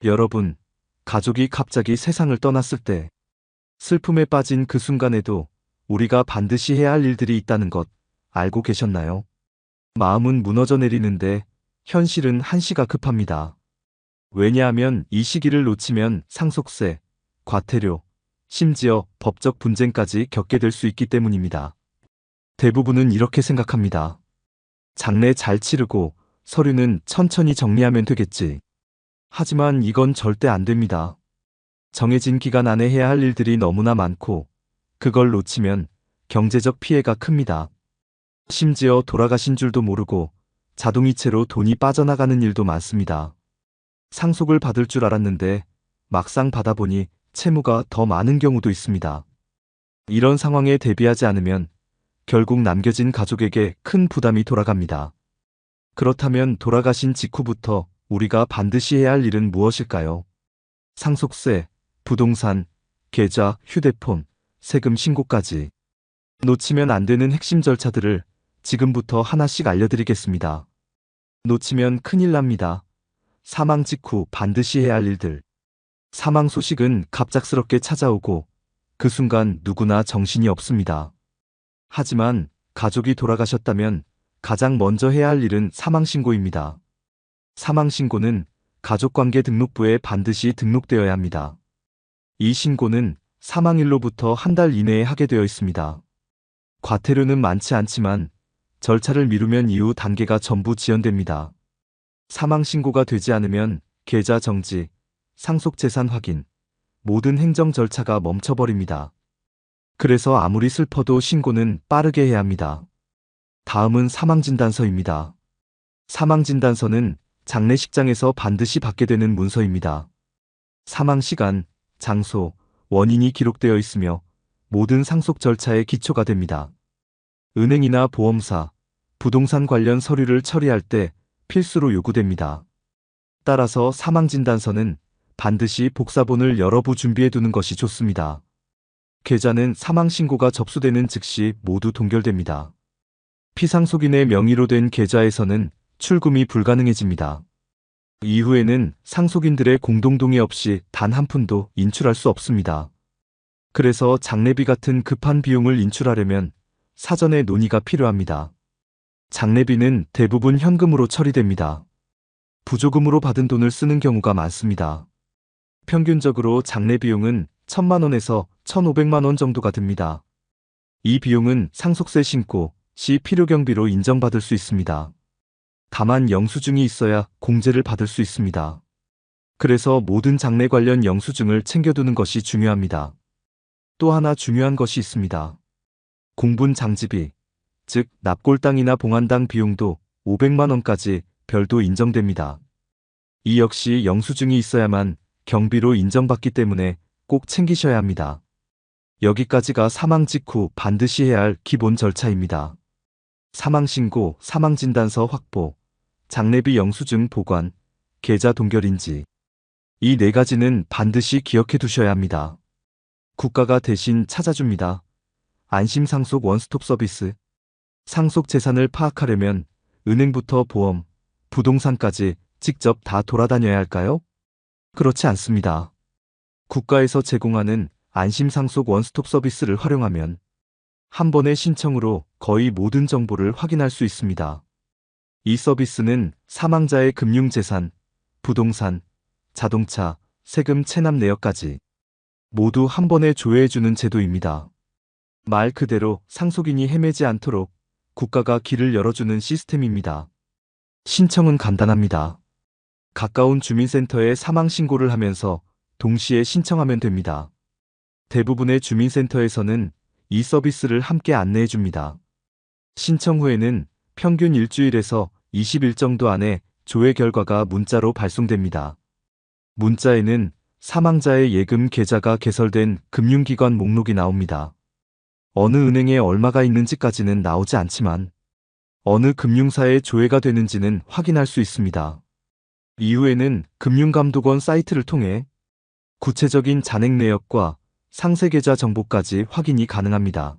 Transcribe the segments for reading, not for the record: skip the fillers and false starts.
여러분, 가족이 갑자기 세상을 떠났을 때 슬픔에 빠진 그 순간에도 우리가 반드시 해야 할 일들이 있다는 것 알고 계셨나요? 마음은 무너져 내리는데 현실은 한시가 급합니다. 왜냐하면 이 시기를 놓치면 상속세, 과태료, 심지어 법적 분쟁까지 겪게 될 수 있기 때문입니다. 대부분은 이렇게 생각합니다. 장례 잘 치르고 서류는 천천히 정리하면 되겠지. 하지만 이건 절대 안 됩니다. 정해진 기간 안에 해야 할 일들이 너무나 많고 그걸 놓치면 경제적 피해가 큽니다. 심지어 돌아가신 줄도 모르고 자동이체로 돈이 빠져나가는 일도 많습니다. 상속을 받을 줄 알았는데 막상 받아보니 채무가 더 많은 경우도 있습니다. 이런 상황에 대비하지 않으면 결국 남겨진 가족에게 큰 부담이 돌아갑니다. 그렇다면 돌아가신 직후부터 우리가 반드시 해야 할 일은 무엇일까요? 상속세, 부동산, 계좌, 휴대폰, 세금 신고까지. 놓치면 안 되는 핵심 절차들을 지금부터 하나씩 알려드리겠습니다. 놓치면 큰일 납니다. 사망 직후 반드시 해야 할 일들. 사망 소식은 갑작스럽게 찾아오고 그 순간 누구나 정신이 없습니다. 하지만 가족이 돌아가셨다면 가장 먼저 해야 할 일은 사망신고입니다. 사망신고는 가족관계등록부에 반드시 등록되어야 합니다. 이 신고는 사망일로부터 한 달 이내에 하게 되어 있습니다. 과태료는 많지 않지만 절차를 미루면 이후 단계가 전부 지연됩니다. 사망신고가 되지 않으면 계좌 정지, 상속재산 확인, 모든 행정 절차가 멈춰버립니다. 그래서 아무리 슬퍼도 신고는 빠르게 해야 합니다. 다음은 사망진단서입니다. 사망진단서는 장례식장에서 반드시 받게 되는 문서입니다. 사망시간, 장소, 원인이 기록되어 있으며 모든 상속 절차의 기초가 됩니다. 은행이나 보험사, 부동산 관련 서류를 처리할 때 필수로 요구됩니다. 따라서 사망진단서는 반드시 복사본을 여러 부 준비해 두는 것이 좋습니다. 계좌는 사망신고가 접수되는 즉시 모두 동결됩니다. 피상속인의 명의로 된 계좌에서는 출금이 불가능해집니다. 이후에는 상속인들의 공동동의 없이 단 한 푼도 인출할 수 없습니다. 그래서 장례비 같은 급한 비용을 인출하려면 사전에 논의가 필요합니다. 장례비는 대부분 현금으로 처리됩니다. 부조금으로 받은 돈을 쓰는 경우가 많습니다. 평균적으로 장례 비용은 1,000만 원에서 1,500만 원 정도가 듭니다. 이 비용은 상속세 신고 시 필요경비로 인정받을 수 있습니다. 다만 영수증이 있어야 공제를 받을 수 있습니다. 그래서 모든 장례 관련 영수증을 챙겨두는 것이 중요합니다. 또 하나 중요한 것이 있습니다. 공분 장지비, 즉 납골당이나 봉안당 비용도 500만 원까지 별도 인정됩니다. 이 역시 영수증이 있어야만 경비로 인정받기 때문에 꼭 챙기셔야 합니다. 여기까지가 사망 직후 반드시 해야 할 기본 절차입니다. 사망신고, 사망진단서 확보, 장례비 영수증 보관, 계좌 동결인지. 이 네 가지는 반드시 기억해 두셔야 합니다. 국가가 대신 찾아줍니다. 안심상속 원스톱 서비스. 상속 재산을 파악하려면 은행부터 보험, 부동산까지 직접 다 돌아다녀야 할까요? 그렇지 않습니다. 국가에서 제공하는 안심상속 원스톱 서비스를 활용하면 한 번의 신청으로 거의 모든 정보를 확인할 수 있습니다. 이 서비스는 사망자의 금융재산, 부동산, 자동차, 세금 체납 내역까지 모두 한 번에 조회해주는 제도입니다. 말 그대로 상속인이 헤매지 않도록 국가가 길을 열어주는 시스템입니다. 신청은 간단합니다. 가까운 주민센터에 사망신고를 하면서 동시에 신청하면 됩니다. 대부분의 주민센터에서는 이 서비스를 함께 안내해 줍니다. 신청 후에는 평균 일주일에서 20일 정도 안에 조회 결과가 문자로 발송됩니다. 문자에는 사망자의 예금 계좌가 개설된 금융기관 목록이 나옵니다. 어느 은행에 얼마가 있는지까지는 나오지 않지만 어느 금융사에 조회가 되는지는 확인할 수 있습니다. 이후에는 금융감독원 사이트를 통해 구체적인 잔액 내역과 상세계좌 정보까지 확인이 가능합니다.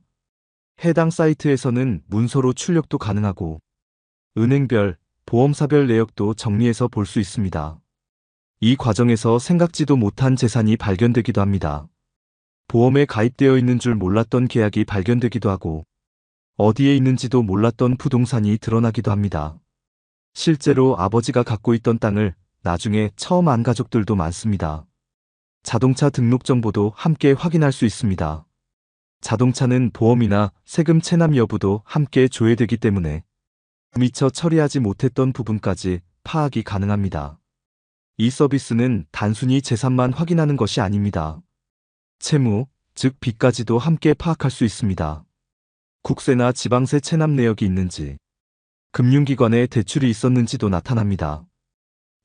해당 사이트에서는 문서로 출력도 가능하고 은행별, 보험사별 내역도 정리해서 볼 수 있습니다. 이 과정에서 생각지도 못한 재산이 발견되기도 합니다. 보험에 가입되어 있는 줄 몰랐던 계약이 발견되기도 하고 어디에 있는지도 몰랐던 부동산이 드러나기도 합니다. 실제로 아버지가 갖고 있던 땅을 나중에 처음 안 가족들도 많습니다. 자동차 등록 정보도 함께 확인할 수 있습니다. 자동차는 보험이나 세금 체납 여부도 함께 조회되기 때문에 미처 처리하지 못했던 부분까지 파악이 가능합니다. 이 서비스는 단순히 재산만 확인하는 것이 아닙니다. 채무, 즉 빚까지도 함께 파악할 수 있습니다. 국세나 지방세 체납 내역이 있는지, 금융기관에 대출이 있었는지도 나타납니다.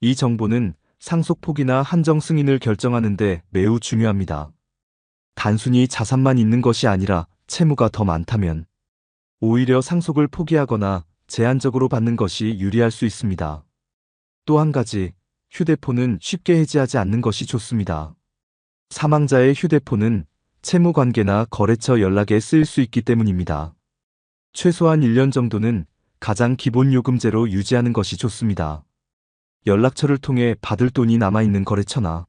이 정보는 상속 포기나 한정 승인을 결정하는 데 매우 중요합니다. 단순히 자산만 있는 것이 아니라 채무가 더 많다면 오히려 상속을 포기하거나 제한적으로 받는 것이 유리할 수 있습니다. 또 한 가지, 휴대폰은 쉽게 해지하지 않는 것이 좋습니다. 사망자의 휴대폰은 채무관계나 거래처 연락에 쓰일 수 있기 때문입니다. 최소한 1년 정도는 가장 기본 요금제로 유지하는 것이 좋습니다. 연락처를 통해 받을 돈이 남아있는 거래처나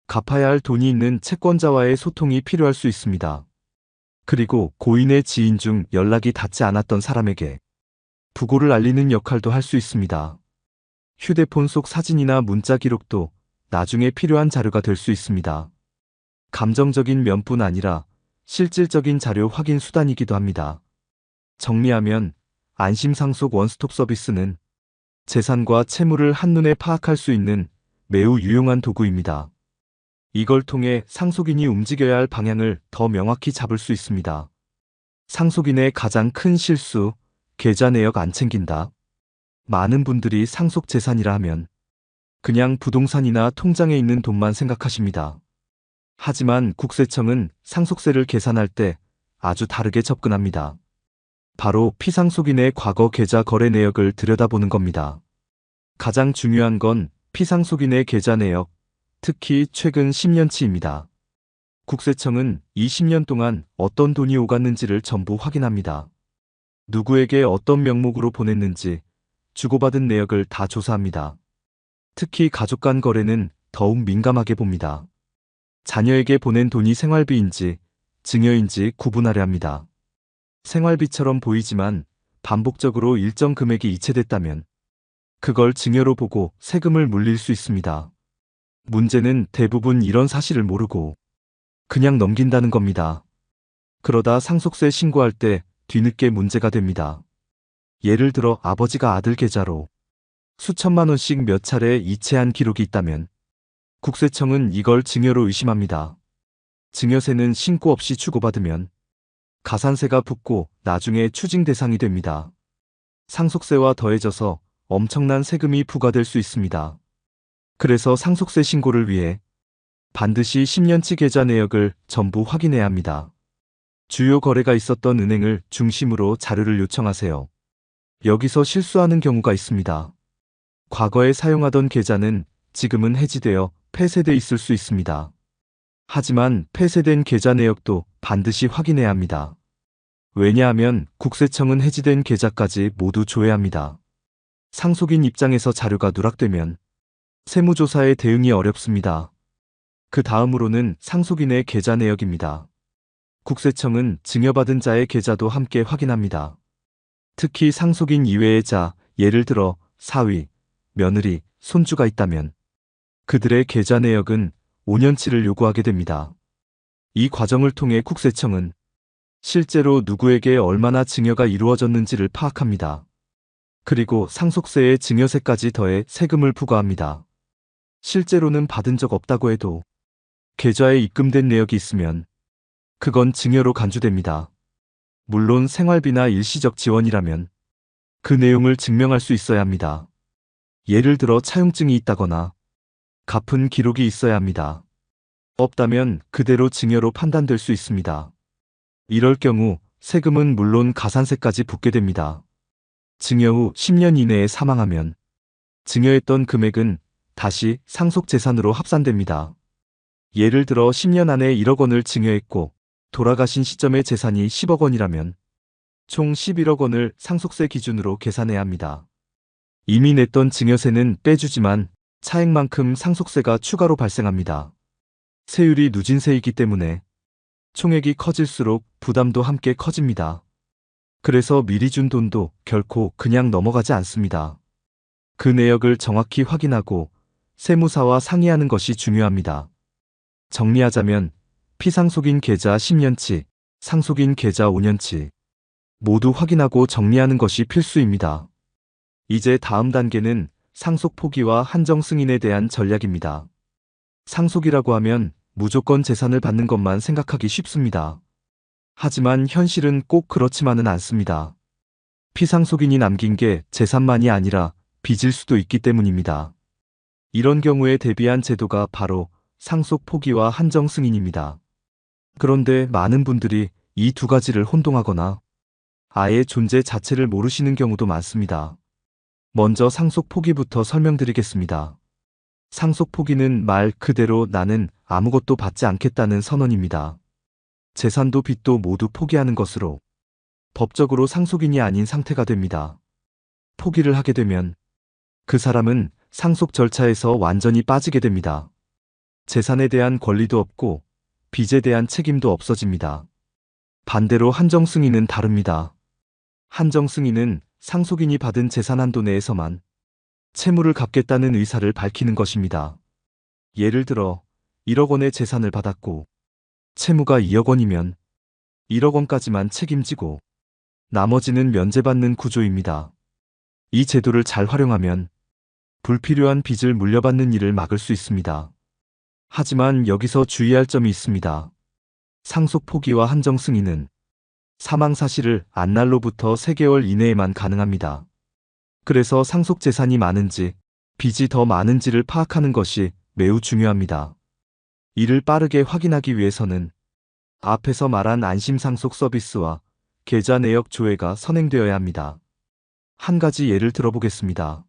갚아야 할 돈이 있는 채권자와의 소통이 필요할 수 있습니다. 그리고 고인의 지인 중 연락이 닿지 않았던 사람에게 부고를 알리는 역할도 할 수 있습니다. 휴대폰 속 사진이나 문자 기록도 나중에 필요한 자료가 될 수 있습니다. 감정적인 면뿐 아니라 실질적인 자료 확인 수단이기도 합니다. 정리하면 안심상속 원스톱 서비스는 재산과 채무를 한눈에 파악할 수 있는 매우 유용한 도구입니다. 이걸 통해 상속인이 움직여야 할 방향을 더 명확히 잡을 수 있습니다. 상속인의 가장 큰 실수, 계좌 내역 안 챙긴다. 많은 분들이 상속 재산이라 하면 그냥 부동산이나 통장에 있는 돈만 생각하십니다. 하지만 국세청은 상속세를 계산할 때 아주 다르게 접근합니다. 바로 피상속인의 과거 계좌 거래 내역을 들여다보는 겁니다. 가장 중요한 건 피상속인의 계좌 내역, 특히 최근 10년치입니다. 국세청은 20년 동안 어떤 돈이 오갔는지를 전부 확인합니다. 누구에게 어떤 명목으로 보냈는지, 주고받은 내역을 다 조사합니다. 특히 가족 간 거래는 더욱 민감하게 봅니다. 자녀에게 보낸 돈이 생활비인지, 증여인지 구분하려 합니다. 생활비처럼 보이지만 반복적으로 일정 금액이 이체됐다면 그걸 증여로 보고 세금을 물릴 수 있습니다. 문제는 대부분 이런 사실을 모르고 그냥 넘긴다는 겁니다. 그러다 상속세 신고할 때 뒤늦게 문제가 됩니다. 예를 들어 아버지가 아들 계좌로 수천만 원씩 몇 차례 이체한 기록이 있다면 국세청은 이걸 증여로 의심합니다. 증여세는 신고 없이 주고받으면 가산세가 붙고 나중에 추징 대상이 됩니다. 상속세와 더해져서 엄청난 세금이 부과될 수 있습니다. 그래서 상속세 신고를 위해 반드시 10년치 계좌 내역을 전부 확인해야 합니다. 주요 거래가 있었던 은행을 중심으로 자료를 요청하세요. 여기서 실수하는 경우가 있습니다. 과거에 사용하던 계좌는 지금은 해지되어 폐쇄돼 있을 수 있습니다. 하지만 폐쇄된 계좌 내역도 반드시 확인해야 합니다. 왜냐하면 국세청은 해지된 계좌까지 모두 조회합니다. 상속인 입장에서 자료가 누락되면 세무조사에 대응이 어렵습니다. 그 다음으로는 상속인의 계좌 내역입니다. 국세청은 증여받은 자의 계좌도 함께 확인합니다. 특히 상속인 이외의 자, 예를 들어 사위, 며느리, 손주가 있다면 그들의 계좌 내역은 5년치를 요구하게 됩니다. 이 과정을 통해 국세청은 실제로 누구에게 얼마나 증여가 이루어졌는지를 파악합니다. 그리고 상속세에 증여세까지 더해 세금을 부과합니다. 실제로는 받은 적 없다고 해도 계좌에 입금된 내역이 있으면 그건 증여로 간주됩니다. 물론 생활비나 일시적 지원이라면 그 내용을 증명할 수 있어야 합니다. 예를 들어 차용증이 있다거나 갚은 기록이 있어야 합니다. 없다면 그대로 증여로 판단될 수 있습니다. 이럴 경우 세금은 물론 가산세까지 붙게 됩니다. 증여 후 10년 이내에 사망하면 증여했던 금액은 다시 상속재산으로 합산됩니다. 예를 들어 10년 안에 1억 원을 증여했고 돌아가신 시점의 재산이 10억 원이라면 총 11억 원을 상속세 기준으로 계산해야 합니다. 이미 냈던 증여세는 빼주지만 차액만큼 상속세가 추가로 발생합니다. 세율이 누진세이기 때문에 총액이 커질수록 부담도 함께 커집니다. 그래서 미리 준 돈도 결코 그냥 넘어가지 않습니다. 그 내역을 정확히 확인하고 세무사와 상의하는 것이 중요합니다. 정리하자면 피상속인 계좌 10년치, 상속인 계좌 5년치 모두 확인하고 정리하는 것이 필수입니다. 이제 다음 단계는 상속 포기와 한정 승인에 대한 전략입니다. 상속이라고 하면 무조건 재산을 받는 것만 생각하기 쉽습니다. 하지만 현실은 꼭 그렇지만은 않습니다. 피상속인이 남긴 게 재산만이 아니라 빚일 수도 있기 때문입니다. 이런 경우에 대비한 제도가 바로 상속 포기와 한정 승인입니다. 그런데 많은 분들이 이 두 가지를 혼동하거나 아예 존재 자체를 모르시는 경우도 많습니다. 먼저 상속 포기부터 설명드리겠습니다. 상속 포기는 말 그대로 나는 아무것도 받지 않겠다는 선언입니다. 재산도 빚도 모두 포기하는 것으로 법적으로 상속인이 아닌 상태가 됩니다. 포기를 하게 되면 그 사람은 상속 절차에서 완전히 빠지게 됩니다. 재산에 대한 권리도 없고 빚에 대한 책임도 없어집니다. 반대로 한정 승인은 다릅니다. 한정 승인은 상속인이 받은 재산 한도 내에서만 채무를 갚겠다는 의사를 밝히는 것입니다. 예를 들어 1억 원의 재산을 받았고 채무가 2억 원이면 1억 원까지만 책임지고 나머지는 면제받는 구조입니다. 이 제도를 잘 활용하면 불필요한 빚을 물려받는 일을 막을 수 있습니다. 하지만 여기서 주의할 점이 있습니다. 상속 포기와 한정 승인은 사망 사실을 안 날로부터 3개월 이내에만 가능합니다. 그래서 상속 재산이 많은지 빚이 더 많은지를 파악하는 것이 매우 중요합니다. 이를 빠르게 확인하기 위해서는 앞에서 말한 안심상속 서비스와 계좌 내역 조회가 선행되어야 합니다. 한 가지 예를 들어보겠습니다.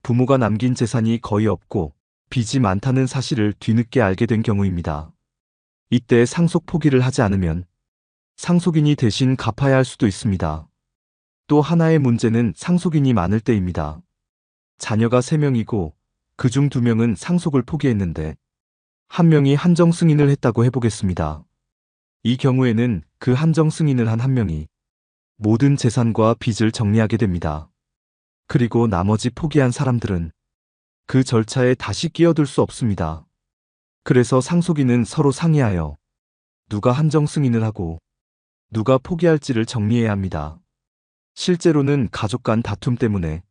부모가 남긴 재산이 거의 없고 빚이 많다는 사실을 뒤늦게 알게 된 경우입니다. 이때 상속 포기를 하지 않으면 상속인이 대신 갚아야 할 수도 있습니다. 또 하나의 문제는 상속인이 많을 때입니다. 자녀가 3명이고 그중 2명은 상속을 포기했는데 1명이 한정 승인을 했다고 해보겠습니다. 이 경우에는 그 한정 승인을 한 1명이 모든 재산과 빚을 정리하게 됩니다. 그리고 나머지 포기한 사람들은 그 절차에 다시 끼어들 수 없습니다. 그래서 상속인은 서로 상의하여 누가 한정 승인을 하고 누가 포기할지를 정리해야 합니다. 실제로는 가족 간 다툼 때문에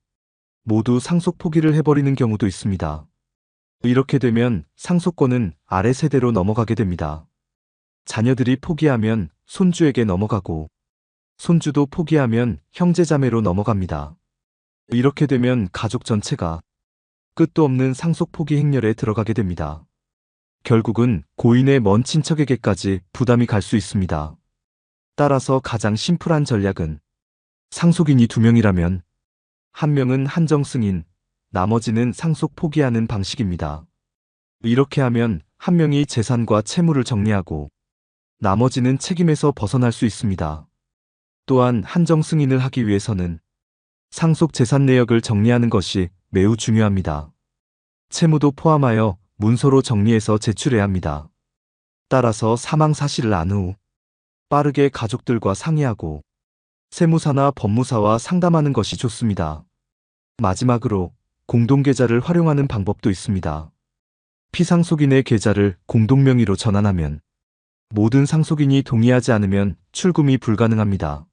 모두 상속 포기를 해버리는 경우도 있습니다. 이렇게 되면 상속권은 아래 세대로 넘어가게 됩니다. 자녀들이 포기하면 손주에게 넘어가고 손주도 포기하면 형제자매로 넘어갑니다. 이렇게 되면 가족 전체가 끝도 없는 상속 포기 행렬에 들어가게 됩니다. 결국은 고인의 먼 친척에게까지 부담이 갈 수 있습니다. 따라서 가장 심플한 전략은 상속인이 2명이라면 1명은 한정 승인, 나머지는 상속 포기하는 방식입니다. 이렇게 하면 1명이 재산과 채무를 정리하고 나머지는 책임에서 벗어날 수 있습니다. 또한 한정 승인을 하기 위해서는 상속 재산 내역을 정리하는 것이 매우 중요합니다. 채무도 포함하여 문서로 정리해서 제출해야 합니다. 따라서 사망 사실을 안 후 빠르게 가족들과 상의하고 세무사나 법무사와 상담하는 것이 좋습니다. 마지막으로 공동계좌를 활용하는 방법도 있습니다. 피상속인의 계좌를 공동명의로 전환하면 모든 상속인이 동의하지 않으면 출금이 불가능합니다.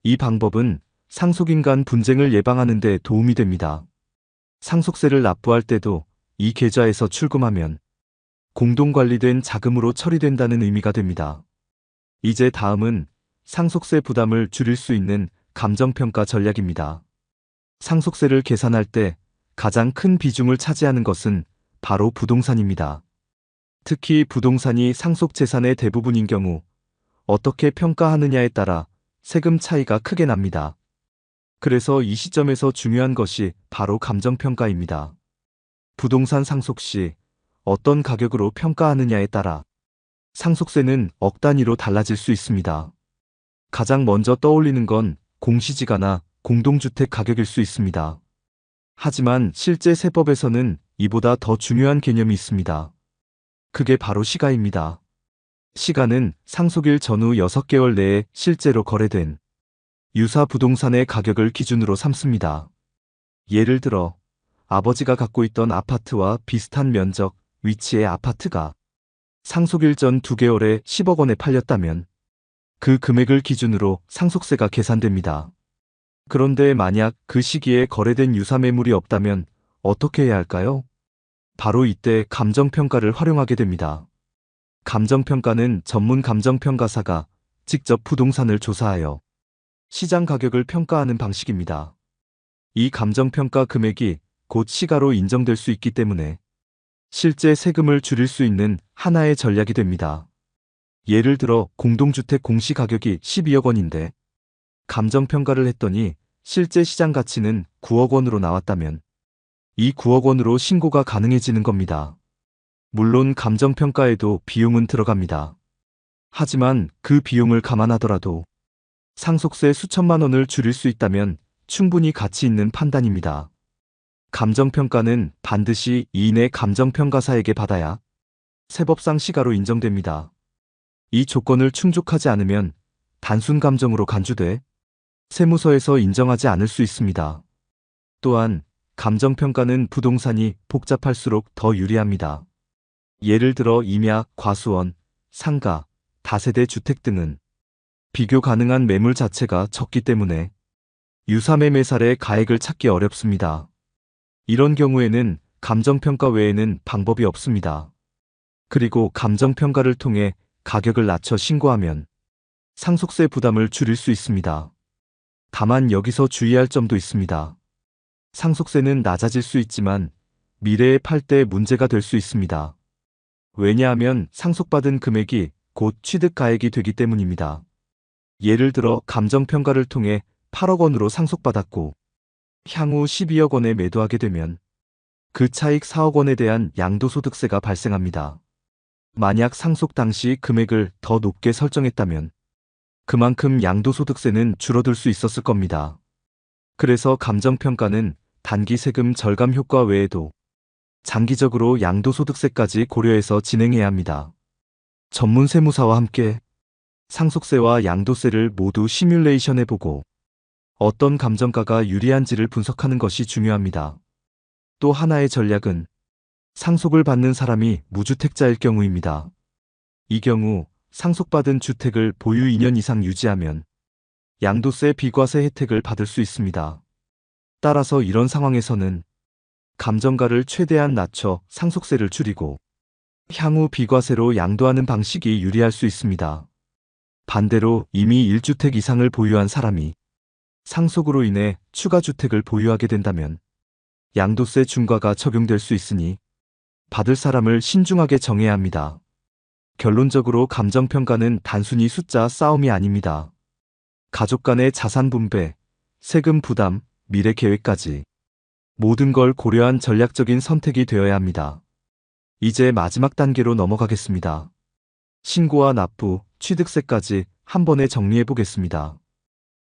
이 방법은 상속인 간 분쟁을 예방하는 데 도움이 됩니다. 상속세를 납부할 때도 이 계좌에서 출금하면 공동관리된 자금으로 처리된다는 의미가 됩니다. 이제 다음은 상속세 부담을 줄일 수 있는 감정평가 전략입니다. 상속세를 계산할 때 가장 큰 비중을 차지하는 것은 바로 부동산입니다. 특히 부동산이 상속재산의 대부분인 경우 어떻게 평가하느냐에 따라 세금 차이가 크게 납니다. 그래서 이 시점에서 중요한 것이 바로 감정평가입니다. 부동산 상속 시 어떤 가격으로 평가하느냐에 따라 상속세는 억 단위로 달라질 수 있습니다. 가장 먼저 떠올리는 건 공시지가나 공동주택 가격일 수 있습니다. 하지만 실제 세법에서는 이보다 더 중요한 개념이 있습니다. 그게 바로 시가입니다. 시가는 상속일 전후 6개월 내에 실제로 거래된 유사 부동산의 가격을 기준으로 삼습니다. 예를 들어 아버지가 갖고 있던 아파트와 비슷한 면적, 위치의 아파트가 상속일 전 2개월에 10억 원에 팔렸다면 그 금액을 기준으로 상속세가 계산됩니다. 그런데 만약 그 시기에 거래된 유사 매물이 없다면 어떻게 해야 할까요? 바로 이때 감정평가를 활용하게 됩니다. 감정평가는 전문 감정평가사가 직접 부동산을 조사하여 시장 가격을 평가하는 방식입니다. 이 감정평가 금액이 곧 시가로 인정될 수 있기 때문에 실제 세금을 줄일 수 있는 하나의 전략이 됩니다. 예를 들어 공동주택 공시가격이 12억 원인데 감정평가를 했더니 실제 시장 가치는 9억 원으로 나왔다면 이 9억 원으로 신고가 가능해지는 겁니다. 물론 감정평가에도 비용은 들어갑니다. 하지만 그 비용을 감안하더라도 상속세 수천만 원을 줄일 수 있다면 충분히 가치 있는 판단입니다. 감정평가는 반드시 이인의 감정평가사에게 받아야 세법상 시가로 인정됩니다. 이 조건을 충족하지 않으면 단순 감정으로 간주돼 세무서에서 인정하지 않을 수 있습니다. 또한 감정평가는 부동산이 복잡할수록 더 유리합니다. 예를 들어 임야, 과수원, 상가, 다세대 주택 등은 비교 가능한 매물 자체가 적기 때문에 유사매매살의 가액을 찾기 어렵습니다. 이런 경우에는 감정평가 외에는 방법이 없습니다. 그리고 감정평가를 통해 가격을 낮춰 신고하면 상속세 부담을 줄일 수 있습니다. 다만 여기서 주의할 점도 있습니다. 상속세는 낮아질 수 있지만 미래에 팔 때 문제가 될 수 있습니다. 왜냐하면 상속받은 금액이 곧 취득가액이 되기 때문입니다. 예를 들어 감정평가를 통해 8억 원으로 상속받았고 향후 12억 원에 매도하게 되면 그 차익 4억 원에 대한 양도소득세가 발생합니다. 만약 상속 당시 금액을 더 높게 설정했다면 그만큼 양도소득세는 줄어들 수 있었을 겁니다. 그래서 감정평가는 단기 세금 절감 효과 외에도 장기적으로 양도소득세까지 고려해서 진행해야 합니다. 전문 세무사와 함께 상속세와 양도세를 모두 시뮬레이션해보고 어떤 감정가가 유리한지를 분석하는 것이 중요합니다. 또 하나의 전략은 상속을 받는 사람이 무주택자일 경우입니다. 이 경우 상속받은 주택을 보유 2년 이상 유지하면 양도세 비과세 혜택을 받을 수 있습니다. 따라서 이런 상황에서는 감정가를 최대한 낮춰 상속세를 줄이고 향후 비과세로 양도하는 방식이 유리할 수 있습니다. 반대로 이미 1주택 이상을 보유한 사람이 상속으로 인해 추가 주택을 보유하게 된다면 양도세 중과가 적용될 수 있으니 받을 사람을 신중하게 정해야 합니다. 결론적으로 감정평가는 단순히 숫자 싸움이 아닙니다. 가족 간의 자산 분배, 세금 부담, 미래 계획까지 모든 걸 고려한 전략적인 선택이 되어야 합니다. 이제 마지막 단계로 넘어가겠습니다. 신고와 납부, 취득세까지 한 번에 정리해 보겠습니다.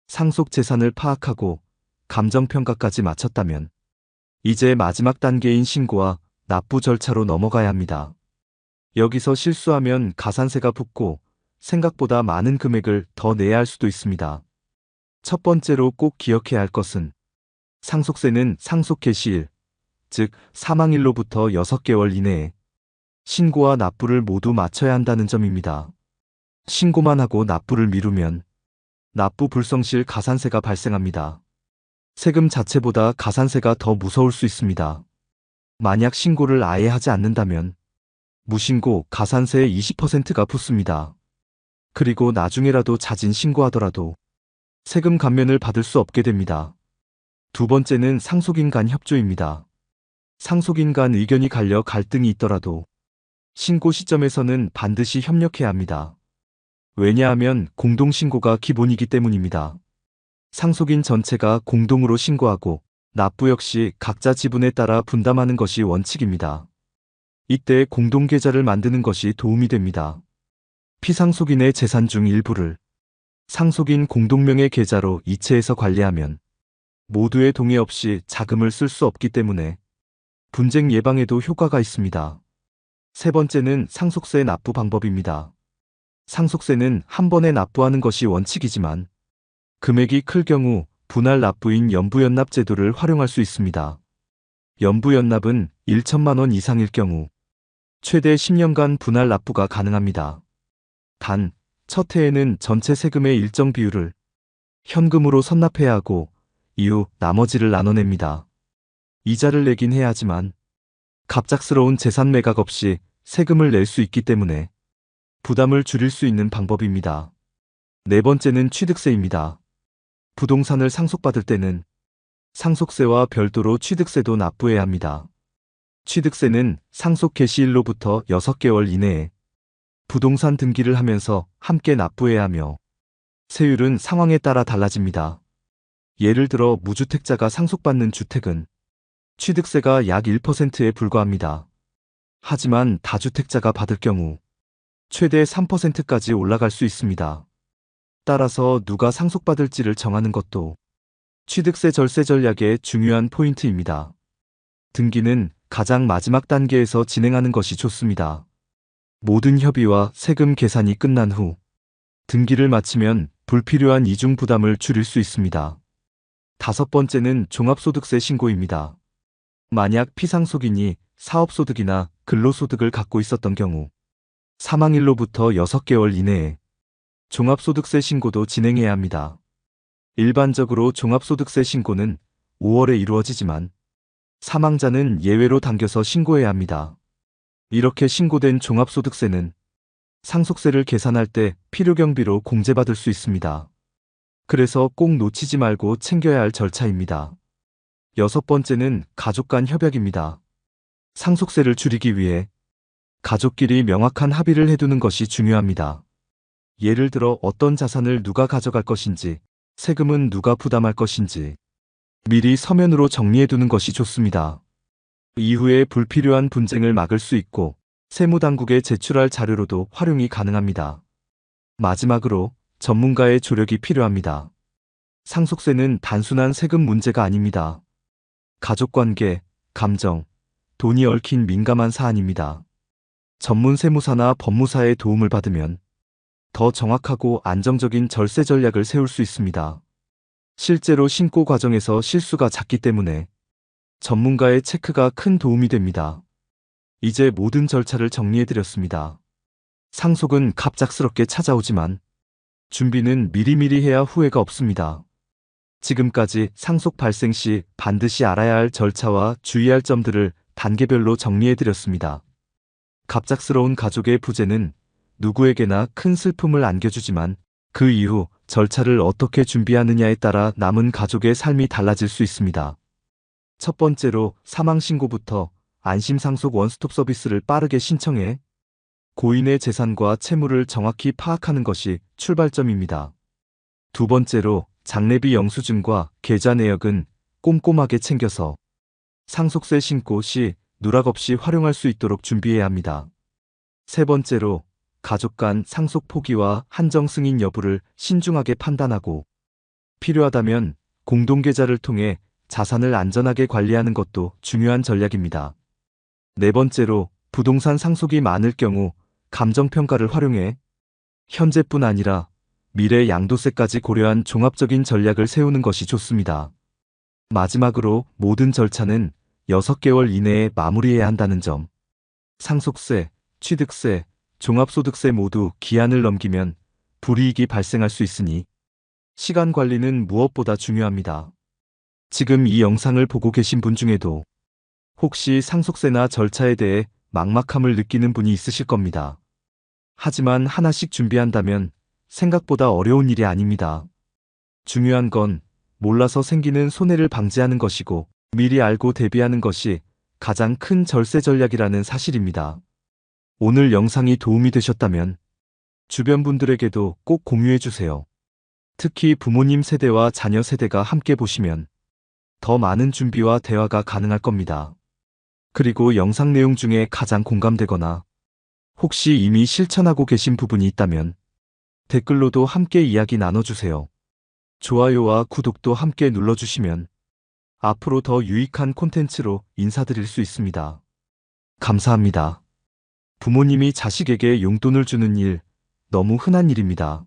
상속 재산을 파악하고 감정평가까지 마쳤다면 이제 마지막 단계인 신고와 납부 절차로 넘어가야 합니다. 여기서 실수하면 가산세가 붙고 생각보다 많은 금액을 더 내야 할 수도 있습니다. 첫 번째로 꼭 기억해야 할 것은 상속세는 상속 개시일, 즉 사망일로부터 6개월 이내에 신고와 납부를 모두 마쳐야 한다는 점입니다. 신고만 하고 납부를 미루면 납부 불성 시 가산세가 발생합니다. 세금 자체보다 가산세가 더 무서울 수 있습니다. 만약 신고를 아예 하지 않는다면 무신고 가산세의 20%가 붙습니다. 그리고 나중에라도 자진 신고하더라도 세금 감면을 받을 수 없게 됩니다. 두 번째는 상속인 간 협조입니다. 상속인 간 의견이 갈려 갈등이 있더라도 신고 시점에서는 반드시 협력해야 합니다. 왜냐하면 공동신고가 기본이기 때문입니다. 상속인 전체가 공동으로 신고하고 납부 역시 각자 지분에 따라 분담하는 것이 원칙입니다. 이때 공동계좌를 만드는 것이 도움이 됩니다. 피상속인의 재산 중 일부를 상속인 공동명의 계좌로 이체해서 관리하면 모두의 동의 없이 자금을 쓸 수 없기 때문에 분쟁 예방에도 효과가 있습니다. 세 번째는 상속세 납부 방법입니다. 상속세는 한 번에 납부하는 것이 원칙이지만 금액이 클 경우 분할 납부인 연부연납 제도를 활용할 수 있습니다. 연부연납은 1천만 원 이상일 경우 최대 10년간 분할 납부가 가능합니다. 단, 첫 해에는 전체 세금의 일정 비율을 현금으로 선납해야 하고 이후 나머지를 나눠냅니다. 이자를 내긴 해야 하지만 갑작스러운 재산 매각 없이 세금을 낼 수 있기 때문에 부담을 줄일 수 있는 방법입니다. 네 번째는 취득세입니다. 부동산을 상속받을 때는 상속세와 별도로 취득세도 납부해야 합니다. 취득세는 상속 개시일로부터 6개월 이내에 부동산 등기를 하면서 함께 납부해야 하며 세율은 상황에 따라 달라집니다. 예를 들어 무주택자가 상속받는 주택은 취득세가 약 1%에 불과합니다. 하지만 다주택자가 받을 경우 최대 3%까지 올라갈 수 있습니다. 따라서 누가 상속받을지를 정하는 것도 취득세 절세 전략의 중요한 포인트입니다. 등기는 가장 마지막 단계에서 진행하는 것이 좋습니다. 모든 협의와 세금 계산이 끝난 후 등기를 마치면 불필요한 이중 부담을 줄일 수 있습니다. 다섯 번째는 종합소득세 신고입니다. 만약 피상속인이 사업소득이나 근로소득을 갖고 있었던 경우 사망일로부터 6개월 이내에 종합소득세 신고도 진행해야 합니다. 일반적으로 종합소득세 신고는 5월에 이루어지지만 사망자는 예외로 당겨서 신고해야 합니다. 이렇게 신고된 종합소득세는 상속세를 계산할 때 필요경비로 공제받을 수 있습니다. 그래서 꼭 놓치지 말고 챙겨야 할 절차입니다. 여섯 번째는 가족 간 협약입니다. 상속세를 줄이기 위해 가족끼리 명확한 합의를 해두는 것이 중요합니다. 예를 들어 어떤 자산을 누가 가져갈 것인지, 세금은 누가 부담할 것인지 미리 서면으로 정리해두는 것이 좋습니다. 이후에 불필요한 분쟁을 막을 수 있고 세무당국에 제출할 자료로도 활용이 가능합니다. 마지막으로 전문가의 조력이 필요합니다. 상속세는 단순한 세금 문제가 아닙니다. 가족관계, 감정, 돈이 얽힌 민감한 사안입니다. 전문 세무사나 법무사의 도움을 받으면 더 정확하고 안정적인 절세 전략을 세울 수 있습니다. 실제로 신고 과정에서 실수가 잦기 때문에 전문가의 체크가 큰 도움이 됩니다. 이제 모든 절차를 정리해드렸습니다. 상속은 갑작스럽게 찾아오지만 준비는 미리미리 해야 후회가 없습니다. 지금까지 상속 발생 시 반드시 알아야 할 절차와 주의할 점들을 단계별로 정리해드렸습니다. 갑작스러운 가족의 부재는 누구에게나 큰 슬픔을 안겨주지만 그 이후 절차를 어떻게 준비하느냐에 따라 남은 가족의 삶이 달라질 수 있습니다. 첫 번째로 사망신고부터 안심상속 원스톱 서비스를 빠르게 신청해 고인의 재산과 채무를 정확히 파악하는 것이 출발점입니다. 두 번째로 장례비 영수증과 계좌 내역은 꼼꼼하게 챙겨서 상속세 신고 시 누락 없이 활용할 수 있도록 준비해야 합니다. 세 번째로 가족 간 상속 포기와 한정 승인 여부를 신중하게 판단하고 필요하다면 공동계좌를 통해 자산을 안전하게 관리하는 것도 중요한 전략입니다. 네 번째로 부동산 상속이 많을 경우 감정평가를 활용해 현재뿐 아니라 미래 양도세까지 고려한 종합적인 전략을 세우는 것이 좋습니다. 마지막으로 모든 절차는 6개월 이내에 마무리해야 한다는 점. 상속세, 취득세, 종합소득세 모두 기한을 넘기면 불이익이 발생할 수 있으니 시간 관리는 무엇보다 중요합니다. 지금 이 영상을 보고 계신 분 중에도 혹시 상속세나 절차에 대해 막막함을 느끼는 분이 있으실 겁니다. 하지만 하나씩 준비한다면 생각보다 어려운 일이 아닙니다. 중요한 건 몰라서 생기는 손해를 방지하는 것이고 미리 알고 대비하는 것이 가장 큰 절세 전략이라는 사실입니다. 오늘 영상이 도움이 되셨다면 주변 분들에게도 꼭 공유해 주세요. 특히 부모님 세대와 자녀 세대가 함께 보시면 더 많은 준비와 대화가 가능할 겁니다. 그리고 영상 내용 중에 가장 공감되거나 혹시 이미 실천하고 계신 부분이 있다면 댓글로도 함께 이야기 나눠주세요. 좋아요와 구독도 함께 눌러주시면 앞으로 더 유익한 콘텐츠로 인사드릴 수 있습니다. 감사합니다. 부모님이 자식에게 용돈을 주는 일, 너무 흔한 일입니다.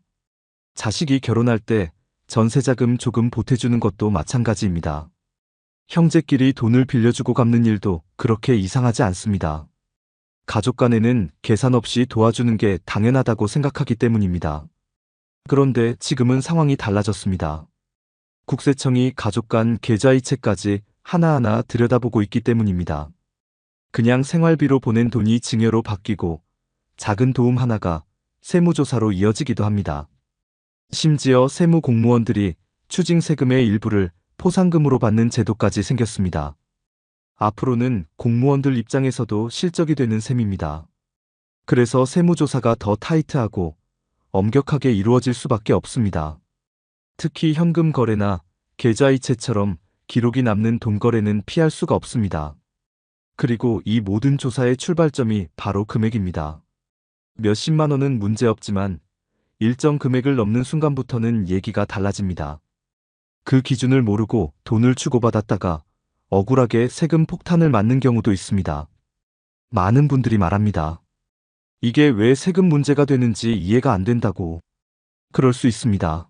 자식이 결혼할 때 전세자금 조금 보태주는 것도 마찬가지입니다. 형제끼리 돈을 빌려주고 갚는 일도 그렇게 이상하지 않습니다. 가족 간에는 계산 없이 도와주는 게 당연하다고 생각하기 때문입니다. 그런데 지금은 상황이 달라졌습니다. 국세청이 가족 간 계좌이체까지 하나하나 들여다보고 있기 때문입니다. 그냥 생활비로 보낸 돈이 증여로 바뀌고 작은 도움 하나가 세무조사로 이어지기도 합니다. 심지어 세무공무원들이 추징세금의 일부를 포상금으로 받는 제도까지 생겼습니다. 앞으로는 공무원들 입장에서도 실적이 되는 셈입니다. 그래서 세무조사가 더 타이트하고 엄격하게 이루어질 수밖에 없습니다. 특히 현금 거래나 계좌이체처럼 기록이 남는 돈 거래는 피할 수가 없습니다. 그리고 이 모든 조사의 출발점이 바로 금액입니다. 몇십만 원은 문제없지만 일정 금액을 넘는 순간부터는 얘기가 달라집니다. 그 기준을 모르고 돈을 주고받았다가 억울하게 세금 폭탄을 맞는 경우도 있습니다. 많은 분들이 말합니다. 이게 왜 세금 문제가 되는지 이해가 안 된다고. 그럴 수 있습니다.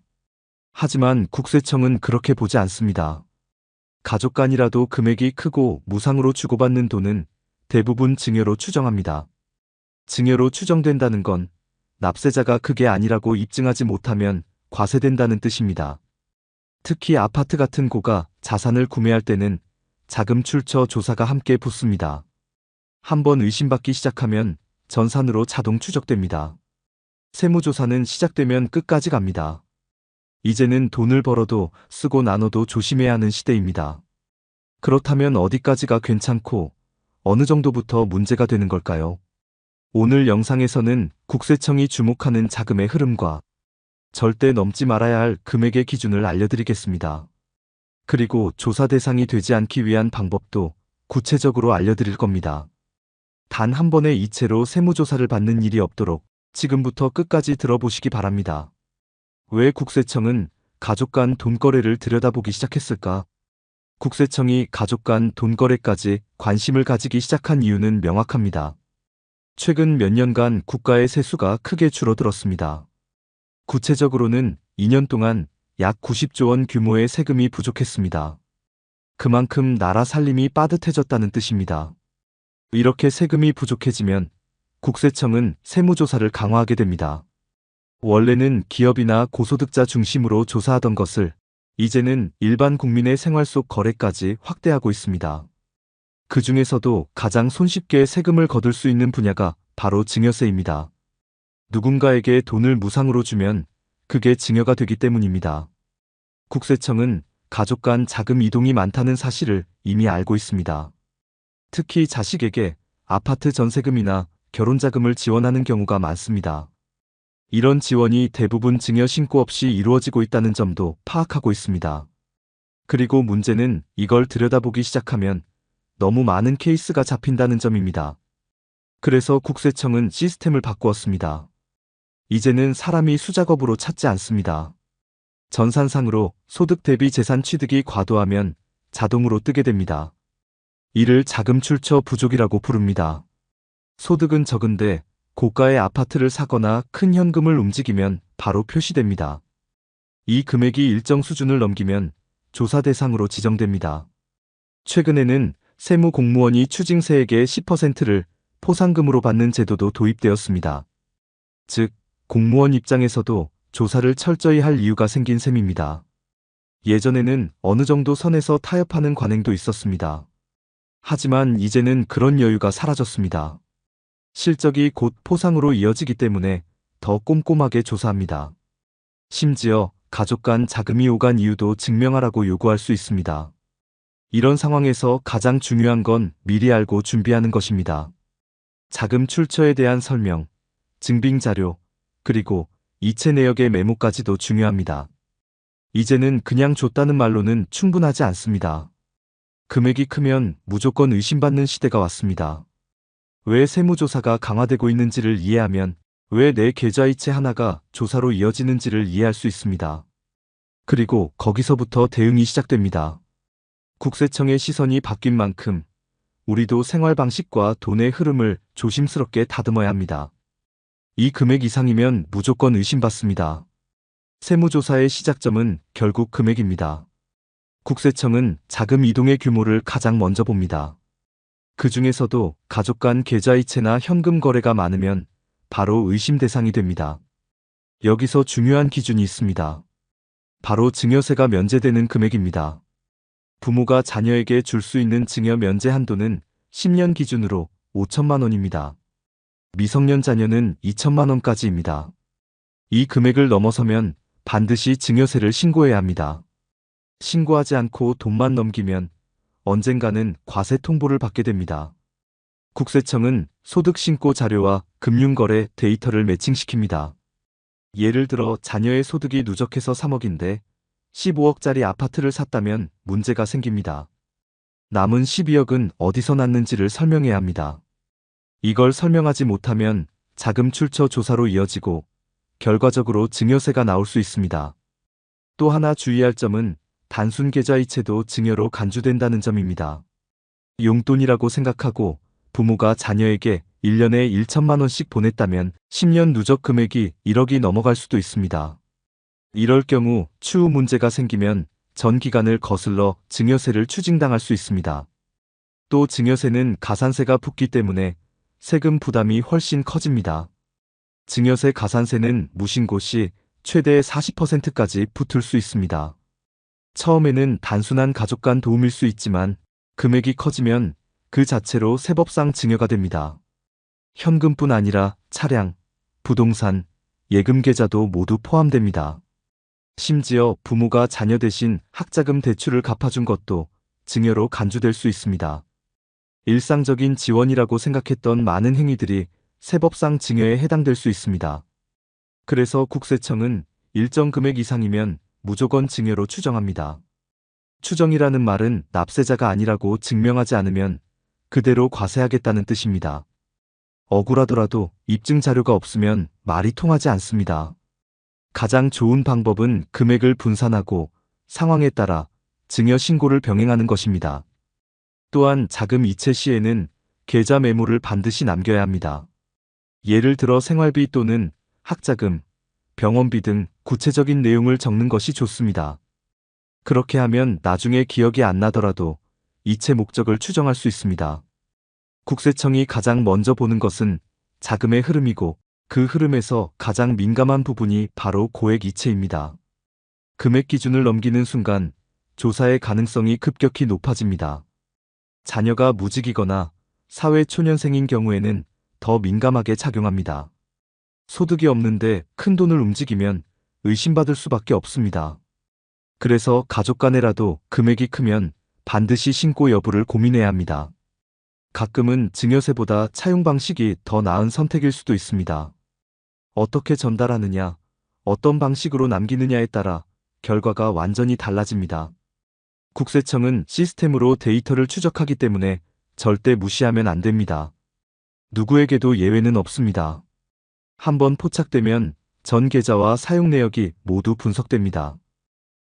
하지만 국세청은 그렇게 보지 않습니다. 가족 간이라도 금액이 크고 무상으로 주고받는 돈은 대부분 증여로 추정합니다. 증여로 추정된다는 건 납세자가 그게 아니라고 입증하지 못하면 과세된다는 뜻입니다. 특히 아파트 같은 고가 자산을 구매할 때는 자금 출처 조사가 함께 붙습니다. 한번 의심받기 시작하면 전산으로 자동 추적됩니다. 세무조사는 시작되면 끝까지 갑니다. 이제는 돈을 벌어도 쓰고 나눠도 조심해야 하는 시대입니다. 그렇다면 어디까지가 괜찮고 어느 정도부터 문제가 되는 걸까요? 오늘 영상에서는 국세청이 주목하는 자금의 흐름과 절대 넘지 말아야 할 금액의 기준을 알려드리겠습니다. 그리고 조사 대상이 되지 않기 위한 방법도 구체적으로 알려드릴 겁니다. 단 한 번의 이체로 세무조사를 받는 일이 없도록 지금부터 끝까지 들어보시기 바랍니다. 왜 국세청은 가족 간 돈거래를 들여다보기 시작했을까? 국세청이 가족 간 돈거래까지 관심을 가지기 시작한 이유는 명확합니다. 최근 몇 년간 국가의 세수가 크게 줄어들었습니다. 구체적으로는 2년 동안 약 90조 원 규모의 세금이 부족했습니다. 그만큼 나라 살림이 빠듯해졌다는 뜻입니다. 이렇게 세금이 부족해지면 국세청은 세무조사를 강화하게 됩니다. 원래는 기업이나 고소득자 중심으로 조사하던 것을 이제는 일반 국민의 생활 속 거래까지 확대하고 있습니다. 그 중에서도 가장 손쉽게 세금을 거둘 수 있는 분야가 바로 증여세입니다. 누군가에게 돈을 무상으로 주면 그게 증여가 되기 때문입니다. 국세청은 가족 간 자금 이동이 많다는 사실을 이미 알고 있습니다. 특히 자식에게 아파트 전세금이나 결혼자금을 지원하는 경우가 많습니다. 이런 지원이 대부분 증여 신고 없이 이루어지고 있다는 점도 파악하고 있습니다. 그리고 문제는 이걸 들여다보기 시작하면 너무 많은 케이스가 잡힌다는 점입니다. 그래서 국세청은 시스템을 바꾸었습니다. 이제는 사람이 수작업으로 찾지 않습니다. 전산상으로 소득 대비 재산 취득이 과도하면 자동으로 뜨게 됩니다. 이를 자금 출처 부족이라고 부릅니다. 소득은 적은데 고가의 아파트를 사거나 큰 현금을 움직이면 바로 표시됩니다. 이 금액이 일정 수준을 넘기면 조사 대상으로 지정됩니다. 최근에는 세무공무원이 추징세액의 10%를 포상금으로 받는 제도도 도입되었습니다. 즉, 공무원 입장에서도 조사를 철저히 할 이유가 생긴 셈입니다. 예전에는 어느 정도 선에서 타협하는 관행도 있었습니다. 하지만 이제는 그런 여유가 사라졌습니다. 실적이 곧 포상으로 이어지기 때문에 더 꼼꼼하게 조사합니다. 심지어 가족 간 자금이 오간 이유도 증명하라고 요구할 수 있습니다. 이런 상황에서 가장 중요한 건 미리 알고 준비하는 것입니다. 자금 출처에 대한 설명, 증빙 자료, 그리고 이체 내역의 메모까지도 중요합니다. 이제는 그냥 줬다는 말로는 충분하지 않습니다. 금액이 크면 무조건 의심받는 시대가 왔습니다. 왜 세무조사가 강화되고 있는지를 이해하면 왜 내 계좌이체 하나가 조사로 이어지는지를 이해할 수 있습니다. 그리고 거기서부터 대응이 시작됩니다. 국세청의 시선이 바뀐 만큼 우리도 생활 방식과 돈의 흐름을 조심스럽게 다듬어야 합니다. 이 금액 이상이면 무조건 의심받습니다. 세무조사의 시작점은 결국 금액입니다. 국세청은 자금 이동의 규모를 가장 먼저 봅니다. 그 중에서도 가족 간 계좌이체나 현금 거래가 많으면 바로 의심 대상이 됩니다. 여기서 중요한 기준이 있습니다. 바로 증여세가 면제되는 금액입니다. 부모가 자녀에게 줄 수 있는 증여 면제 한도는 10년 기준으로 5천만 원입니다. 미성년 자녀는 2천만 원까지입니다. 이 금액을 넘어서면 반드시 증여세를 신고해야 합니다. 신고하지 않고 돈만 넘기면 언젠가는 과세 통보를 받게 됩니다. 국세청은 소득신고 자료와 금융거래 데이터를 매칭시킵니다. 예를 들어 자녀의 소득이 누적해서 3억인데 15억짜리 아파트를 샀다면 문제가 생깁니다. 남은 12억은 어디서 났는지를 설명해야 합니다. 이걸 설명하지 못하면 자금 출처 조사로 이어지고 결과적으로 증여세가 나올 수 있습니다. 또 하나 주의할 점은 단순 계좌이체도 증여로 간주된다는 점입니다. 용돈이라고 생각하고 부모가 자녀에게 1년에 1천만 원씩 보냈다면 10년 누적 금액이 1억이 넘어갈 수도 있습니다. 이럴 경우 추후 문제가 생기면 전 기간을 거슬러 증여세를 추징당할 수 있습니다. 또 증여세는 가산세가 붙기 때문에 세금 부담이 훨씬 커집니다. 증여세 가산세는 무신고 시 최대 40%까지 붙을 수 있습니다. 처음에는 단순한 가족 간 도움일 수 있지만 금액이 커지면 그 자체로 세법상 증여가 됩니다. 현금뿐 아니라 차량, 부동산, 예금 계좌도 모두 포함됩니다. 심지어 부모가 자녀 대신 학자금 대출을 갚아준 것도 증여로 간주될 수 있습니다. 일상적인 지원이라고 생각했던 많은 행위들이 세법상 증여에 해당될 수 있습니다. 그래서 국세청은 일정 금액 이상이면 무조건 증여로 추정합니다. 추정이라는 말은 납세자가 아니라고 증명하지 않으면 그대로 과세하겠다는 뜻입니다. 억울하더라도 입증 자료가 없으면 말이 통하지 않습니다. 가장 좋은 방법은 금액을 분산하고 상황에 따라 증여 신고를 병행하는 것입니다. 또한 자금 이체 시에는 계좌 메모를 반드시 남겨야 합니다. 예를 들어 생활비 또는 학자금, 병원비 등 구체적인 내용을 적는 것이 좋습니다. 그렇게 하면 나중에 기억이 안 나더라도 이체 목적을 추정할 수 있습니다. 국세청이 가장 먼저 보는 것은 자금의 흐름이고 그 흐름에서 가장 민감한 부분이 바로 고액 이체입니다. 금액 기준을 넘기는 순간 조사의 가능성이 급격히 높아집니다. 자녀가 무직이거나 사회초년생인 경우에는 더 민감하게 작용합니다. 소득이 없는데 큰 돈을 움직이면 의심받을 수밖에 없습니다. 그래서 가족 간에라도 금액이 크면 반드시 신고 여부를 고민해야 합니다. 가끔은 증여세보다 차용 방식이 더 나은 선택일 수도 있습니다. 어떻게 전달하느냐, 어떤 방식으로 남기느냐에 따라 결과가 완전히 달라집니다. 국세청은 시스템으로 데이터를 추적하기 때문에 절대 무시하면 안 됩니다. 누구에게도 예외는 없습니다. 한번 포착되면 전 계좌와 사용 내역이 모두 분석됩니다.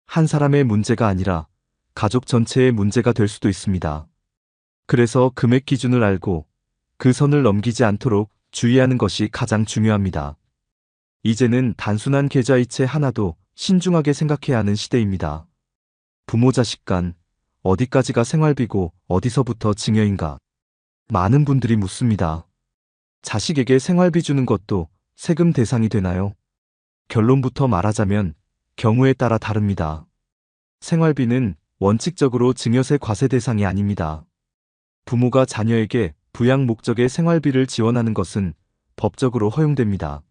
한 사람의 문제가 아니라 가족 전체의 문제가 될 수도 있습니다. 그래서 금액 기준을 알고 그 선을 넘기지 않도록 주의하는 것이 가장 중요합니다. 이제는 단순한 계좌이체 하나도 신중하게 생각해야 하는 시대입니다. 부모 자식 간 어디까지가 생활비고 어디서부터 증여인가? 많은 분들이 묻습니다. 자식에게 생활비 주는 것도 세금 대상이 되나요? 결론부터 말하자면 경우에 따라 다릅니다. 생활비는 원칙적으로 증여세 과세 대상이 아닙니다. 부모가 자녀에게 부양 목적의 생활비를 지원하는 것은 법적으로 허용됩니다.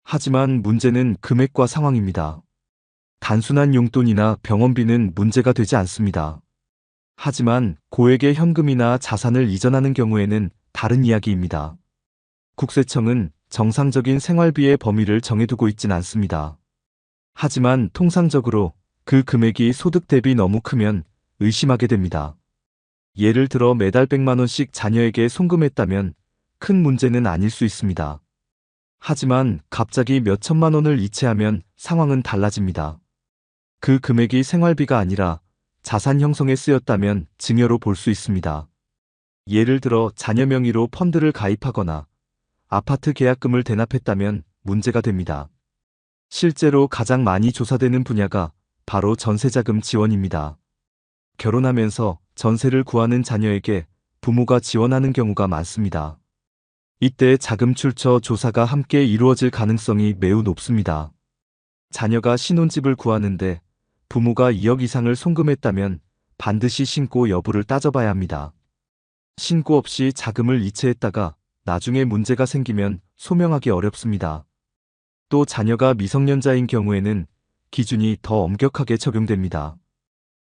하지만 문제는 금액과 상황입니다. 단순한 용돈이나 병원비는 문제가 되지 않습니다. 하지만 고액의 현금이나 자산을 이전하는 경우에는 다른 이야기입니다. 국세청은 정상적인 생활비의 범위를 정해두고 있진 않습니다. 하지만 통상적으로 그 금액이 소득 대비 너무 크면 의심하게 됩니다. 예를 들어 매달 100만 원씩 자녀에게 송금했다면 큰 문제는 아닐 수 있습니다. 하지만 갑자기 몇 천만 원을 이체하면 상황은 달라집니다. 그 금액이 생활비가 아니라 자산 형성에 쓰였다면 증여로 볼 수 있습니다. 예를 들어 자녀 명의로 펀드를 가입하거나 아파트 계약금을 대납했다면 문제가 됩니다. 실제로 가장 많이 조사되는 분야가 바로 전세자금 지원입니다. 결혼하면서 전세를 구하는 자녀에게 부모가 지원하는 경우가 많습니다. 이때 자금 출처 조사가 함께 이루어질 가능성이 매우 높습니다. 자녀가 신혼집을 구하는데 부모가 2억 이상을 송금했다면 반드시 신고 여부를 따져봐야 합니다. 신고 없이 자금을 이체했다가 나중에 문제가 생기면 소명하기 어렵습니다. 또 자녀가 미성년자인 경우에는 기준이 더 엄격하게 적용됩니다.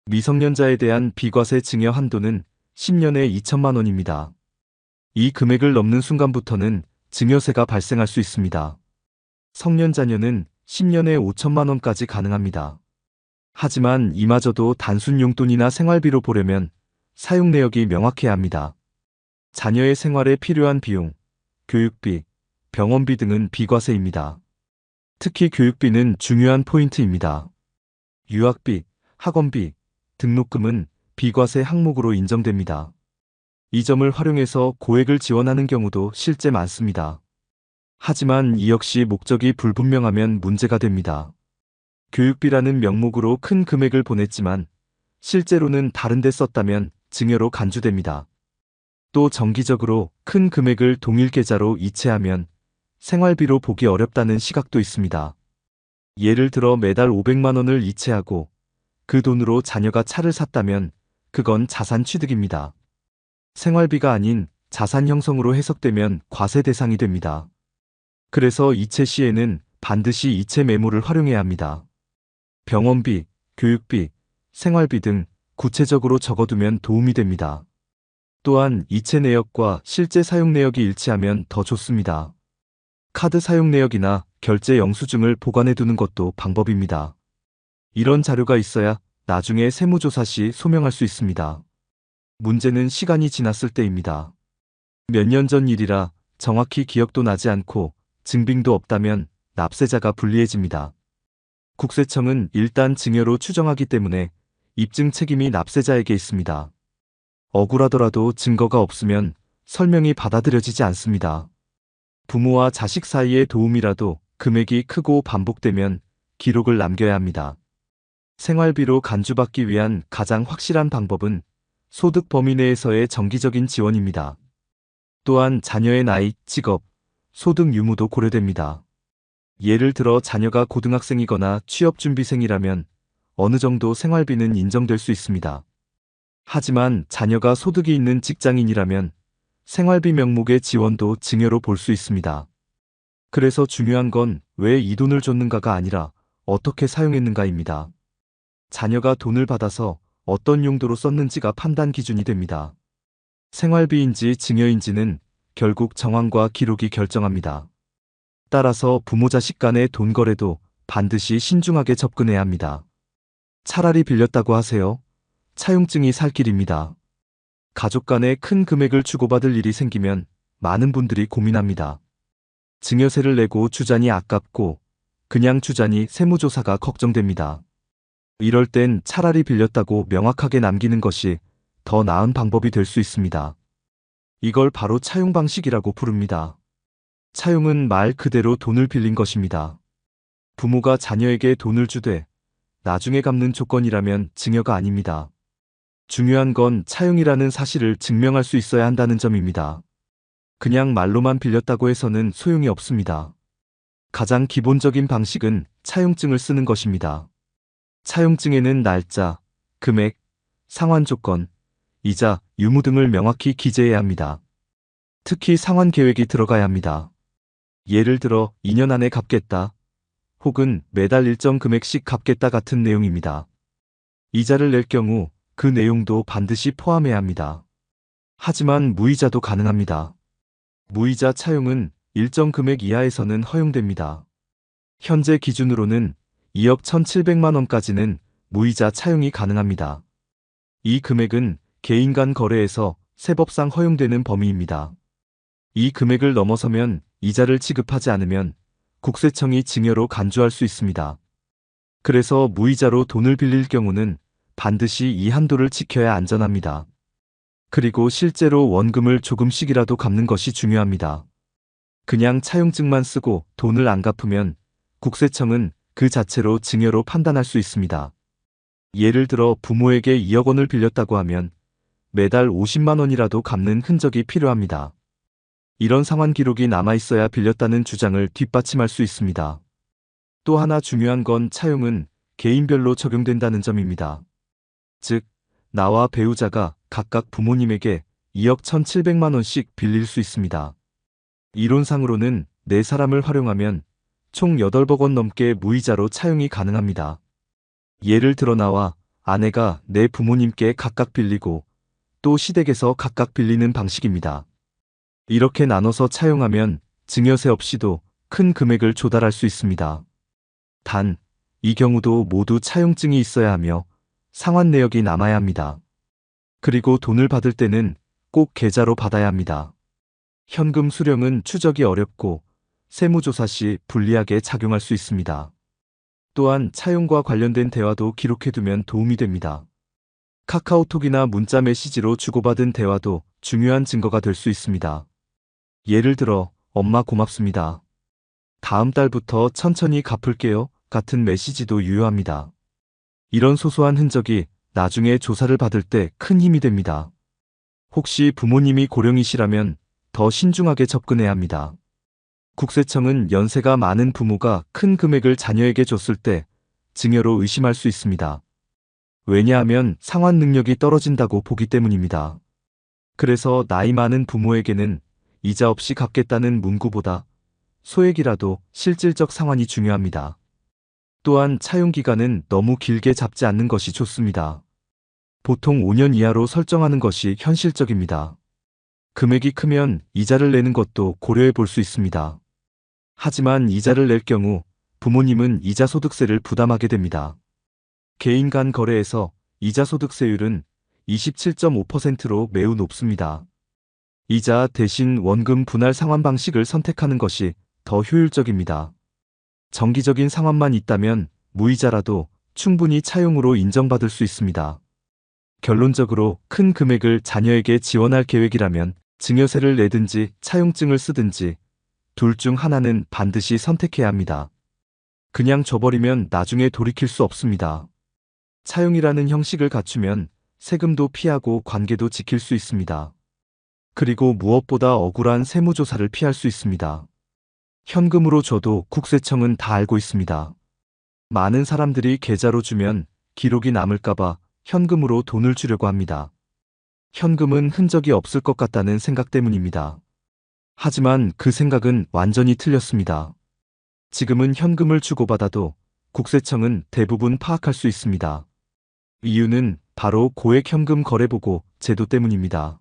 미성년자에 대한 비과세 증여 한도는 10년에 2천만 원입니다. 이 금액을 넘는 순간부터는 증여세가 발생할 수 있습니다. 성년 자녀는 10년에 5천만 원까지 가능합니다. 하지만 이마저도 단순 용돈이나 생활비로 보려면 사용 내역이 명확해야 합니다. 자녀의 생활에 필요한 비용, 교육비, 병원비 등은 비과세입니다. 특히 교육비는 중요한 포인트입니다. 유학비, 학원비, 등록금은 비과세 항목으로 인정됩니다. 이 점을 활용해서 고액을 지원하는 경우도 실제 많습니다. 하지만 이 역시 목적이 불분명하면 문제가 됩니다. 교육비라는 명목으로 큰 금액을 보냈지만 실제로는 다른 데 썼다면 증여로 간주됩니다. 또 정기적으로 큰 금액을 동일 계좌로 이체하면 생활비로 보기 어렵다는 시각도 있습니다. 예를 들어 매달 500만 원을 이체하고 그 돈으로 자녀가 차를 샀다면 그건 자산 취득입니다. 생활비가 아닌 자산 형성으로 해석되면 과세 대상이 됩니다. 그래서 이체 시에는 반드시 이체 메모를 활용해야 합니다. 병원비, 교육비, 생활비 등 구체적으로 적어두면 도움이 됩니다. 또한 이체 내역과 실제 사용 내역이 일치하면 더 좋습니다. 카드 사용 내역이나 결제 영수증을 보관해 두는 것도 방법입니다. 이런 자료가 있어야 나중에 세무조사 시 소명할 수 있습니다. 문제는 시간이 지났을 때입니다. 몇 년 전 일이라 정확히 기억도 나지 않고 증빙도 없다면 납세자가 불리해집니다. 국세청은 일단 증여로 추정하기 때문에 입증 책임이 납세자에게 있습니다. 억울하더라도 증거가 없으면 설명이 받아들여지지 않습니다. 부모와 자식 사이의 도움이라도 금액이 크고 반복되면 기록을 남겨야 합니다. 생활비로 간주받기 위한 가장 확실한 방법은 소득 범위 내에서의 정기적인 지원입니다. 또한 자녀의 나이, 직업, 소득 유무도 고려됩니다. 예를 들어 자녀가 고등학생이거나 취업준비생이라면 어느 정도 생활비는 인정될 수 있습니다. 하지만 자녀가 소득이 있는 직장인이라면 생활비 명목의 지원도 증여로 볼 수 있습니다. 그래서 중요한 건 왜 이 돈을 줬는가가 아니라 어떻게 사용했는가입니다. 자녀가 돈을 받아서 어떤 용도로 썼는지가 판단 기준이 됩니다. 생활비인지 증여인지는 결국 정황과 기록이 결정합니다. 따라서 부모 자식 간의 돈 거래도 반드시 신중하게 접근해야 합니다. 차라리 빌렸다고 하세요. 차용증이 살 길입니다. 가족 간에 큰 금액을 주고받을 일이 생기면 많은 분들이 고민합니다. 증여세를 내고 주자니 아깝고 그냥 주자니 세무조사가 걱정됩니다. 이럴 땐 차라리 빌렸다고 명확하게 남기는 것이 더 나은 방법이 될 수 있습니다. 이걸 바로 차용 방식이라고 부릅니다. 차용은 말 그대로 돈을 빌린 것입니다. 부모가 자녀에게 돈을 주되 나중에 갚는 조건이라면 증여가 아닙니다. 중요한 건 차용이라는 사실을 증명할 수 있어야 한다는 점입니다. 그냥 말로만 빌렸다고 해서는 소용이 없습니다. 가장 기본적인 방식은 차용증을 쓰는 것입니다. 차용증에는 날짜, 금액, 상환 조건, 이자, 유무 등을 명확히 기재해야 합니다. 특히 상환 계획이 들어가야 합니다. 예를 들어 2년 안에 갚겠다, 혹은 매달 일정 금액씩 갚겠다 같은 내용입니다. 이자를 낼 경우 그 내용도 반드시 포함해야 합니다. 하지만 무이자도 가능합니다. 무이자 차용은 일정 금액 이하에서는 허용됩니다. 현재 기준으로는 2억 1,700만 원까지는 무이자 차용이 가능합니다. 이 금액은 개인 간 거래에서 세법상 허용되는 범위입니다. 이 금액을 넘어서면 이자를 지급하지 않으면 국세청이 증여로 간주할 수 있습니다. 그래서 무이자로 돈을 빌릴 경우는 반드시 이 한도를 지켜야 안전합니다. 그리고 실제로 원금을 조금씩이라도 갚는 것이 중요합니다. 그냥 차용증만 쓰고 돈을 안 갚으면 국세청은 그 자체로 증여로 판단할 수 있습니다. 예를 들어 부모에게 2억 원을 빌렸다고 하면 매달 50만 원이라도 갚는 흔적이 필요합니다. 이런 상환 기록이 남아있어야 빌렸다는 주장을 뒷받침할 수 있습니다. 또 하나 중요한 건 차용은 개인별로 적용된다는 점입니다. 즉, 나와 배우자가 각각 부모님에게 2억 1,700만 원씩 빌릴 수 있습니다. 이론상으로는 4사람을 활용하면 총 8억 원 넘게 무이자로 차용이 가능합니다. 예를 들어 나와 아내가 내 부모님께 각각 빌리고 또 시댁에서 각각 빌리는 방식입니다. 이렇게 나눠서 차용하면 증여세 없이도 큰 금액을 조달할 수 있습니다. 단, 이 경우도 모두 차용증이 있어야 하며 상환 내역이 남아야 합니다. 그리고 돈을 받을 때는 꼭 계좌로 받아야 합니다. 현금 수령은 추적이 어렵고 세무조사 시 불리하게 작용할 수 있습니다. 또한 차용과 관련된 대화도 기록해두면 도움이 됩니다. 카카오톡이나 문자 메시지로 주고받은 대화도 중요한 증거가 될 수 있습니다. 예를 들어, 엄마 고맙습니다. 다음 달부터 천천히 갚을게요. 같은 메시지도 유효합니다. 이런 소소한 흔적이 나중에 조사를 받을 때 큰 힘이 됩니다. 혹시 부모님이 고령이시라면 더 신중하게 접근해야 합니다. 국세청은 연세가 많은 부모가 큰 금액을 자녀에게 줬을 때 증여로 의심할 수 있습니다. 왜냐하면 상환 능력이 떨어진다고 보기 때문입니다. 그래서 나이 많은 부모에게는 이자 없이 갚겠다는 문구보다 소액이라도 실질적 상환이 중요합니다. 또한 차용 기간은 너무 길게 잡지 않는 것이 좋습니다. 보통 5년 이하로 설정하는 것이 현실적입니다. 금액이 크면 이자를 내는 것도 고려해 볼 수 있습니다. 하지만 이자를 낼 경우 부모님은 이자소득세를 부담하게 됩니다. 개인 간 거래에서 이자소득세율은 27.5%로 매우 높습니다. 이자 대신 원금 분할 상환 방식을 선택하는 것이 더 효율적입니다. 정기적인 상환만 있다면 무이자라도 충분히 차용으로 인정받을 수 있습니다. 결론적으로 큰 금액을 자녀에게 지원할 계획이라면 증여세를 내든지 차용증을 쓰든지 둘 중 하나는 반드시 선택해야 합니다. 그냥 줘버리면 나중에 돌이킬 수 없습니다. 차용이라는 형식을 갖추면 세금도 피하고 관계도 지킬 수 있습니다. 그리고 무엇보다 억울한 세무조사를 피할 수 있습니다. 현금으로 줘도 국세청은 다 알고 있습니다. 많은 사람들이 계좌로 주면 기록이 남을까봐 현금으로 돈을 주려고 합니다. 현금은 흔적이 없을 것 같다는 생각 때문입니다. 하지만 그 생각은 완전히 틀렸습니다. 지금은 현금을 주고받아도 국세청은 대부분 파악할 수 있습니다. 이유는 바로 고액 현금 거래보고 제도 때문입니다.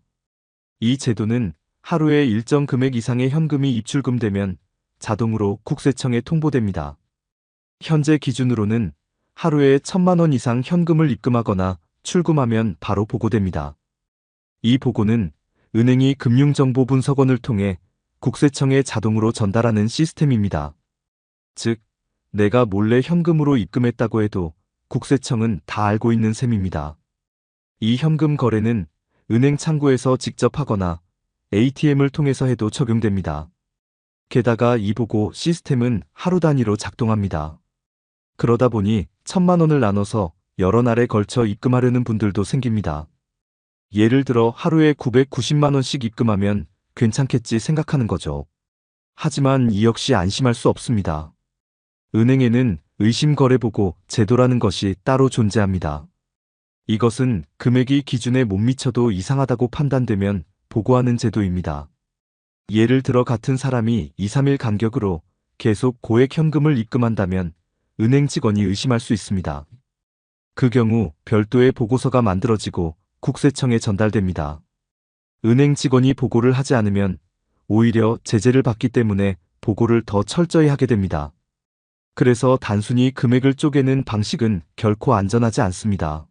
이 제도는 하루에 일정 금액 이상의 현금이 입출금되면 자동으로 국세청에 통보됩니다. 현재 기준으로는 하루에 1,000만 원 이상 현금을 입금하거나 출금하면 바로 보고됩니다. 이 보고는 은행이 금융정보분석원을 통해 국세청에 자동으로 전달하는 시스템입니다. 즉, 내가 몰래 현금으로 입금했다고 해도 국세청은 다 알고 있는 셈입니다. 이 현금 거래는 은행 창구에서 직접 하거나 ATM을 통해서 해도 적용됩니다. 게다가 이 보고 시스템은 하루 단위로 작동합니다. 그러다 보니 1,000만 원을 나눠서 여러 날에 걸쳐 입금하려는 분들도 생깁니다. 예를 들어 하루에 990만 원씩 입금하면 괜찮겠지 생각하는 거죠. 하지만 이 역시 안심할 수 없습니다. 은행에는 의심거래보고 제도라는 것이 따로 존재합니다. 이것은 금액이 기준에 못 미쳐도 이상하다고 판단되면 보고하는 제도입니다. 예를 들어 같은 사람이 2, 3일 간격으로 계속 고액 현금을 입금한다면 은행 직원이 의심할 수 있습니다. 그 경우 별도의 보고서가 만들어지고 국세청에 전달됩니다. 은행 직원이 보고를 하지 않으면 오히려 제재를 받기 때문에 보고를 더 철저히 하게 됩니다. 그래서 단순히 금액을 쪼개는 방식은 결코 안전하지 않습니다.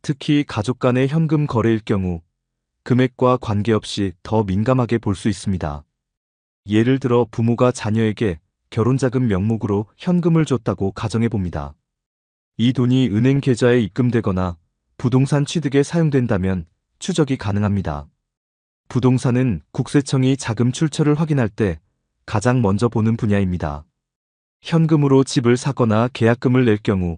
특히 가족 간의 현금 거래일 경우 금액과 관계없이 더 민감하게 볼 수 있습니다. 예를 들어 부모가 자녀에게 결혼자금 명목으로 현금을 줬다고 가정해 봅니다. 이 돈이 은행 계좌에 입금되거나 부동산 취득에 사용된다면 추적이 가능합니다. 부동산은 국세청이 자금 출처를 확인할 때 가장 먼저 보는 분야입니다. 현금으로 집을 사거나 계약금을 낼 경우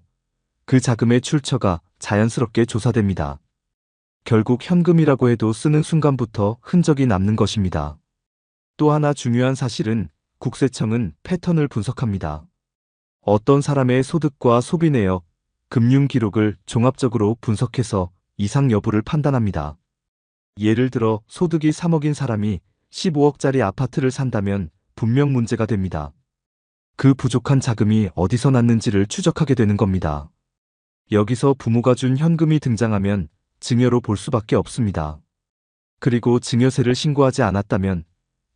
그 자금의 출처가 자연스럽게 조사됩니다. 결국 현금이라고 해도 쓰는 순간부터 흔적이 남는 것입니다. 또 하나 중요한 사실은 국세청은 패턴을 분석합니다. 어떤 사람의 소득과 소비 내역, 금융 기록을 종합적으로 분석해서 이상 여부를 판단합니다. 예를 들어 소득이 3억인 사람이 15억짜리 아파트를 산다면 분명 문제가 됩니다. 그 부족한 자금이 어디서 났는지를 추적하게 되는 겁니다. 여기서 부모가 준 현금이 등장하면 증여로 볼 수밖에 없습니다. 그리고 증여세를 신고하지 않았다면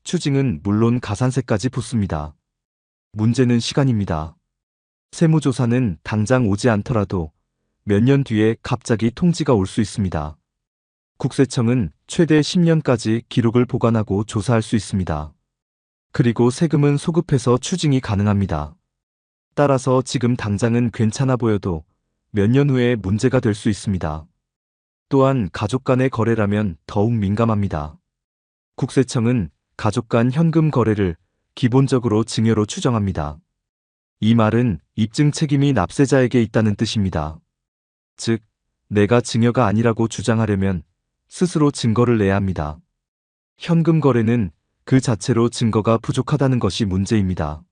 추징은 물론 가산세까지 붙습니다. 문제는 시간입니다. 세무조사는 당장 오지 않더라도 몇 년 뒤에 갑자기 통지가 올 수 있습니다. 국세청은 최대 10년까지 기록을 보관하고 조사할 수 있습니다. 그리고 세금은 소급해서 추징이 가능합니다. 따라서 지금 당장은 괜찮아 보여도 몇 년 후에 문제가 될 수 있습니다. 또한 가족 간의 거래라면 더욱 민감합니다. 국세청은 가족 간 현금 거래를 기본적으로 증여로 추정합니다. 이 말은 입증 책임이 납세자에게 있다는 뜻입니다. 즉, 내가 증여가 아니라고 주장하려면 스스로 증거를 내야 합니다. 현금 거래는 그 자체로 증거가 부족하다는 것이 문제입니다.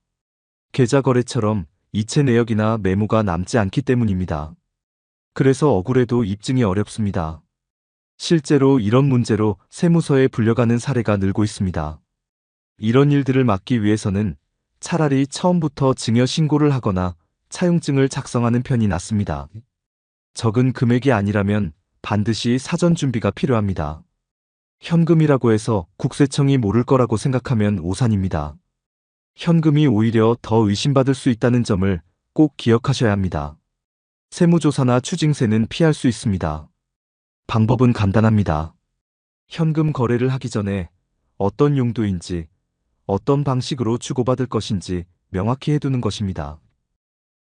계좌 거래처럼 이체 내역이나 메모가 남지 않기 때문입니다. 그래서 억울해도 입증이 어렵습니다. 실제로 이런 문제로 세무서에 불려가는 사례가 늘고 있습니다. 이런 일들을 막기 위해서는 차라리 처음부터 증여 신고를 하거나 차용증을 작성하는 편이 낫습니다. 적은 금액이 아니라면 반드시 사전 준비가 필요합니다. 현금이라고 해서 국세청이 모를 거라고 생각하면 오산입니다. 현금이 오히려 더 의심받을 수 있다는 점을 꼭 기억하셔야 합니다. 세무조사나 추징세는 피할 수 있습니다. 방법은 간단합니다. 현금 거래를 하기 전에 어떤 용도인지, 어떤 방식으로 주고받을 것인지 명확히 해두는 것입니다.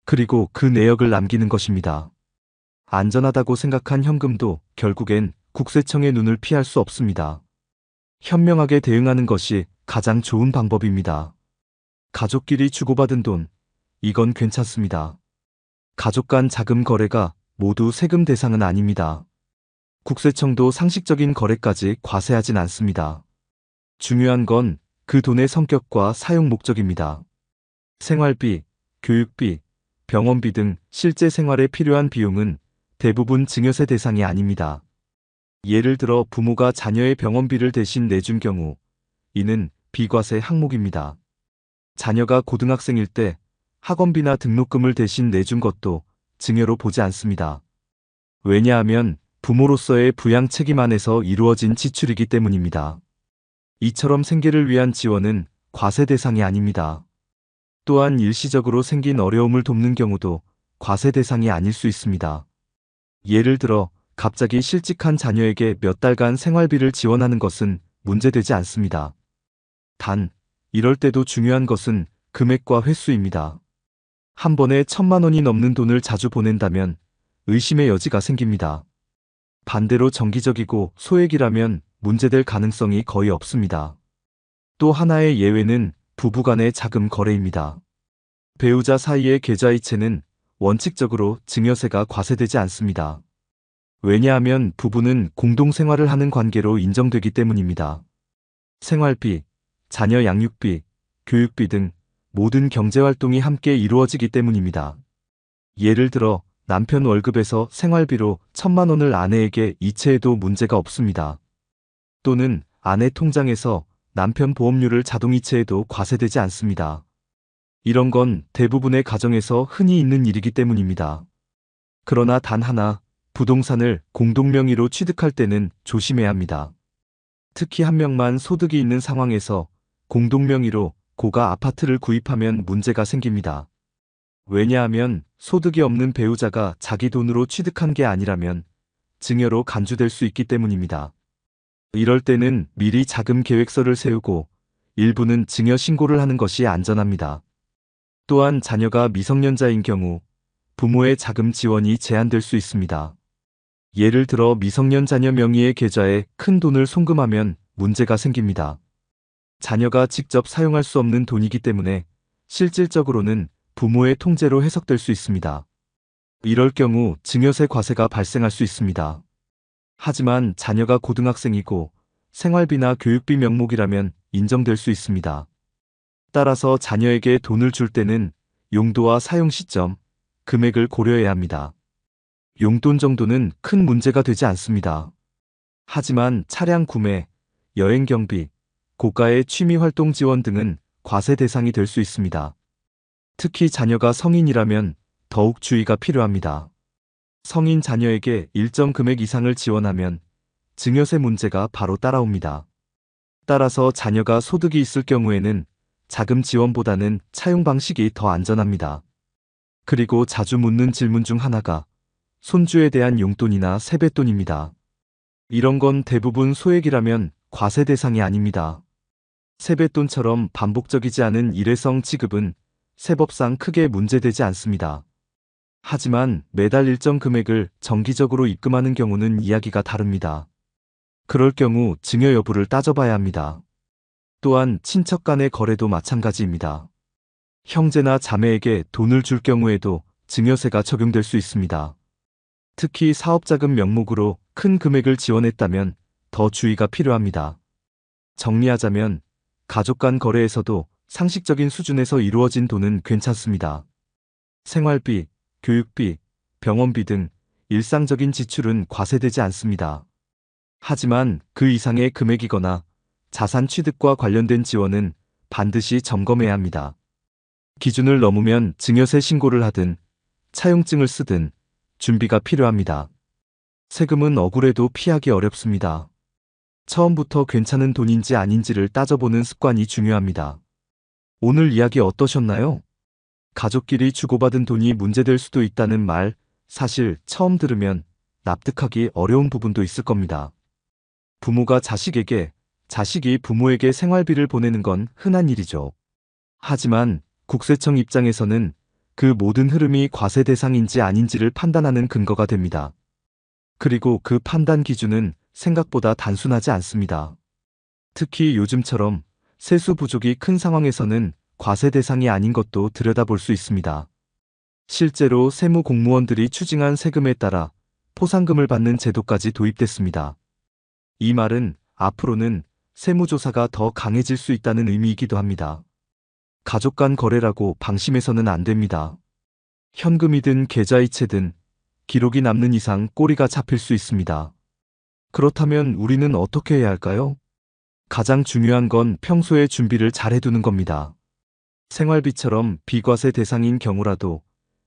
그리고 그 내역을 남기는 것입니다. 안전하다고 생각한 현금도 결국엔 국세청의 눈을 피할 수 없습니다. 현명하게 대응하는 것이 가장 좋은 방법입니다. 가족끼리 주고받은 돈, 이건 괜찮습니다. 가족 간 자금 거래가 모두 세금 대상은 아닙니다. 국세청도 상식적인 거래까지 과세하진 않습니다. 중요한 건 그 돈의 성격과 사용 목적입니다. 생활비, 교육비, 병원비 등 실제 생활에 필요한 비용은 대부분 증여세 대상이 아닙니다. 예를 들어 부모가 자녀의 병원비를 대신 내준 경우 이는 비과세 항목입니다. 자녀가 고등학생일 때 학원비나 등록금을 대신 내준 것도 증여로 보지 않습니다. 왜냐하면 부모로서의 부양 책임 안에서 이루어진 지출이기 때문입니다. 이처럼 생계를 위한 지원은 과세 대상이 아닙니다. 또한 일시적으로 생긴 어려움을 돕는 경우도 과세 대상이 아닐 수 있습니다. 예를 들어 갑자기 실직한 자녀에게 몇 달간 생활비를 지원하는 것은 문제되지 않습니다. 단, 이럴 때도 중요한 것은 금액과 횟수입니다. 한 번에 1,000만 원이 넘는 돈을 자주 보낸다면 의심의 여지가 생깁니다. 반대로 정기적이고 소액이라면 문제될 가능성이 거의 없습니다. 또 하나의 예외는 부부간의 자금 거래입니다. 배우자 사이의 계좌이체는 원칙적으로 증여세가 과세되지 않습니다. 왜냐하면 부부는 공동생활을 하는 관계로 인정되기 때문입니다. 생활비, 자녀 양육비, 교육비 등 모든 경제활동이 함께 이루어지기 때문입니다. 예를 들어 남편 월급에서 생활비로 1,000만 원을 아내에게 이체해도 문제가 없습니다. 또는 아내 통장에서 남편 보험료를 자동이체해도 과세되지 않습니다. 이런 건 대부분의 가정에서 흔히 있는 일이기 때문입니다. 그러나 단 하나, 부동산을 공동명의로 취득할 때는 조심해야 합니다. 특히 한 명만 소득이 있는 상황에서 공동명의로 고가 아파트를 구입하면 문제가 생깁니다. 왜냐하면 소득이 없는 배우자가 자기 돈으로 취득한 게 아니라면 증여로 간주될 수 있기 때문입니다. 이럴 때는 미리 자금 계획서를 세우고 일부는 증여 신고를 하는 것이 안전합니다. 또한 자녀가 미성년자인 경우 부모의 자금 지원이 제한될 수 있습니다. 예를 들어 미성년 자녀 명의의 계좌에 큰 돈을 송금하면 문제가 생깁니다. 자녀가 직접 사용할 수 없는 돈이기 때문에 실질적으로는 부모의 통제로 해석될 수 있습니다. 이럴 경우 증여세 과세가 발생할 수 있습니다. 하지만 자녀가 고등학생이고 생활비나 교육비 명목이라면 인정될 수 있습니다. 따라서 자녀에게 돈을 줄 때는 용도와 사용 시점, 금액을 고려해야 합니다. 용돈 정도는 큰 문제가 되지 않습니다. 하지만 차량 구매, 여행 경비, 고가의 취미 활동 지원 등은 과세 대상이 될 수 있습니다. 특히 자녀가 성인이라면 더욱 주의가 필요합니다. 성인 자녀에게 일정 금액 이상을 지원하면 증여세 문제가 바로 따라옵니다. 따라서 자녀가 소득이 있을 경우에는 자금 지원보다는 차용 방식이 더 안전합니다. 그리고 자주 묻는 질문 중 하나가 손주에 대한 용돈이나 세뱃돈입니다. 이런 건 대부분 소액이라면 과세 대상이 아닙니다. 세뱃돈처럼 반복적이지 않은 일회성 지급은 세법상 크게 문제되지 않습니다. 하지만 매달 일정 금액을 정기적으로 입금하는 경우는 이야기가 다릅니다. 그럴 경우 증여 여부를 따져봐야 합니다. 또한 친척 간의 거래도 마찬가지입니다. 형제나 자매에게 돈을 줄 경우에도 증여세가 적용될 수 있습니다. 특히 사업자금 명목으로 큰 금액을 지원했다면 더 주의가 필요합니다. 정리하자면 가족 간 거래에서도 상식적인 수준에서 이루어진 돈은 괜찮습니다. 생활비, 교육비, 병원비 등 일상적인 지출은 과세되지 않습니다. 하지만 그 이상의 금액이거나 자산 취득과 관련된 지원은 반드시 점검해야 합니다. 기준을 넘으면 증여세 신고를 하든 차용증을 쓰든 준비가 필요합니다. 세금은 억울해도 피하기 어렵습니다. 처음부터 괜찮은 돈인지 아닌지를 따져보는 습관이 중요합니다. 오늘 이야기 어떠셨나요? 가족끼리 주고받은 돈이 문제될 수도 있다는 말, 사실 처음 들으면 납득하기 어려운 부분도 있을 겁니다. 부모가 자식에게, 자식이 부모에게 생활비를 보내는 건 흔한 일이죠. 하지만 국세청 입장에서는 그 모든 흐름이 과세 대상인지 아닌지를 판단하는 근거가 됩니다. 그리고 그 판단 기준은 생각보다 단순하지 않습니다. 특히 요즘처럼 세수 부족이 큰 상황에서는 과세 대상이 아닌 것도 들여다볼 수 있습니다. 실제로 세무 공무원들이 추징한 세금에 따라 포상금을 받는 제도까지 도입됐습니다. 이 말은 앞으로는 세무조사가 더 강해질 수 있다는 의미이기도 합니다. 가족 간 거래라고 방심해서는 안 됩니다. 현금이든 계좌이체든 기록이 남는 이상 꼬리가 잡힐 수 있습니다. 그렇다면 우리는 어떻게 해야 할까요? 가장 중요한 건 평소에 준비를 잘 해두는 겁니다. 생활비처럼 비과세 대상인 경우라도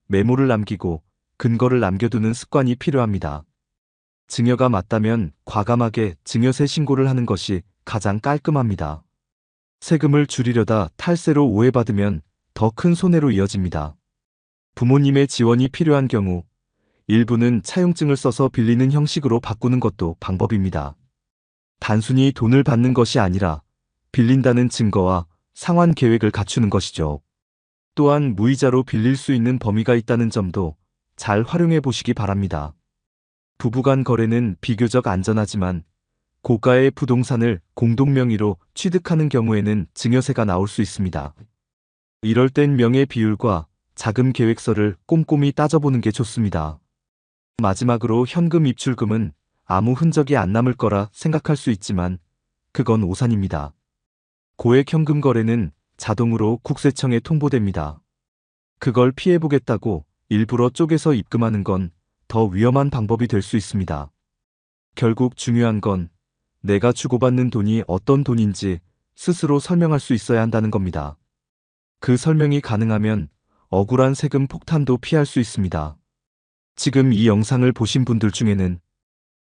메모를 남기고 근거를 남겨두는 습관이 필요합니다. 증여가 맞다면 과감하게 증여세 신고를 하는 것이 가장 깔끔합니다. 세금을 줄이려다 탈세로 오해받으면 더 큰 손해로 이어집니다. 부모님의 지원이 필요한 경우 일부는 차용증을 써서 빌리는 형식으로 바꾸는 것도 방법입니다. 단순히 돈을 받는 것이 아니라 빌린다는 증거와 상환 계획을 갖추는 것이죠. 또한 무이자로 빌릴 수 있는 범위가 있다는 점도 잘 활용해 보시기 바랍니다. 부부간 거래는 비교적 안전하지만 고가의 부동산을 공동 명의로 취득하는 경우에는 증여세가 나올 수 있습니다. 이럴 땐 명의 비율과 자금 계획서를 꼼꼼히 따져보는 게 좋습니다. 마지막으로 현금 입출금은 아무 흔적이 안 남을 거라 생각할 수 있지만 그건 오산입니다. 고액 현금 거래는 자동으로 국세청에 통보됩니다. 그걸 피해보겠다고 일부러 쪼개서 입금하는 건 더 위험한 방법이 될 수 있습니다. 결국 중요한 건 내가 주고받는 돈이 어떤 돈인지 스스로 설명할 수 있어야 한다는 겁니다. 그 설명이 가능하면 억울한 세금 폭탄도 피할 수 있습니다. 지금 이 영상을 보신 분들 중에는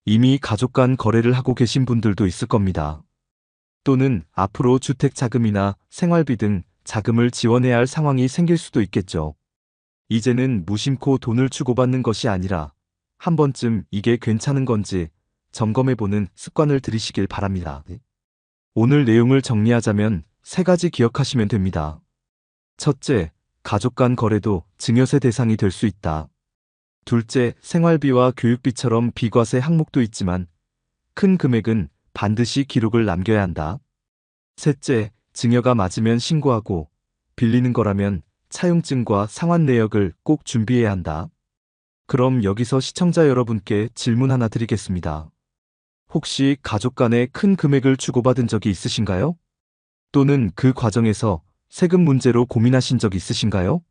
이미 가족 간 거래를 하고 계신 분들도 있을 겁니다. 또는 앞으로 주택 자금이나 생활비 등 자금을 지원해야 할 상황이 생길 수도 있겠죠. 이제는 무심코 돈을 주고받는 것이 아니라 한 번쯤 이게 괜찮은 건지 점검해보는 습관을 들이시길 바랍니다. 오늘 내용을 정리하자면 3가지 기억하시면 됩니다. 첫째, 가족 간 거래도 증여세 대상이 될 수 있다. 둘째, 생활비와 교육비처럼 비과세 항목도 있지만 큰 금액은 반드시 기록을 남겨야 한다. 셋째, 증여가 맞으면 신고하고 빌리는 거라면 차용증과 상환 내역을 꼭 준비해야 한다. 그럼 여기서 시청자 여러분께 질문 하나 드리겠습니다. 혹시 가족 간에 큰 금액을 주고받은 적이 있으신가요? 또는 그 과정에서 세금 문제로 고민하신 적 있으신가요?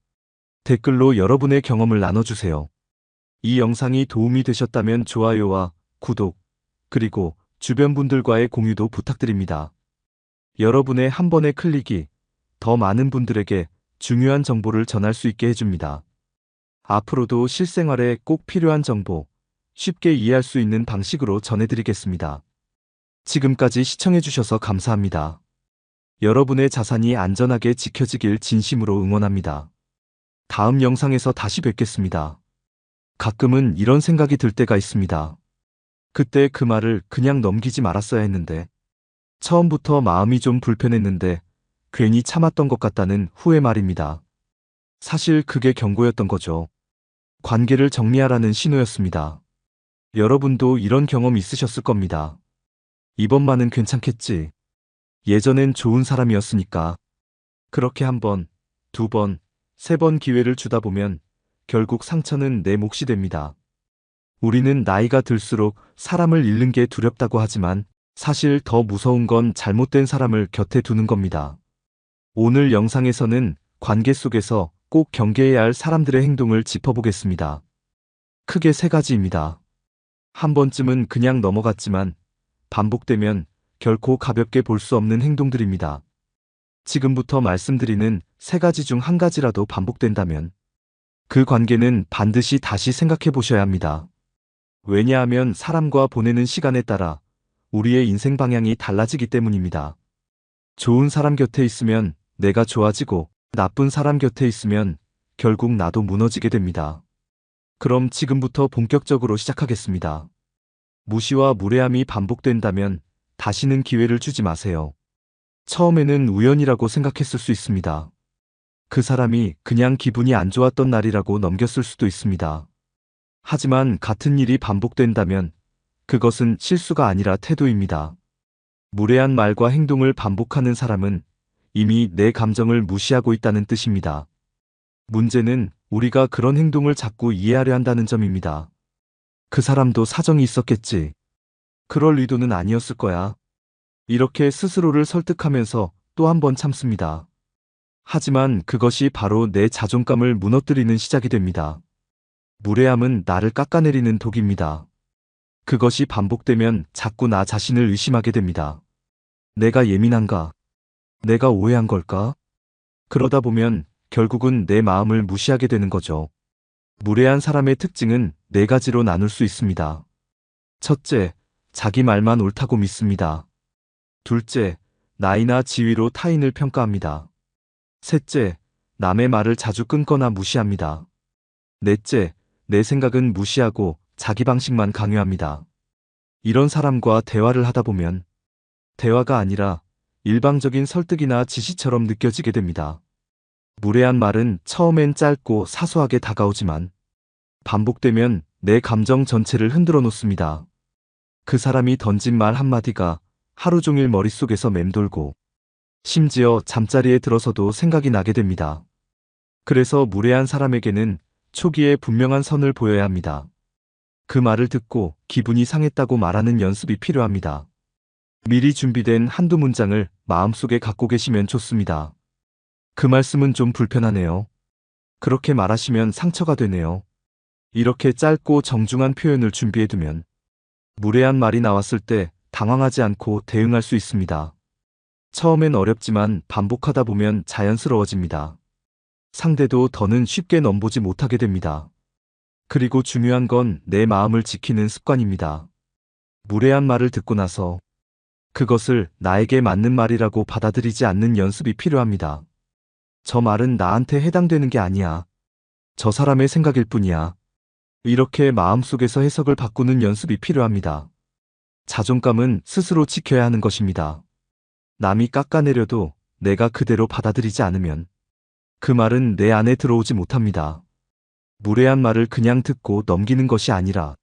댓글로 여러분의 경험을 나눠주세요. 이 영상이 도움이 되셨다면 좋아요와 구독, 그리고 주변 분들과의 공유도 부탁드립니다. 여러분의 한 번의 클릭이 더 많은 분들에게 중요한 정보를 전할 수 있게 해줍니다. 앞으로도 실생활에 꼭 필요한 정보, 쉽게 이해할 수 있는 방식으로 전해드리겠습니다. 지금까지 시청해주셔서 감사합니다. 여러분의 자산이 안전하게 지켜지길 진심으로 응원합니다. 다음 영상에서 다시 뵙겠습니다. 가끔은 이런 생각이 들 때가 있습니다. 그때 그 말을 그냥 넘기지 말았어야 했는데, 처음부터 마음이 좀 불편했는데 괜히 참았던 것 같다는 후회 말입니다. 사실 그게 경고였던 거죠. 관계를 정리하라는 신호였습니다. 여러분도 이런 경험 있으셨을 겁니다. 이번만은 괜찮겠지. 예전엔 좋은 사람이었으니까. 그렇게 한 번, 두 번, 세 번 기회를 주다 보면 결국 상처는 내 몫이 됩니다. 우리는 나이가 들수록 사람을 잃는 게 두렵다고 하지만 사실 더 무서운 건 잘못된 사람을 곁에 두는 겁니다. 오늘 영상에서는 관계 속에서 꼭 경계해야 할 사람들의 행동을 짚어보겠습니다. 크게 세 가지입니다. 한 번쯤은 그냥 넘어갔지만 반복되면 결코 가볍게 볼 수 없는 행동들입니다. 지금부터 말씀드리는 세 가지 중 한 가지라도 반복된다면 그 관계는 반드시 다시 생각해 보셔야 합니다. 왜냐하면 사람과 보내는 시간에 따라 우리의 인생 방향이 달라지기 때문입니다. 좋은 사람 곁에 있으면 내가 좋아지고 나쁜 사람 곁에 있으면 결국 나도 무너지게 됩니다. 그럼 지금부터 본격적으로 시작하겠습니다. 무시와 무례함이 반복된다면 다시는 기회를 주지 마세요. 처음에는 우연이라고 생각했을 수 있습니다. 그 사람이 그냥 기분이 안 좋았던 날이라고 넘겼을 수도 있습니다. 하지만 같은 일이 반복된다면 그것은 실수가 아니라 태도입니다. 무례한 말과 행동을 반복하는 사람은 이미 내 감정을 무시하고 있다는 뜻입니다. 문제는 우리가 그런 행동을 자꾸 이해하려 한다는 점입니다. 그 사람도 사정이 있었겠지. 그럴 의도는 아니었을 거야. 이렇게 스스로를 설득하면서 또 한 번 참습니다. 하지만 그것이 바로 내 자존감을 무너뜨리는 시작이 됩니다. 무례함은 나를 깎아내리는 독입니다. 그것이 반복되면 자꾸 나 자신을 의심하게 됩니다. 내가 예민한가? 내가 오해한 걸까? 그러다 보면 결국은 내 마음을 무시하게 되는 거죠. 무례한 사람의 특징은 네 가지로 나눌 수 있습니다. 첫째, 자기 말만 옳다고 믿습니다. 둘째, 나이나 지위로 타인을 평가합니다. 셋째, 남의 말을 자주 끊거나 무시합니다. 넷째, 내 생각은 무시하고 자기 방식만 강요합니다. 이런 사람과 대화를 하다 보면 대화가 아니라 일방적인 설득이나 지시처럼 느껴지게 됩니다. 무례한 말은 처음엔 짧고 사소하게 다가오지만 반복되면 내 감정 전체를 흔들어 놓습니다. 그 사람이 던진 말 한마디가 하루 종일 머릿속에서 맴돌고 심지어 잠자리에 들어서도 생각이 나게 됩니다. 그래서 무례한 사람에게는 초기에 분명한 선을 보여야 합니다. 그 말을 듣고 기분이 상했다고 말하는 연습이 필요합니다. 미리 준비된 한두 문장을 마음속에 갖고 계시면 좋습니다. 그 말씀은 좀 불편하네요. 그렇게 말하시면 상처가 되네요. 이렇게 짧고 정중한 표현을 준비해두면 무례한 말이 나왔을 때 당황하지 않고 대응할 수 있습니다. 처음엔 어렵지만 반복하다 보면 자연스러워집니다. 상대도 더는 쉽게 넘보지 못하게 됩니다. 그리고 중요한 건 내 마음을 지키는 습관입니다. 무례한 말을 듣고 나서 그것을 나에게 맞는 말이라고 받아들이지 않는 연습이 필요합니다. 저 말은 나한테 해당되는 게 아니야. 저 사람의 생각일 뿐이야. 이렇게 마음속에서 해석을 바꾸는 연습이 필요합니다. 자존감은 스스로 지켜야 하는 것입니다. 남이 깎아내려도 내가 그대로 받아들이지 않으면 그 말은 내 안에 들어오지 못합니다. 무례한 말을 그냥 듣고 넘기는 것이 아니라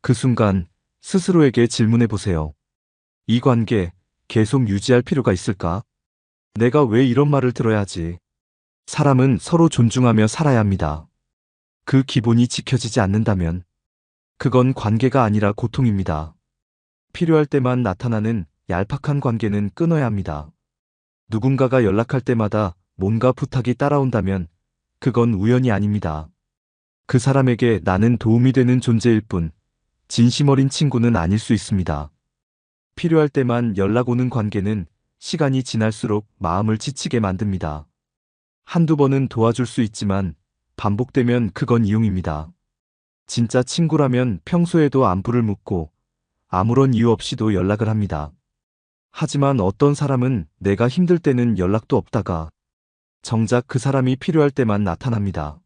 그 순간 스스로에게 질문해 보세요. 이 관계 계속 유지할 필요가 있을까? 내가 왜 이런 말을 들어야 하지? 사람은 서로 존중하며 살아야 합니다. 그 기본이 지켜지지 않는다면 그건 관계가 아니라 고통입니다. 필요할 때만 나타나는 얄팍한 관계는 끊어야 합니다. 누군가가 연락할 때마다 뭔가 부탁이 따라온다면 그건 우연이 아닙니다. 그 사람에게 나는 도움이 되는 존재일 뿐 진심 어린 친구는 아닐 수 있습니다. 필요할 때만 연락 오는 관계는 시간이 지날수록 마음을 지치게 만듭니다. 한두 번은 도와줄 수 있지만 반복되면 그건 이용입니다. 진짜 친구라면 평소에도 안부를 묻고 아무런 이유 없이도 연락을 합니다. 하지만 어떤 사람은 내가 힘들 때는 연락도 없다가 정작 그 사람이 필요할 때만 나타납니다.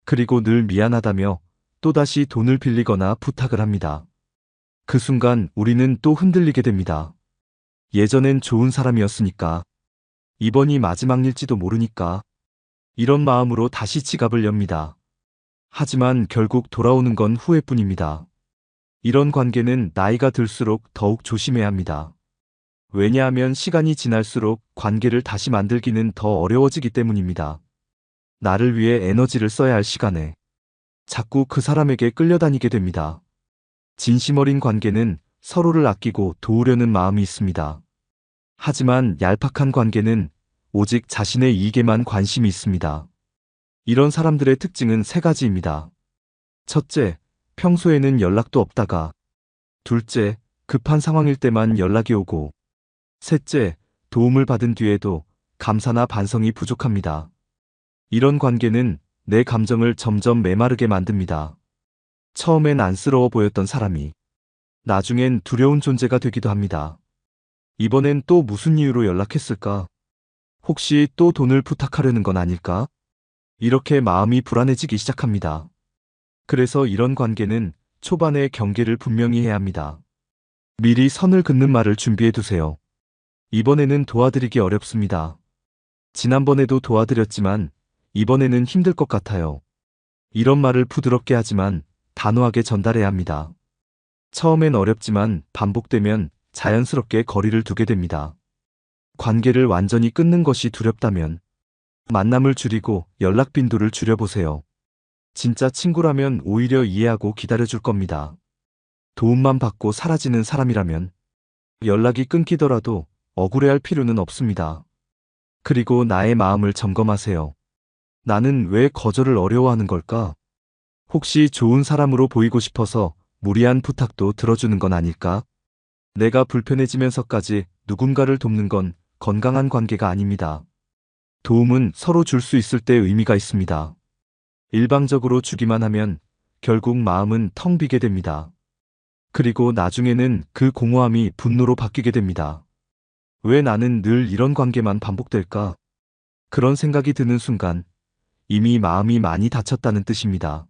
그리고 늘 미안하다며 또다시 돈을 빌리거나 부탁을 합니다. 그 순간 우리는 또 흔들리게 됩니다. 예전엔 좋은 사람이었으니까, 이번이 마지막 일지도 모르니까, 이런 마음으로 다시 지갑을 엽니다. 하지만 결국 돌아오는 건 후회뿐입니다. 이런 관계는 나이가 들수록 더욱 조심해야 합니다. 왜냐하면 시간이 지날수록 관계를 다시 만들기는 더 어려워지기 때문입니다. 나를 위해 에너지를 써야 할 시간에 자꾸 그 사람에게 끌려다니게 됩니다. 진심 어린 관계는 서로를 아끼고 도우려는 마음이 있습니다. 하지만 얄팍한 관계는 오직 자신의 이익에만 관심이 있습니다. 이런 사람들의 특징은 세 가지입니다. 첫째, 평소에는 연락도 없다가, 둘째, 급한 상황일 때만 연락이 오고, 셋째, 도움을 받은 뒤에도 감사나 반성이 부족합니다. 이런 관계는 내 감정을 점점 메마르게 만듭니다. 처음엔 안쓰러워 보였던 사람이 나중엔 두려운 존재가 되기도 합니다. 이번엔 또 무슨 이유로 연락했을까? 혹시 또 돈을 부탁하려는 건 아닐까? 이렇게 마음이 불안해지기 시작합니다. 그래서 이런 관계는 초반에 경계를 분명히 해야 합니다. 미리 선을 긋는 말을 준비해 두세요. 이번에는 도와드리기 어렵습니다. 지난번에도 도와드렸지만 이번에는 힘들 것 같아요. 이런 말을 부드럽게 하지만 단호하게 전달해야 합니다. 처음엔 어렵지만 반복되면 자연스럽게 거리를 두게 됩니다. 관계를 완전히 끊는 것이 두렵다면 만남을 줄이고 연락 빈도를 줄여보세요. 진짜 친구라면 오히려 이해하고 기다려줄 겁니다. 도움만 받고 사라지는 사람이라면 연락이 끊기더라도 억울해할 필요는 없습니다. 그리고 나의 마음을 점검하세요. 나는 왜 거절을 어려워하는 걸까? 혹시 좋은 사람으로 보이고 싶어서 무리한 부탁도 들어주는 건 아닐까? 내가 불편해지면서까지 누군가를 돕는 건 건강한 관계가 아닙니다. 도움은 서로 줄 수 있을 때 의미가 있습니다. 일방적으로 주기만 하면 결국 마음은 텅 비게 됩니다. 그리고 나중에는 그 공허함이 분노로 바뀌게 됩니다. 왜 나는 늘 이런 관계만 반복될까? 그런 생각이 드는 순간 이미 마음이 많이 다쳤다는 뜻입니다.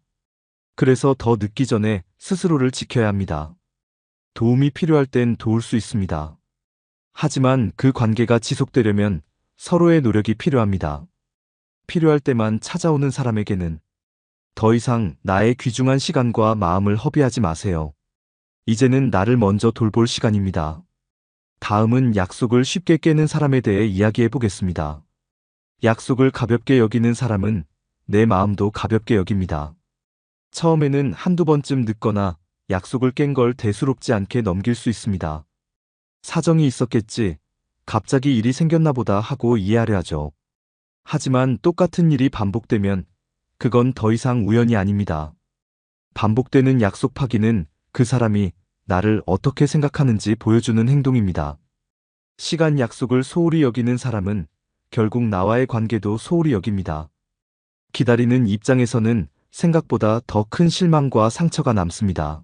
그래서 더 늦기 전에 스스로를 지켜야 합니다. 도움이 필요할 땐 도울 수 있습니다. 하지만 그 관계가 지속되려면 서로의 노력이 필요합니다. 필요할 때만 찾아오는 사람에게는 더 이상 나의 귀중한 시간과 마음을 허비하지 마세요. 이제는 나를 먼저 돌볼 시간입니다. 다음은 약속을 쉽게 깨는 사람에 대해 이야기해 보겠습니다. 약속을 가볍게 여기는 사람은 내 마음도 가볍게 여깁니다. 처음에는 한두 번쯤 늦거나 약속을 깬 걸 대수롭지 않게 넘길 수 있습니다. 사정이 있었겠지, 갑자기 일이 생겼나 보다 하고 이해하려 하죠. 하지만 똑같은 일이 반복되면 그건 더 이상 우연이 아닙니다. 반복되는 약속 파기는 그 사람이 나를 어떻게 생각하는지 보여주는 행동입니다. 시간 약속을 소홀히 여기는 사람은 결국 나와의 관계도 소홀히 여깁니다. 기다리는 입장에서는 생각보다 더 큰 실망과 상처가 남습니다.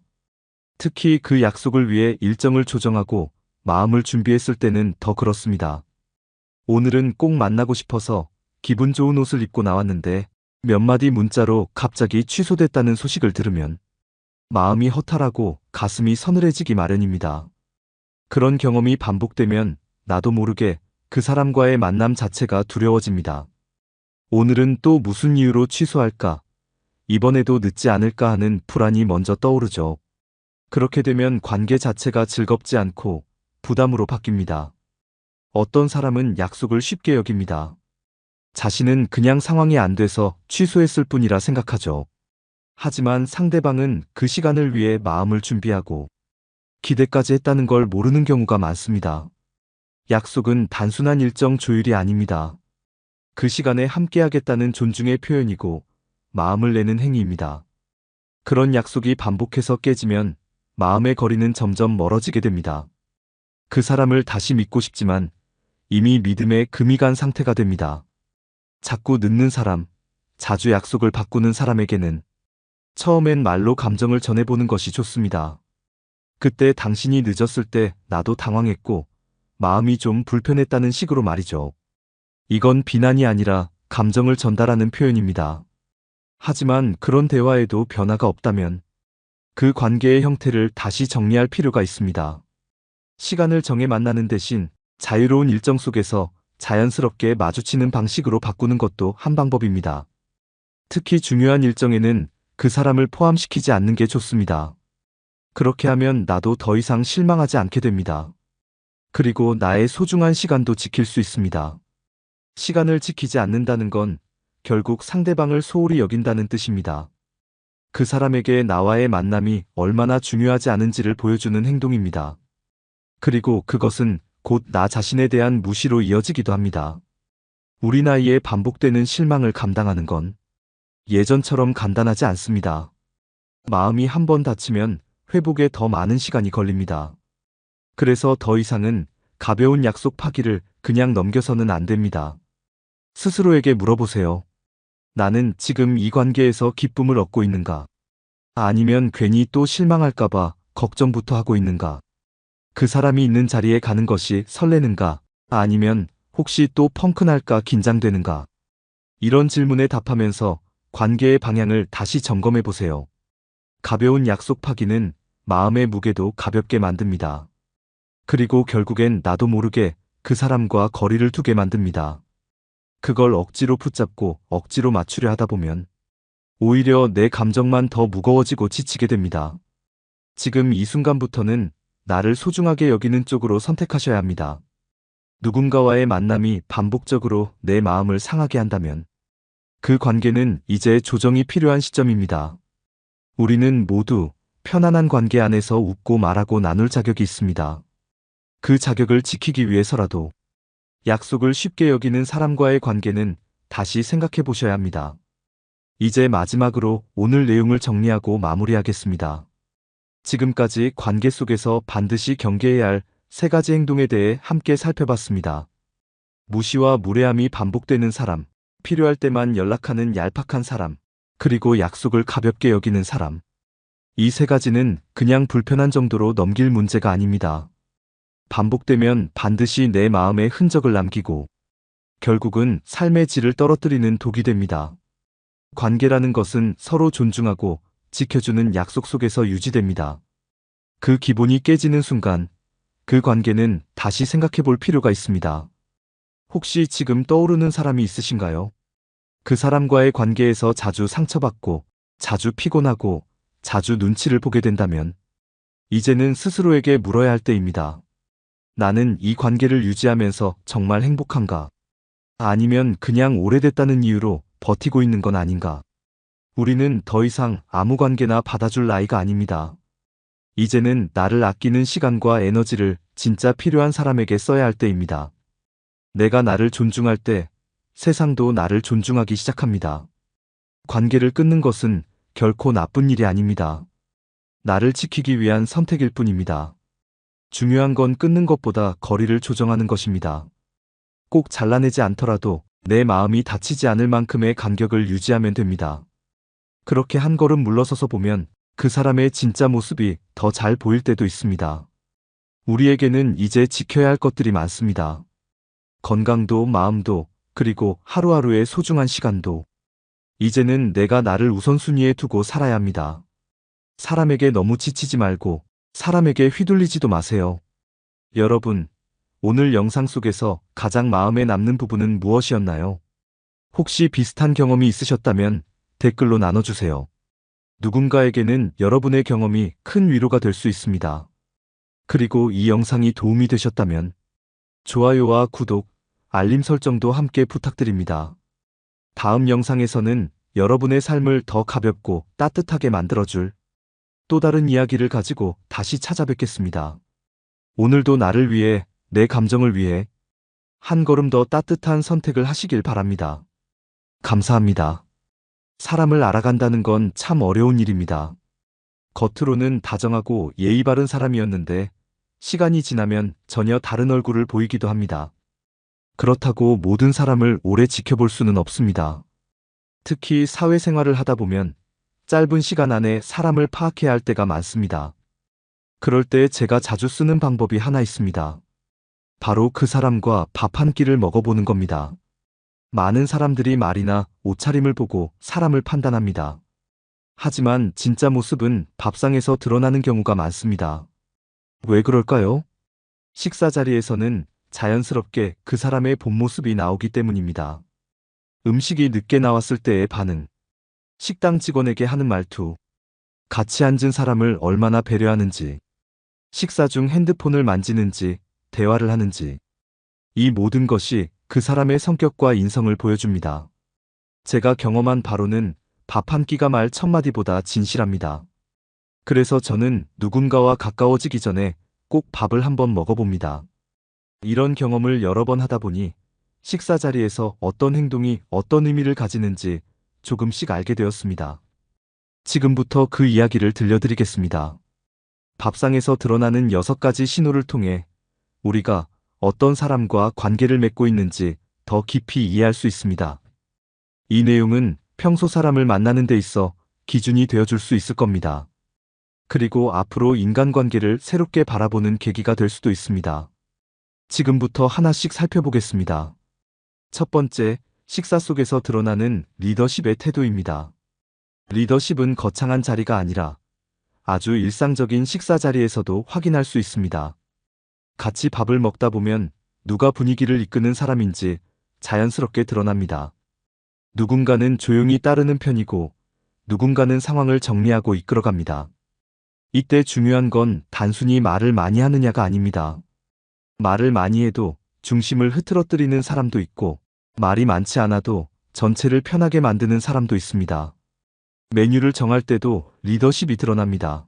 특히 그 약속을 위해 일정을 조정하고 마음을 준비했을 때는 더 그렇습니다. 오늘은 꼭 만나고 싶어서 기분 좋은 옷을 입고 나왔는데 몇 마디 문자로 갑자기 취소됐다는 소식을 들으면 마음이 허탈하고 가슴이 서늘해지기 마련입니다. 그런 경험이 반복되면 나도 모르게 그 사람과의 만남 자체가 두려워집니다. 오늘은 또 무슨 이유로 취소할까? 이번에도 늦지 않을까 하는 불안이 먼저 떠오르죠. 그렇게 되면 관계 자체가 즐겁지 않고 부담으로 바뀝니다. 어떤 사람은 약속을 쉽게 여깁니다. 자신은 그냥 상황이 안 돼서 취소했을 뿐이라 생각하죠. 하지만 상대방은 그 시간을 위해 마음을 준비하고 기대까지 했다는 걸 모르는 경우가 많습니다. 약속은 단순한 일정 조율이 아닙니다. 그 시간에 함께하겠다는 존중의 표현이고 마음을 내는 행위입니다. 그런 약속이 반복해서 깨지면 마음의 거리는 점점 멀어지게 됩니다. 그 사람을 다시 믿고 싶지만 이미 믿음에 금이 간 상태가 됩니다. 자꾸 늦는 사람, 자주 약속을 바꾸는 사람에게는 처음엔 말로 감정을 전해보는 것이 좋습니다. 그때 당신이 늦었을 때 나도 당황했고 마음이 좀 불편했다는 식으로 말이죠. 이건 비난이 아니라 감정을 전달하는 표현입니다. 하지만 그런 대화에도 변화가 없다면 그 관계의 형태를 다시 정리할 필요가 있습니다. 시간을 정해 만나는 대신 자유로운 일정 속에서 자연스럽게 마주치는 방식으로 바꾸는 것도 한 방법입니다. 특히 중요한 일정에는 그 사람을 포함시키지 않는 게 좋습니다. 그렇게 하면 나도 더 이상 실망하지 않게 됩니다. 그리고 나의 소중한 시간도 지킬 수 있습니다. 시간을 지키지 않는다는 건 결국 상대방을 소홀히 여긴다는 뜻입니다. 그 사람에게 나와의 만남이 얼마나 중요하지 않은지를 보여주는 행동입니다. 그리고 그것은 곧 나 자신에 대한 무시로 이어지기도 합니다. 우리 나이에 반복되는 실망을 감당하는 건 예전처럼 간단하지 않습니다. 마음이 한 번 다치면 회복에 더 많은 시간이 걸립니다. 그래서 더 이상은 가벼운 약속 파기를 그냥 넘겨서는 안 됩니다. 스스로에게 물어보세요. 나는 지금 이 관계에서 기쁨을 얻고 있는가? 아니면 괜히 또 실망할까봐 걱정부터 하고 있는가? 그 사람이 있는 자리에 가는 것이 설레는가? 아니면 혹시 또 펑크날까 긴장되는가? 이런 질문에 답하면서 관계의 방향을 다시 점검해 보세요. 가벼운 약속 파기는 마음의 무게도 가볍게 만듭니다. 그리고 결국엔 나도 모르게 그 사람과 거리를 두게 만듭니다. 그걸 억지로 붙잡고 억지로 맞추려 하다 보면 오히려 내 감정만 더 무거워지고 지치게 됩니다. 지금 이 순간부터는 나를 소중하게 여기는 쪽으로 선택하셔야 합니다. 누군가와의 만남이 반복적으로 내 마음을 상하게 한다면 그 관계는 이제 조정이 필요한 시점입니다. 우리는 모두 편안한 관계 안에서 웃고 말하고 나눌 자격이 있습니다. 그 자격을 지키기 위해서라도 약속을 쉽게 여기는 사람과의 관계는 다시 생각해 보셔야 합니다. 이제 마지막으로 오늘 내용을 정리하고 마무리하겠습니다. 지금까지 관계 속에서 반드시 경계해야 할 3가지 행동에 대해 함께 살펴봤습니다. 무시와 무례함이 반복되는 사람, 필요할 때만 연락하는 얄팍한 사람, 그리고 약속을 가볍게 여기는 사람. 이 3가지는 그냥 불편한 정도로 넘길 문제가 아닙니다. 반복되면 반드시 내 마음에 흔적을 남기고 결국은 삶의 질을 떨어뜨리는 독이 됩니다. 관계라는 것은 서로 존중하고 지켜주는 약속 속에서 유지됩니다. 그 기본이 깨지는 순간 그 관계는 다시 생각해 볼 필요가 있습니다. 혹시 지금 떠오르는 사람이 있으신가요? 그 사람과의 관계에서 자주 상처받고 자주 피곤하고 자주 눈치를 보게 된다면 이제는 스스로에게 물어야 할 때입니다. 나는 이 관계를 유지하면서 정말 행복한가? 아니면 그냥 오래됐다는 이유로 버티고 있는 건 아닌가? 우리는 더 이상 아무 관계나 받아줄 나이가 아닙니다. 이제는 나를 아끼는 시간과 에너지를 진짜 필요한 사람에게 써야 할 때입니다. 내가 나를 존중할 때 세상도 나를 존중하기 시작합니다. 관계를 끊는 것은 결코 나쁜 일이 아닙니다. 나를 지키기 위한 선택일 뿐입니다. 중요한 건 끊는 것보다 거리를 조정하는 것입니다. 꼭 잘라내지 않더라도 내 마음이 다치지 않을 만큼의 간격을 유지하면 됩니다. 그렇게 한 걸음 물러서서 보면 그 사람의 진짜 모습이 더 잘 보일 때도 있습니다. 우리에게는 이제 지켜야 할 것들이 많습니다. 건강도 마음도 그리고 하루하루의 소중한 시간도. 이제는 내가 나를 우선순위에 두고 살아야 합니다. 사람에게 너무 지치지 말고 사람에게 휘둘리지도 마세요. 여러분, 오늘 영상 속에서 가장 마음에 남는 부분은 무엇이었나요? 혹시 비슷한 경험이 있으셨다면 댓글로 나눠주세요. 누군가에게는 여러분의 경험이 큰 위로가 될 수 있습니다. 그리고 이 영상이 도움이 되셨다면 좋아요와 구독, 알림 설정도 함께 부탁드립니다. 다음 영상에서는 여러분의 삶을 더 가볍고 따뜻하게 만들어줄 또 다른 이야기를 가지고 다시 찾아뵙겠습니다. 오늘도 나를 위해, 내 감정을 위해 한 걸음 더 따뜻한 선택을 하시길 바랍니다. 감사합니다. 사람을 알아간다는 건 참 어려운 일입니다. 겉으로는 다정하고 예의 바른 사람이었는데 시간이 지나면 전혀 다른 얼굴을 보이기도 합니다. 그렇다고 모든 사람을 오래 지켜볼 수는 없습니다. 특히 사회생활을 하다 보면 짧은 시간 안에 사람을 파악해야 할 때가 많습니다. 그럴 때 제가 자주 쓰는 방법이 하나 있습니다. 바로 그 사람과 밥 한 끼를 먹어보는 겁니다. 많은 사람들이 말이나 옷차림을 보고 사람을 판단합니다. 하지만 진짜 모습은 밥상에서 드러나는 경우가 많습니다. 왜 그럴까요? 식사 자리에서는 자연스럽게 그 사람의 본 모습이 나오기 때문입니다. 음식이 늦게 나왔을 때의 반응, 식당 직원에게 하는 말투, 같이 앉은 사람을 얼마나 배려하는지, 식사 중 핸드폰을 만지는지, 대화를 하는지, 이 모든 것이 그 사람의 성격과 인성을 보여줍니다. 제가 경험한 바로는 밥 한 끼가 말 천마디보다 진실합니다. 그래서 저는 누군가와 가까워지기 전에 꼭 밥을 한번 먹어봅니다. 이런 경험을 여러 번 하다 보니 식사 자리에서 어떤 행동이 어떤 의미를 가지는지 조금씩 알게 되었습니다. 지금부터 그 이야기를 들려드리겠습니다. 밥상에서 드러나는 6가지 신호를 통해 우리가 어떤 사람과 관계를 맺고 있는지 더 깊이 이해할 수 있습니다. 이 내용은 평소 사람을 만나는 데 있어 기준이 되어줄 수 있을 겁니다. 그리고 앞으로 인간관계를 새롭게 바라보는 계기가 될 수도 있습니다. 지금부터 하나씩 살펴보겠습니다. 첫 번째, 식사 속에서 드러나는 리더십의 태도입니다. 리더십은 거창한 자리가 아니라 아주 일상적인 식사 자리에서도 확인할 수 있습니다. 같이 밥을 먹다 보면 누가 분위기를 이끄는 사람인지 자연스럽게 드러납니다. 누군가는 조용히 따르는 편이고 누군가는 상황을 정리하고 이끌어갑니다. 이때 중요한 건 단순히 말을 많이 하느냐가 아닙니다. 말을 많이 해도 중심을 흐트러뜨리는 사람도 있고 말이 많지 않아도 전체를 편하게 만드는 사람도 있습니다. 메뉴를 정할 때도 리더십이 드러납니다.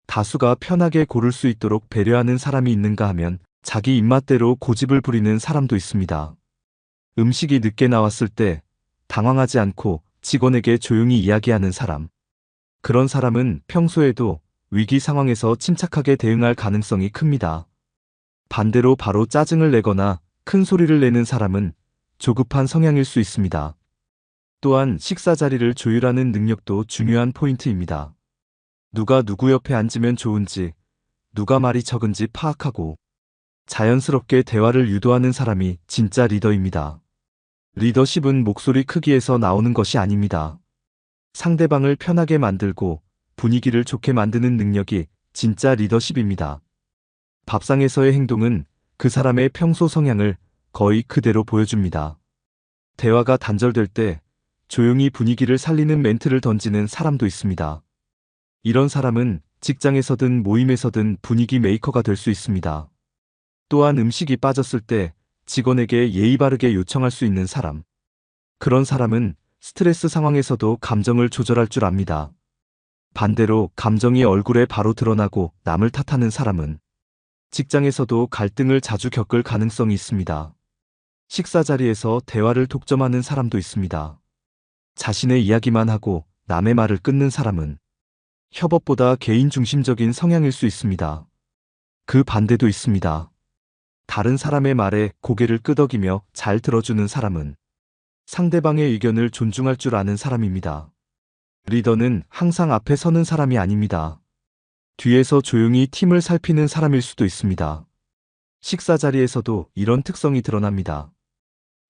다수가 편하게 고를 수 있도록 배려하는 사람이 있는가 하면 자기 입맛대로 고집을 부리는 사람도 있습니다. 음식이 늦게 나왔을 때 당황하지 않고 직원에게 조용히 이야기하는 사람. 그런 사람은 평소에도 위기 상황에서 침착하게 대응할 가능성이 큽니다. 반대로 바로 짜증을 내거나 큰 소리를 내는 사람은 조급한 성향일 수 있습니다. 또한 식사 자리를 조율하는 능력도 중요한 포인트입니다. 누가 누구 옆에 앉으면 좋은지, 누가 말이 적은지 파악하고 자연스럽게 대화를 유도하는 사람이 진짜 리더입니다. 리더십은 목소리 크기에서 나오는 것이 아닙니다. 상대방을 편하게 만들고 분위기를 좋게 만드는 능력이 진짜 리더십입니다. 밥상에서의 행동은 그 사람의 평소 성향을 거의 그대로 보여줍니다. 대화가 단절될 때 조용히 분위기를 살리는 멘트를 던지는 사람도 있습니다. 이런 사람은 직장에서든 모임에서든 분위기 메이커가 될 수 있습니다. 또한 음식이 빠졌을 때 직원에게 예의 바르게 요청할 수 있는 사람. 그런 사람은 스트레스 상황에서도 감정을 조절할 줄 압니다. 반대로 감정이 얼굴에 바로 드러나고 남을 탓하는 사람은 직장에서도 갈등을 자주 겪을 가능성이 있습니다. 식사 자리에서 대화를 독점하는 사람도 있습니다. 자신의 이야기만 하고 남의 말을 끊는 사람은 협업보다 개인 중심적인 성향일 수 있습니다. 그 반대도 있습니다. 다른 사람의 말에 고개를 끄덕이며 잘 들어주는 사람은 상대방의 의견을 존중할 줄 아는 사람입니다. 리더는 항상 앞에 서는 사람이 아닙니다. 뒤에서 조용히 팀을 살피는 사람일 수도 있습니다. 식사 자리에서도 이런 특성이 드러납니다.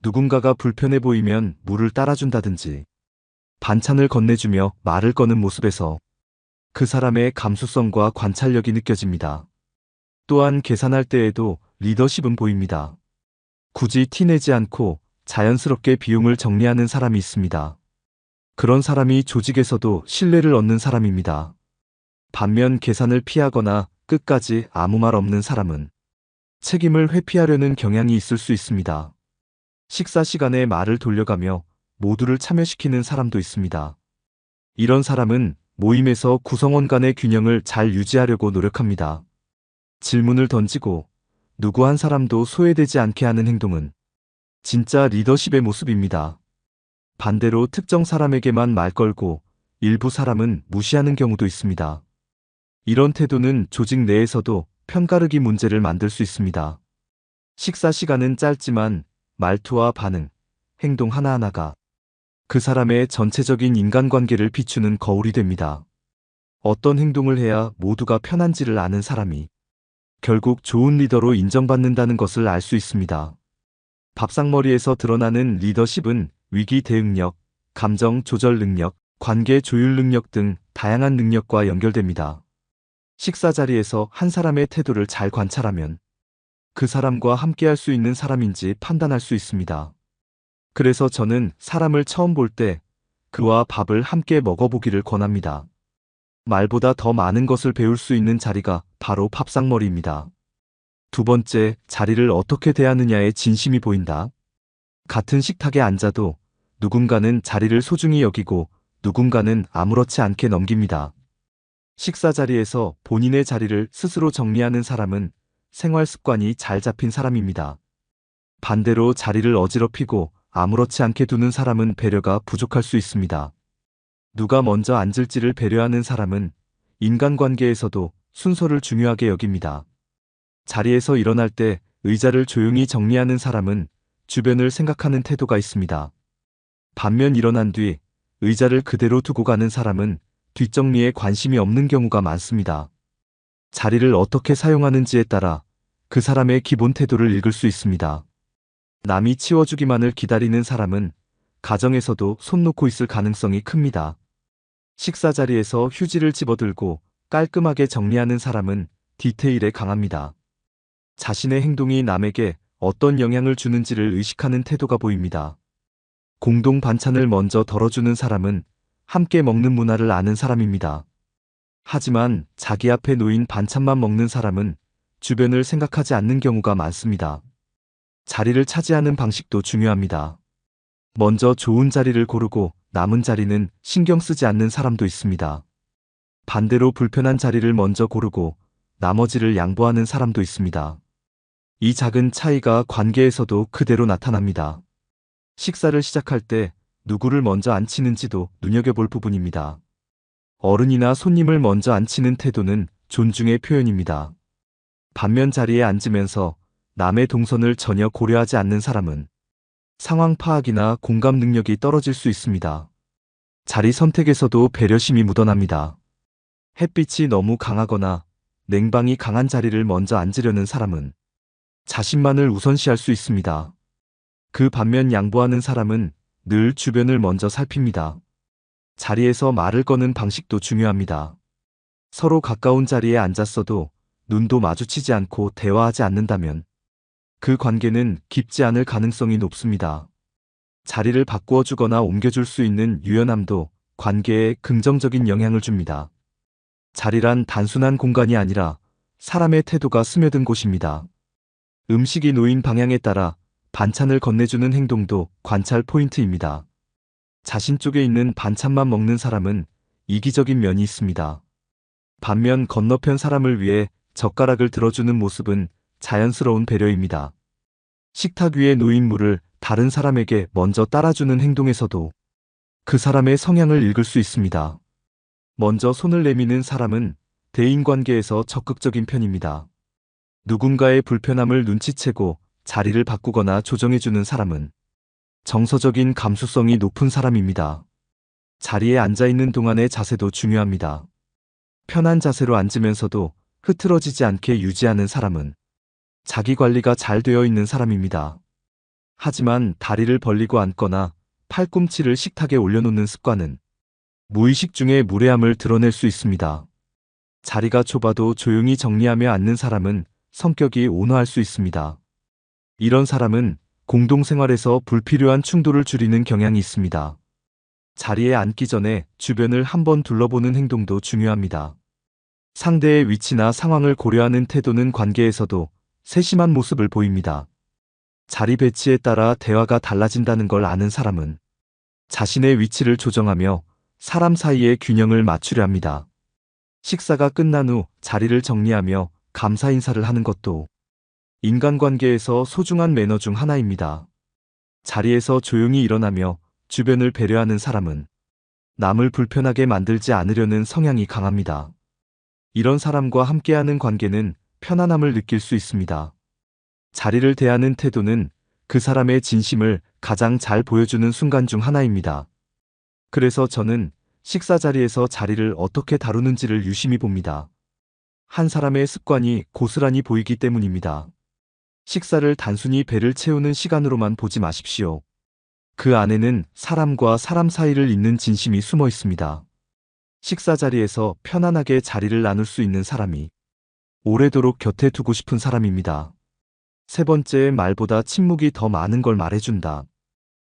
누군가가 불편해 보이면 물을 따라준다든지 반찬을 건네주며 말을 거는 모습에서 그 사람의 감수성과 관찰력이 느껴집니다. 또한 계산할 때에도 리더십은 보입니다. 굳이 티내지 않고 자연스럽게 비용을 정리하는 사람이 있습니다. 그런 사람이 조직에서도 신뢰를 얻는 사람입니다. 반면 계산을 피하거나 끝까지 아무 말 없는 사람은 책임을 회피하려는 경향이 있을 수 있습니다. 식사 시간에 말을 돌려가며 모두를 참여시키는 사람도 있습니다. 이런 사람은 모임에서 구성원 간의 균형을 잘 유지하려고 노력합니다. 질문을 던지고 누구 한 사람도 소외되지 않게 하는 행동은 진짜 리더십의 모습입니다. 반대로 특정 사람에게만 말 걸고 일부 사람은 무시하는 경우도 있습니다. 이런 태도는 조직 내에서도 편가르기 문제를 만들 수 있습니다. 식사 시간은 짧지만 말투와 반응, 행동 하나하나가 그 사람의 전체적인 인간관계를 비추는 거울이 됩니다. 어떤 행동을 해야 모두가 편한지를 아는 사람이 결국 좋은 리더로 인정받는다는 것을 알 수 있습니다. 밥상머리에서 드러나는 리더십은 위기 대응력, 감정 조절 능력, 관계 조율 능력 등 다양한 능력과 연결됩니다. 식사 자리에서 한 사람의 태도를 잘 관찰하면 그 사람과 함께할 수 있는 사람인지 판단할 수 있습니다. 그래서 저는 사람을 처음 볼 때 그와 밥을 함께 먹어보기를 권합니다. 말보다 더 많은 것을 배울 수 있는 자리가 바로 밥상머리입니다. 두 번째, 자리를 어떻게 대하느냐에 진심이 보인다. 같은 식탁에 앉아도 누군가는 자리를 소중히 여기고 누군가는 아무렇지 않게 넘깁니다. 식사 자리에서 본인의 자리를 스스로 정리하는 사람은 생활 습관이 잘 잡힌 사람입니다. 반대로 자리를 어지럽히고 아무렇지 않게 두는 사람은 배려가 부족할 수 있습니다. 누가 먼저 앉을지를 배려하는 사람은 인간관계에서도 순서를 중요하게 여깁니다. 자리에서 일어날 때 의자를 조용히 정리하는 사람은 주변을 생각하는 태도가 있습니다. 반면 일어난 뒤 의자를 그대로 두고 가는 사람은 뒷정리에 관심이 없는 경우가 많습니다. 자리를 어떻게 사용하는지에 따라 그 사람의 기본 태도를 읽을 수 있습니다. 남이 치워주기만을 기다리는 사람은 가정에서도 손 놓고 있을 가능성이 큽니다. 식사 자리에서 휴지를 집어들고 깔끔하게 정리하는 사람은 디테일에 강합니다. 자신의 행동이 남에게 어떤 영향을 주는지를 의식하는 태도가 보입니다. 공동 반찬을 먼저 덜어주는 사람은 함께 먹는 문화를 아는 사람입니다. 하지만 자기 앞에 놓인 반찬만 먹는 사람은 주변을 생각하지 않는 경우가 많습니다. 자리를 차지하는 방식도 중요합니다. 먼저 좋은 자리를 고르고 남은 자리는 신경 쓰지 않는 사람도 있습니다. 반대로 불편한 자리를 먼저 고르고 나머지를 양보하는 사람도 있습니다. 이 작은 차이가 관계에서도 그대로 나타납니다. 식사를 시작할 때 누구를 먼저 앉히는지도 눈여겨볼 부분입니다. 어른이나 손님을 먼저 앉히는 태도는 존중의 표현입니다. 반면 자리에 앉으면서 남의 동선을 전혀 고려하지 않는 사람은 상황 파악이나 공감 능력이 떨어질 수 있습니다. 자리 선택에서도 배려심이 묻어납니다. 햇빛이 너무 강하거나 냉방이 강한 자리를 먼저 앉으려는 사람은 자신만을 우선시할 수 있습니다. 그 반면 양보하는 사람은 늘 주변을 먼저 살핍니다. 자리에서 말을 거는 방식도 중요합니다. 서로 가까운 자리에 앉았어도 눈도 마주치지 않고 대화하지 않는다면 그 관계는 깊지 않을 가능성이 높습니다. 자리를 바꾸어 주거나 옮겨줄 수 있는 유연함도 관계에 긍정적인 영향을 줍니다. 자리란 단순한 공간이 아니라 사람의 태도가 스며든 곳입니다. 음식이 놓인 방향에 따라 반찬을 건네주는 행동도 관찰 포인트입니다. 자신 쪽에 있는 반찬만 먹는 사람은 이기적인 면이 있습니다. 반면 건너편 사람을 위해 젓가락을 들어주는 모습은 자연스러운 배려입니다. 식탁 위에 놓인 물을 다른 사람에게 먼저 따라주는 행동에서도 그 사람의 성향을 읽을 수 있습니다. 먼저 손을 내미는 사람은 대인관계에서 적극적인 편입니다. 누군가의 불편함을 눈치채고 자리를 바꾸거나 조정해주는 사람은 정서적인 감수성이 높은 사람입니다. 자리에 앉아있는 동안의 자세도 중요합니다. 편한 자세로 앉으면서도 흐트러지지 않게 유지하는 사람은 자기 관리가 잘 되어 있는 사람입니다. 하지만 다리를 벌리고 앉거나 팔꿈치를 식탁에 올려놓는 습관은 무의식 중에 무례함을 드러낼 수 있습니다. 자리가 좁아도 조용히 정리하며 앉는 사람은 성격이 온화할 수 있습니다. 이런 사람은 공동생활에서 불필요한 충돌을 줄이는 경향이 있습니다. 자리에 앉기 전에 주변을 한번 둘러보는 행동도 중요합니다. 상대의 위치나 상황을 고려하는 태도는 관계에서도 세심한 모습을 보입니다. 자리 배치에 따라 대화가 달라진다는 걸 아는 사람은 자신의 위치를 조정하며 사람 사이의 균형을 맞추려 합니다. 식사가 끝난 후 자리를 정리하며 감사 인사를 하는 것도 인간관계에서 소중한 매너 중 하나입니다. 자리에서 조용히 일어나며 주변을 배려하는 사람은 남을 불편하게 만들지 않으려는 성향이 강합니다. 이런 사람과 함께하는 관계는 편안함을 느낄 수 있습니다. 자리를 대하는 태도는 그 사람의 진심을 가장 잘 보여주는 순간 중 하나입니다. 그래서 저는 식사 자리에서 자리를 어떻게 다루는지를 유심히 봅니다. 한 사람의 습관이 고스란히 보이기 때문입니다. 식사를 단순히 배를 채우는 시간으로만 보지 마십시오. 그 안에는 사람과 사람 사이를 잇는 진심이 숨어 있습니다. 식사 자리에서 편안하게 자리를 나눌 수 있는 사람이 오래도록 곁에 두고 싶은 사람입니다. 세 번째, 말보다 침묵이 더 많은 걸 말해준다.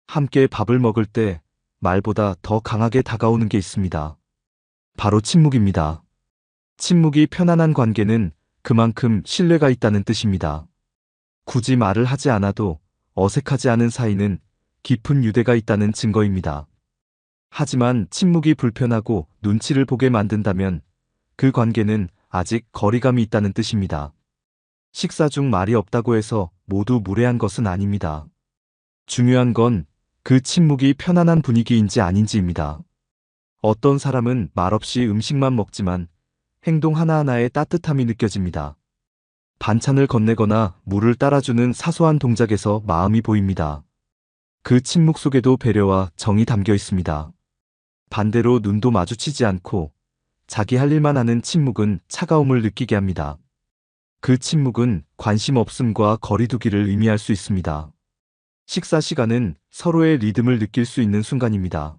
함께 밥을 먹을 때 말보다 더 강하게 다가오는 게 있습니다. 바로 침묵입니다. 침묵이 편안한 관계는 그만큼 신뢰가 있다는 뜻입니다. 굳이 말을 하지 않아도 어색하지 않은 사이는 깊은 유대가 있다는 증거입니다. 하지만 침묵이 불편하고 눈치를 보게 만든다면 그 관계는 아직 거리감이 있다는 뜻입니다. 식사 중 말이 없다고 해서 모두 무례한 것은 아닙니다. 중요한 건 그 침묵이 편안한 분위기인지 아닌지입니다. 어떤 사람은 말없이 음식만 먹지만 행동 하나하나에 따뜻함이 느껴집니다. 반찬을 건네거나 물을 따라주는 사소한 동작에서 마음이 보입니다. 그 침묵 속에도 배려와 정이 담겨 있습니다. 반대로 눈도 마주치지 않고 자기 할 일만 하는 침묵은 차가움을 느끼게 합니다. 그 침묵은 관심 없음과 거리두기를 의미할 수 있습니다. 식사 시간은 서로의 리듬을 느낄 수 있는 순간입니다.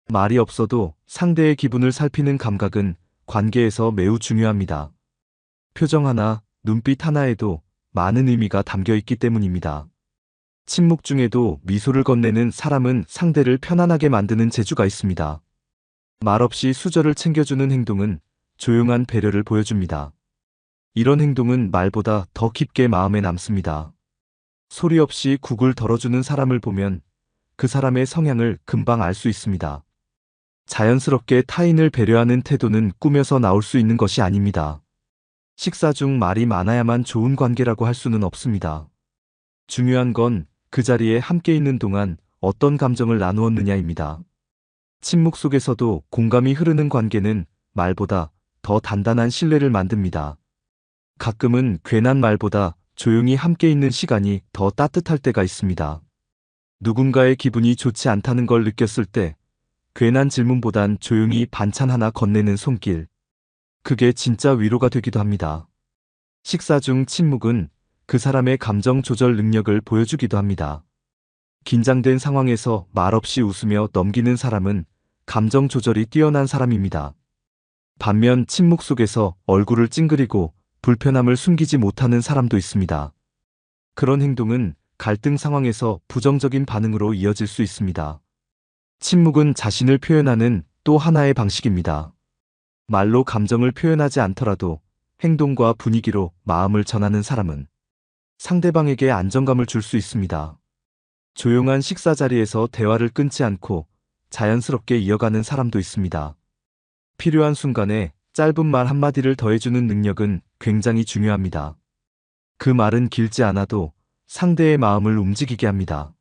말이 없어도 상대의 기분을 살피는 감각은 관계에서 매우 중요합니다. 표정 하나, 눈빛 하나에도 많은 의미가 담겨 있기 때문입니다. 침묵 중에도 미소를 건네는 사람은 상대를 편안하게 만드는 재주가 있습니다. 말없이 수저를 챙겨주는 행동은 조용한 배려를 보여줍니다. 이런 행동은 말보다 더 깊게 마음에 남습니다. 소리 없이 국을 덜어주는 사람을 보면 그 사람의 성향을 금방 알 수 있습니다. 자연스럽게 타인을 배려하는 태도는 꾸며서 나올 수 있는 것이 아닙니다. 식사 중 말이 많아야만 좋은 관계라고 할 수는 없습니다. 중요한 건 그 자리에 함께 있는 동안 어떤 감정을 나누었느냐입니다. 침묵 속에서도 공감이 흐르는 관계는 말보다 더 단단한 신뢰를 만듭니다. 가끔은 괜한 말보다 조용히 함께 있는 시간이 더 따뜻할 때가 있습니다. 누군가의 기분이 좋지 않다는 걸 느꼈을 때 괜한 질문보단 조용히 반찬 하나 건네는 손길. 그게 진짜 위로가 되기도 합니다. 식사 중 침묵은 그 사람의 감정 조절 능력을 보여주기도 합니다. 긴장된 상황에서 말없이 웃으며 넘기는 사람은 감정 조절이 뛰어난 사람입니다. 반면 침묵 속에서 얼굴을 찡그리고 불편함을 숨기지 못하는 사람도 있습니다. 그런 행동은 갈등 상황에서 부정적인 반응으로 이어질 수 있습니다. 침묵은 자신을 표현하는 또 하나의 방식입니다. 말로 감정을 표현하지 않더라도 행동과 분위기로 마음을 전하는 사람은 상대방에게 안정감을 줄 수 있습니다. 조용한 식사 자리에서 대화를 끊지 않고 자연스럽게 이어가는 사람도 있습니다. 필요한 순간에 짧은 말 한마디를 더해주는 능력은 굉장히 중요합니다. 그 말은 길지 않아도 상대의 마음을 움직이게 합니다.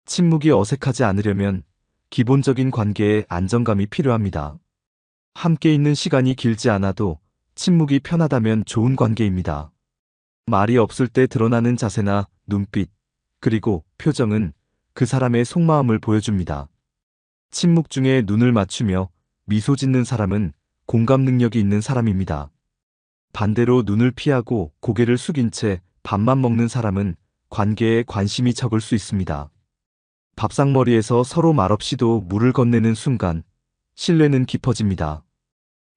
침묵이 어색하지 않으려면 기본적인 관계에 안정감이 필요합니다. 함께 있는 시간이 길지 않아도 침묵이 편하다면 좋은 관계입니다. 말이 없을 때 드러나는 자세나 눈빛, 그리고 표정은 그 사람의 속마음을 보여줍니다. 침묵 중에 눈을 맞추며 미소 짓는 사람은 공감 능력이 있는 사람입니다. 반대로 눈을 피하고 고개를 숙인 채 밥만 먹는 사람은 관계에 관심이 적을 수 있습니다. 밥상머리에서 서로 말없이도 물을 건네는 순간 신뢰는 깊어집니다.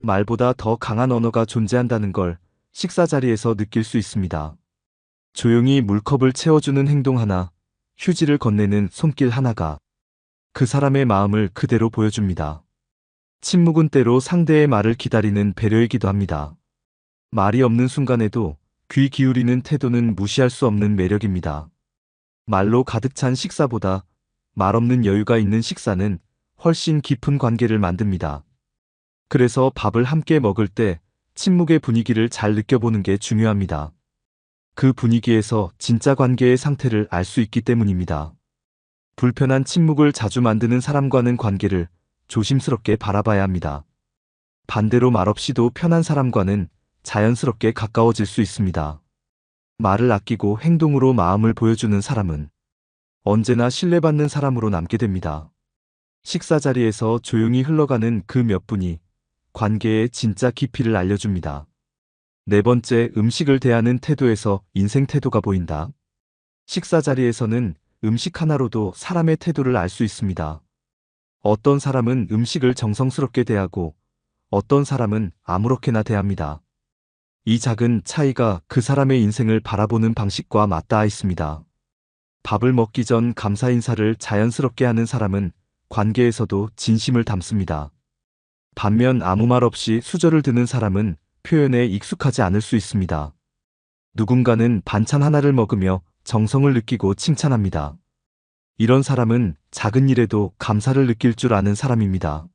말보다 더 강한 언어가 존재한다는 걸 식사 자리에서 느낄 수 있습니다. 조용히 물컵을 채워주는 행동 하나, 휴지를 건네는 손길 하나가 그 사람의 마음을 그대로 보여줍니다. 침묵은 때로 상대의 말을 기다리는 배려이기도 합니다. 말이 없는 순간에도 귀 기울이는 태도는 무시할 수 없는 매력입니다. 말로 가득 찬 식사보다 말 없는 여유가 있는 식사는 훨씬 깊은 관계를 만듭니다. 그래서 밥을 함께 먹을 때 침묵의 분위기를 잘 느껴보는 게 중요합니다. 그 분위기에서 진짜 관계의 상태를 알 수 있기 때문입니다. 불편한 침묵을 자주 만드는 사람과는 관계를 조심스럽게 바라봐야 합니다. 반대로 말없이도 편한 사람과는 자연스럽게 가까워질 수 있습니다. 말을 아끼고 행동으로 마음을 보여주는 사람은 언제나 신뢰받는 사람으로 남게 됩니다. 식사 자리에서 조용히 흘러가는 그 몇 분이 관계의 진짜 깊이를 알려줍니다. 네 번째, 음식을 대하는 태도에서 인생 태도가 보인다. 식사 자리에서는 음식 하나로도 사람의 태도를 알 수 있습니다. 어떤 사람은 음식을 정성스럽게 대하고 어떤 사람은 아무렇게나 대합니다. 이 작은 차이가 그 사람의 인생을 바라보는 방식과 맞닿아 있습니다. 밥을 먹기 전 감사 인사를 자연스럽게 하는 사람은 관계에서도 진심을 담습니다. 반면 아무 말 없이 수저를 드는 사람은 표현에 익숙하지 않을 수 있습니다. 누군가는 반찬 하나를 먹으며 정성을 느끼고 칭찬합니다. 이런 사람은 작은 일에도 감사를 느낄 줄 아는 사람입니다.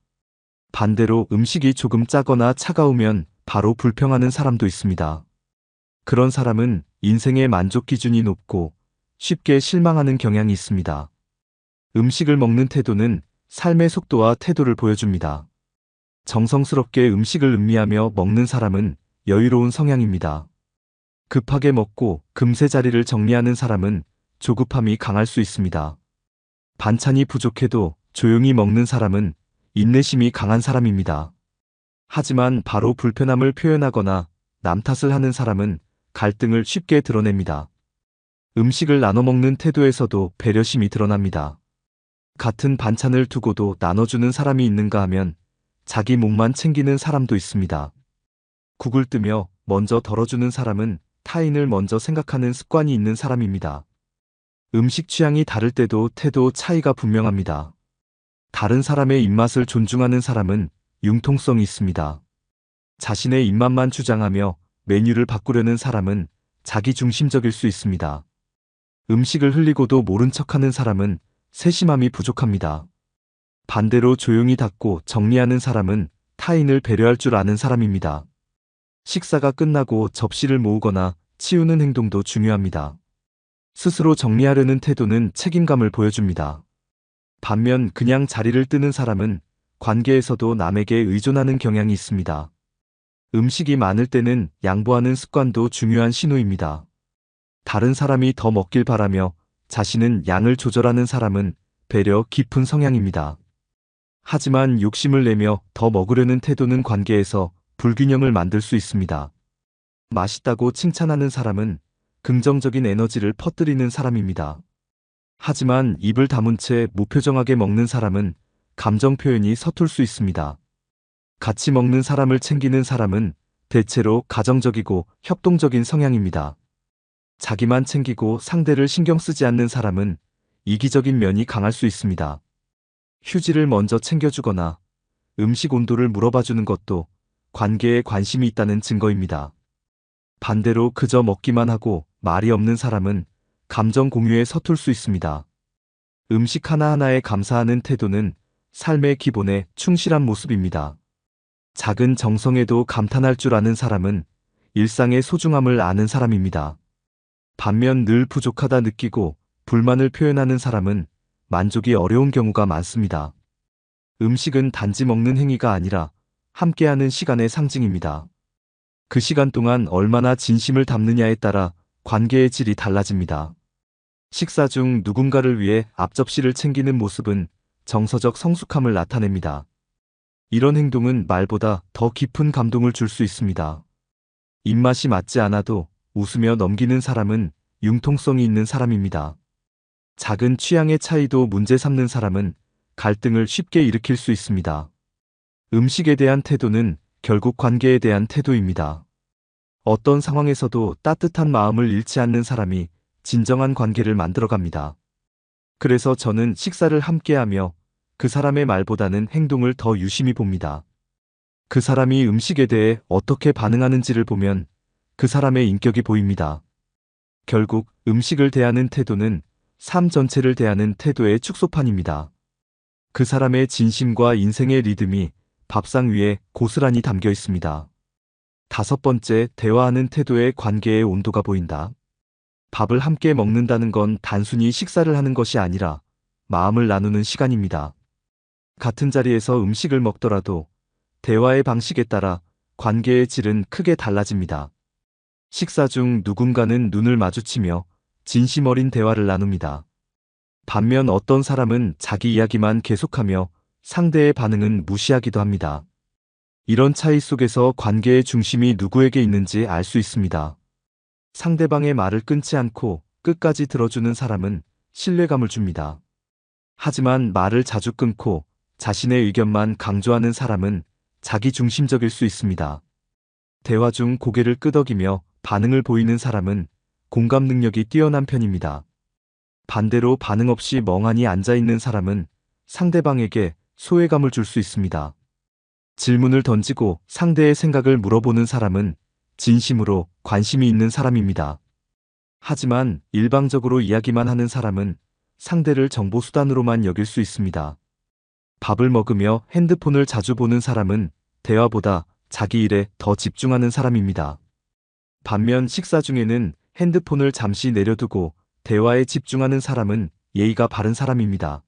반대로 음식이 조금 짜거나 차가우면 바로 불평하는 사람도 있습니다. 그런 사람은 인생의 만족 기준이 높고 쉽게 실망하는 경향이 있습니다. 음식을 먹는 태도는 삶의 속도와 태도를 보여줍니다. 정성스럽게 음식을 음미하며 먹는 사람은 여유로운 성향입니다. 급하게 먹고 금세 자리를 정리하는 사람은 조급함이 강할 수 있습니다. 반찬이 부족해도 조용히 먹는 사람은 인내심이 강한 사람입니다. 하지만 바로 불편함을 표현하거나 남 탓을 하는 사람은 갈등을 쉽게 드러냅니다. 음식을 나눠 먹는 태도에서도 배려심이 드러납니다. 같은 반찬을 두고도 나눠주는 사람이 있는가 하면 자기 몫만 챙기는 사람도 있습니다. 국을 뜨며 먼저 덜어주는 사람은 타인을 먼저 생각하는 습관이 있는 사람입니다. 음식 취향이 다를 때도 태도 차이가 분명합니다. 다른 사람의 입맛을 존중하는 사람은 융통성이 있습니다. 자신의 입맛만 주장하며 메뉴를 바꾸려는 사람은 자기중심적일 수 있습니다. 음식을 흘리고도 모른 척하는 사람은 세심함이 부족합니다. 반대로 조용히 닫고 정리하는 사람은 타인을 배려할 줄 아는 사람입니다. 식사가 끝나고 접시를 모으거나 치우는 행동도 중요합니다. 스스로 정리하려는 태도는 책임감을 보여줍니다. 반면 그냥 자리를 뜨는 사람은 관계에서도 남에게 의존하는 경향이 있습니다. 음식이 많을 때는 양보하는 습관도 중요한 신호입니다. 다른 사람이 더 먹길 바라며 자신은 양을 조절하는 사람은 배려 깊은 성향입니다. 하지만 욕심을 내며 더 먹으려는 태도는 관계에서 불균형을 만들 수 있습니다. 맛있다고 칭찬하는 사람은 긍정적인 에너지를 퍼뜨리는 사람입니다. 하지만 입을 다문 채 무표정하게 먹는 사람은 감정 표현이 서툴 수 있습니다. 같이 먹는 사람을 챙기는 사람은 대체로 가정적이고 협동적인 성향입니다. 자기만 챙기고 상대를 신경 쓰지 않는 사람은 이기적인 면이 강할 수 있습니다. 휴지를 먼저 챙겨주거나 음식 온도를 물어봐주는 것도 관계에 관심이 있다는 증거입니다. 반대로 그저 먹기만 하고 말이 없는 사람은 감정 공유에 서툴 수 있습니다. 음식 하나하나에 감사하는 태도는 삶의 기본에 충실한 모습입니다. 작은 정성에도 감탄할 줄 아는 사람은 일상의 소중함을 아는 사람입니다. 반면 늘 부족하다 느끼고 불만을 표현하는 사람은 만족이 어려운 경우가 많습니다. 음식은 단지 먹는 행위가 아니라 함께하는 시간의 상징입니다. 그 시간 동안 얼마나 진심을 담느냐에 따라 관계의 질이 달라집니다. 식사 중 누군가를 위해 앞접시를 챙기는 모습은 정서적 성숙함을 나타냅니다. 이런 행동은 말보다 더 깊은 감동을 줄 수 있습니다. 입맛이 맞지 않아도 웃으며 넘기는 사람은 융통성이 있는 사람입니다. 작은 취향의 차이도 문제 삼는 사람은 갈등을 쉽게 일으킬 수 있습니다. 음식에 대한 태도는 결국 관계에 대한 태도입니다. 어떤 상황에서도 따뜻한 마음을 잃지 않는 사람이 진정한 관계를 만들어갑니다. 그래서 저는 식사를 함께하며 그 사람의 말보다는 행동을 더 유심히 봅니다. 그 사람이 음식에 대해 어떻게 반응하는지를 보면 그 사람의 인격이 보입니다. 결국 음식을 대하는 태도는 삶 전체를 대하는 태도의 축소판입니다. 그 사람의 진심과 인생의 리듬이 밥상 위에 고스란히 담겨 있습니다. 다섯 번째, 대화하는 태도의 관계의 온도가 보인다. 밥을 함께 먹는다는 건 단순히 식사를 하는 것이 아니라 마음을 나누는 시간입니다. 같은 자리에서 음식을 먹더라도 대화의 방식에 따라 관계의 질은 크게 달라집니다. 식사 중 누군가는 눈을 마주치며 진심 어린 대화를 나눕니다. 반면 어떤 사람은 자기 이야기만 계속하며 상대의 반응은 무시하기도 합니다. 이런 차이 속에서 관계의 중심이 누구에게 있는지 알 수 있습니다. 상대방의 말을 끊지 않고 끝까지 들어주는 사람은 신뢰감을 줍니다. 하지만 말을 자주 끊고 자신의 의견만 강조하는 사람은 자기 중심적일 수 있습니다. 대화 중 고개를 끄덕이며 반응을 보이는 사람은 공감 능력이 뛰어난 편입니다. 반대로 반응 없이 멍하니 앉아있는 사람은 상대방에게 소외감을 줄 수 있습니다. 질문을 던지고 상대의 생각을 물어보는 사람은 진심으로 관심이 있는 사람입니다. 하지만 일방적으로 이야기만 하는 사람은 상대를 정보수단으로만 여길 수 있습니다. 밥을 먹으며 핸드폰을 자주 보는 사람은 대화보다 자기 일에 더 집중하는 사람입니다. 반면 식사 중에는 핸드폰을 잠시 내려두고 대화에 집중하는 사람은 예의가 바른 사람입니다.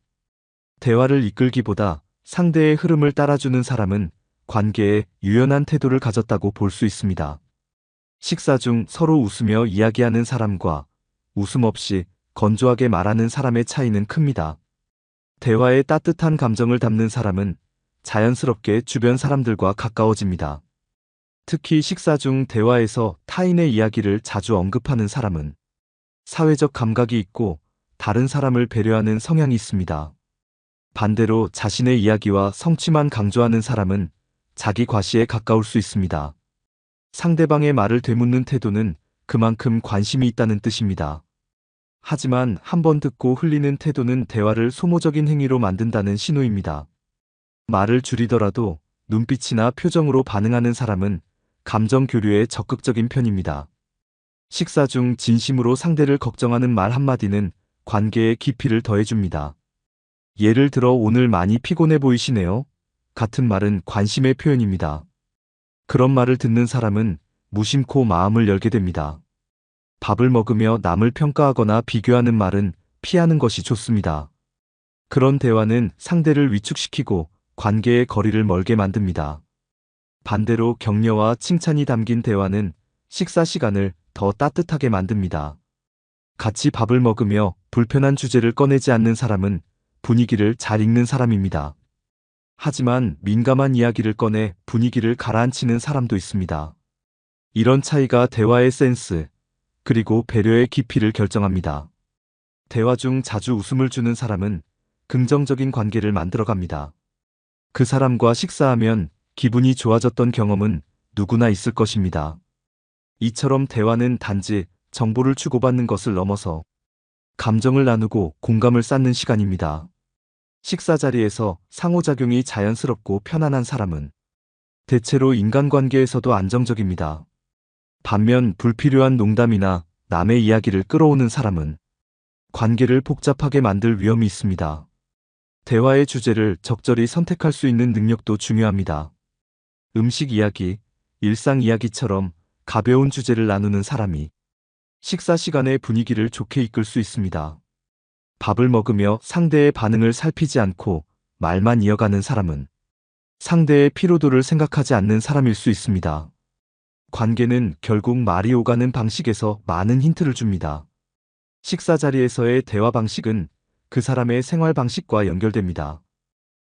대화를 이끌기보다 상대의 흐름을 따라주는 사람은 관계에 유연한 태도를 가졌다고 볼 수 있습니다. 식사 중 서로 웃으며 이야기하는 사람과 웃음 없이 건조하게 말하는 사람의 차이는 큽니다. 대화에 따뜻한 감정을 담는 사람은 자연스럽게 주변 사람들과 가까워집니다. 특히 식사 중 대화에서 타인의 이야기를 자주 언급하는 사람은 사회적 감각이 있고 다른 사람을 배려하는 성향이 있습니다. 반대로 자신의 이야기와 성취만 강조하는 사람은 자기 과시에 가까울 수 있습니다. 상대방의 말을 되묻는 태도는 그만큼 관심이 있다는 뜻입니다. 하지만 한 번 듣고 흘리는 태도는 대화를 소모적인 행위로 만든다는 신호입니다. 말을 줄이더라도 눈빛이나 표정으로 반응하는 사람은 감정 교류에 적극적인 편입니다. 식사 중 진심으로 상대를 걱정하는 말 한마디는 관계의 깊이를 더해줍니다. 예를 들어 오늘 많이 피곤해 보이시네요. 같은 말은 관심의 표현입니다. 그런 말을 듣는 사람은 무심코 마음을 열게 됩니다. 밥을 먹으며 남을 평가하거나 비교하는 말은 피하는 것이 좋습니다. 그런 대화는 상대를 위축시키고 관계의 거리를 멀게 만듭니다. 반대로 격려와 칭찬이 담긴 대화는 식사 시간을 더 따뜻하게 만듭니다. 같이 밥을 먹으며 불편한 주제를 꺼내지 않는 사람은 분위기를 잘 읽는 사람입니다. 하지만 민감한 이야기를 꺼내 분위기를 가라앉히는 사람도 있습니다. 이런 차이가 대화의 센스, 그리고 배려의 깊이를 결정합니다. 대화 중 자주 웃음을 주는 사람은 긍정적인 관계를 만들어갑니다. 그 사람과 식사하면 기분이 좋아졌던 경험은 누구나 있을 것입니다. 이처럼 대화는 단지 정보를 주고받는 것을 넘어서 감정을 나누고 공감을 쌓는 시간입니다. 식사 자리에서 상호작용이 자연스럽고 편안한 사람은 대체로 인간관계에서도 안정적입니다. 반면 불필요한 농담이나 남의 이야기를 끌어오는 사람은 관계를 복잡하게 만들 위험이 있습니다. 대화의 주제를 적절히 선택할 수 있는 능력도 중요합니다. 음식 이야기, 일상 이야기처럼 가벼운 주제를 나누는 사람이 식사 시간의 분위기를 좋게 이끌 수 있습니다. 밥을 먹으며 상대의 반응을 살피지 않고 말만 이어가는 사람은 상대의 피로도를 생각하지 않는 사람일 수 있습니다. 관계는 결국 말이 오가는 방식에서 많은 힌트를 줍니다. 식사 자리에서의 대화 방식은 그 사람의 생활 방식과 연결됩니다.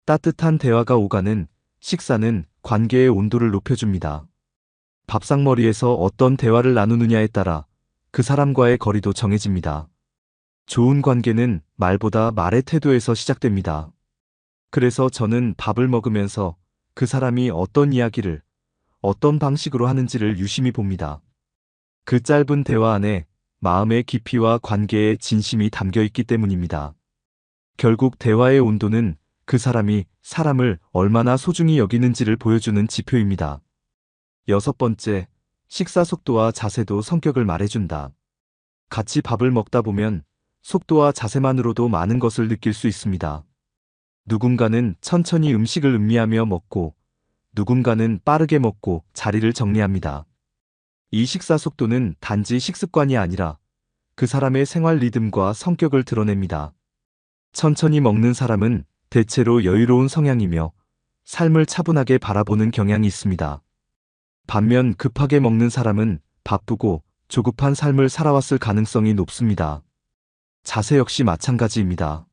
따뜻한 대화가 오가는 식사는 관계의 온도를 높여줍니다. 밥상머리에서 어떤 대화를 나누느냐에 따라 그 사람과의 거리도 정해집니다. 좋은 관계는 말보다 말의 태도에서 시작됩니다. 그래서 저는 밥을 먹으면서 그 사람이 어떤 이야기를, 어떤 방식으로 하는지를 유심히 봅니다. 그 짧은 대화 안에 마음의 깊이와 관계의 진심이 담겨 있기 때문입니다. 결국 대화의 온도는 그 사람이 사람을 얼마나 소중히 여기는지를 보여주는 지표입니다. 여섯 번째, 식사 속도와 자세도 성격을 말해준다. 같이 밥을 먹다 보면 속도와 자세만으로도 많은 것을 느낄 수 있습니다. 누군가는 천천히 음식을 음미하며 먹고, 누군가는 빠르게 먹고 자리를 정리합니다. 이 식사 속도는 단지 식습관이 아니라 그 사람의 생활 리듬과 성격을 드러냅니다. 천천히 먹는 사람은 대체로 여유로운 성향이며 삶을 차분하게 바라보는 경향이 있습니다. 반면 급하게 먹는 사람은 바쁘고 조급한 삶을 살아왔을 가능성이 높습니다. 자세 역시 마찬가지입니다.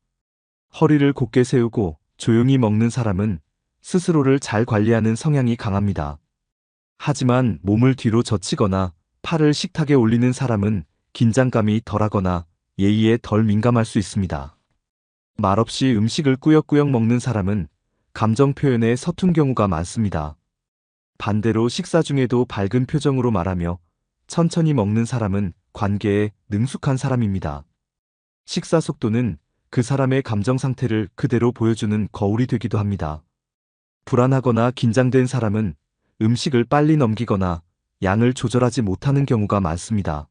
허리를 곧게 세우고 조용히 먹는 사람은 스스로를 잘 관리하는 성향이 강합니다. 하지만 몸을 뒤로 젖히거나 팔을 식탁에 올리는 사람은 긴장감이 덜하거나 예의에 덜 민감할 수 있습니다. 말없이 음식을 꾸역꾸역 먹는 사람은 감정 표현에 서툰 경우가 많습니다. 반대로 식사 중에도 밝은 표정으로 말하며 천천히 먹는 사람은 관계에 능숙한 사람입니다. 식사 속도는 그 사람의 감정 상태를 그대로 보여주는 거울이 되기도 합니다. 불안하거나 긴장된 사람은 음식을 빨리 넘기거나 양을 조절하지 못하는 경우가 많습니다.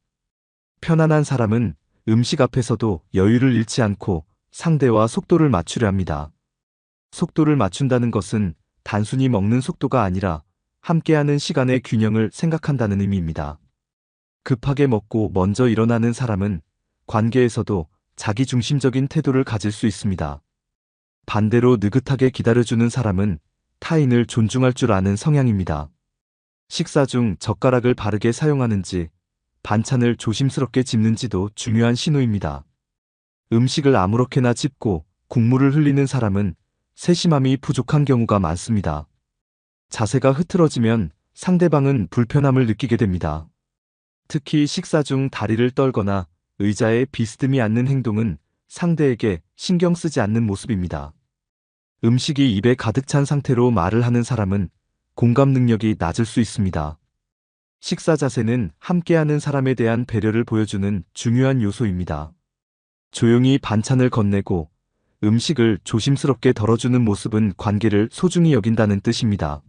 편안한 사람은 음식 앞에서도 여유를 잃지 않고 상대와 속도를 맞추려 합니다. 속도를 맞춘다는 것은 단순히 먹는 속도가 아니라 함께하는 시간의 균형을 생각한다는 의미입니다. 급하게 먹고 먼저 일어나는 사람은 관계에서도 자기중심적인 태도를 가질 수 있습니다. 반대로 느긋하게 기다려주는 사람은 타인을 존중할 줄 아는 성향입니다. 식사 중 젓가락을 바르게 사용하는지 반찬을 조심스럽게 집는지도 중요한 신호입니다. 음식을 아무렇게나 집고 국물을 흘리는 사람은 세심함이 부족한 경우가 많습니다. 자세가 흐트러지면 상대방은 불편함을 느끼게 됩니다. 특히 식사 중 다리를 떨거나 의자에 비스듬히 앉는 행동은 상대에게 신경 쓰지 않는 모습입니다. 음식이 입에 가득 찬 상태로 말을 하는 사람은 공감 능력이 낮을 수 있습니다. 식사 자세는 함께하는 사람에 대한 배려를 보여주는 중요한 요소입니다. 조용히 반찬을 건네고 음식을 조심스럽게 덜어주는 모습은 관계를 소중히 여긴다는 뜻입니다.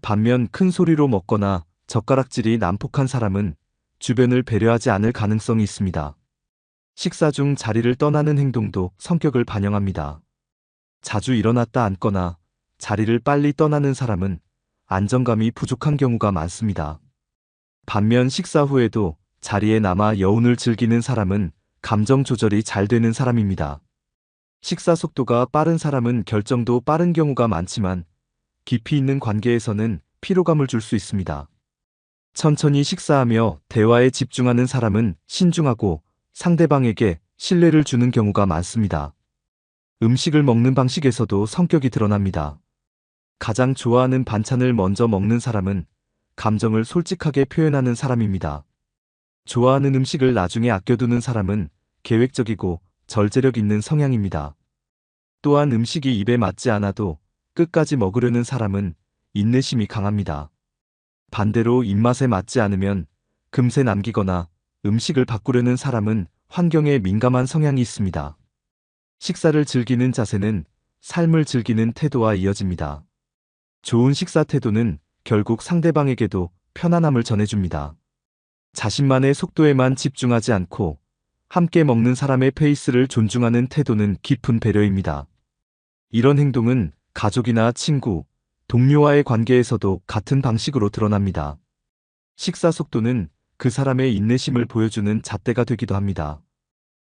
반면 큰 소리로 먹거나 젓가락질이 난폭한 사람은 주변을 배려하지 않을 가능성이 있습니다. 식사 중 자리를 떠나는 행동도 성격을 반영합니다. 자주 일어났다 앉거나 자리를 빨리 떠나는 사람은 안정감이 부족한 경우가 많습니다. 반면 식사 후에도 자리에 남아 여운을 즐기는 사람은 감정 조절이 잘 되는 사람입니다. 식사 속도가 빠른 사람은 결정도 빠른 경우가 많지만 깊이 있는 관계에서는 피로감을 줄 수 있습니다. 천천히 식사하며 대화에 집중하는 사람은 신중하고 상대방에게 신뢰를 주는 경우가 많습니다. 음식을 먹는 방식에서도 성격이 드러납니다. 가장 좋아하는 반찬을 먼저 먹는 사람은 감정을 솔직하게 표현하는 사람입니다. 좋아하는 음식을 나중에 아껴두는 사람은 계획적이고 절제력 있는 성향입니다. 또한 음식이 입에 맞지 않아도 끝까지 먹으려는 사람은 인내심이 강합니다. 반대로 입맛에 맞지 않으면 금세 남기거나 음식을 바꾸려는 사람은 환경에 민감한 성향이 있습니다. 식사를 즐기는 자세는 삶을 즐기는 태도와 이어집니다. 좋은 식사 태도는 결국 상대방에게도 편안함을 전해줍니다. 자신만의 속도에만 집중하지 않고 함께 먹는 사람의 페이스를 존중하는 태도는 깊은 배려입니다. 이런 행동은 가족이나 친구, 동료와의 관계에서도 같은 방식으로 드러납니다. 식사 속도는 그 사람의 인내심을 보여주는 잣대가 되기도 합니다.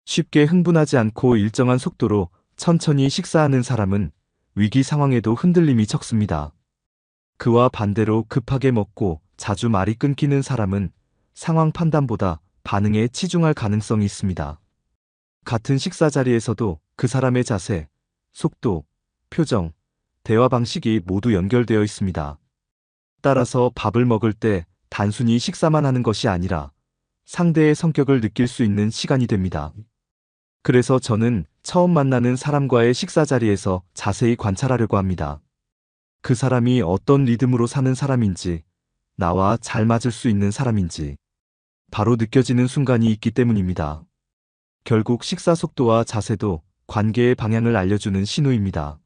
쉽게 흥분하지 않고 일정한 속도로 천천히 식사하는 사람은 위기 상황에도 흔들림이 적습니다. 그와 반대로 급하게 먹고 자주 말이 끊기는 사람은 상황 판단보다 반응에 치중할 가능성이 있습니다. 같은 식사 자리에서도 그 사람의 자세, 속도, 표정, 대화 방식이 모두 연결되어 있습니다. 따라서 밥을 먹을 때 단순히 식사만 하는 것이 아니라 상대의 성격을 느낄 수 있는 시간이 됩니다. 그래서 저는 처음 만나는 사람과의 식사 자리에서 자세히 관찰하려고 합니다. 그 사람이 어떤 리듬으로 사는 사람인지, 나와 잘 맞을 수 있는 사람인지 바로 느껴지는 순간이 있기 때문입니다. 결국 식사 속도와 자세도 관계의 방향을 알려주는 신호입니다.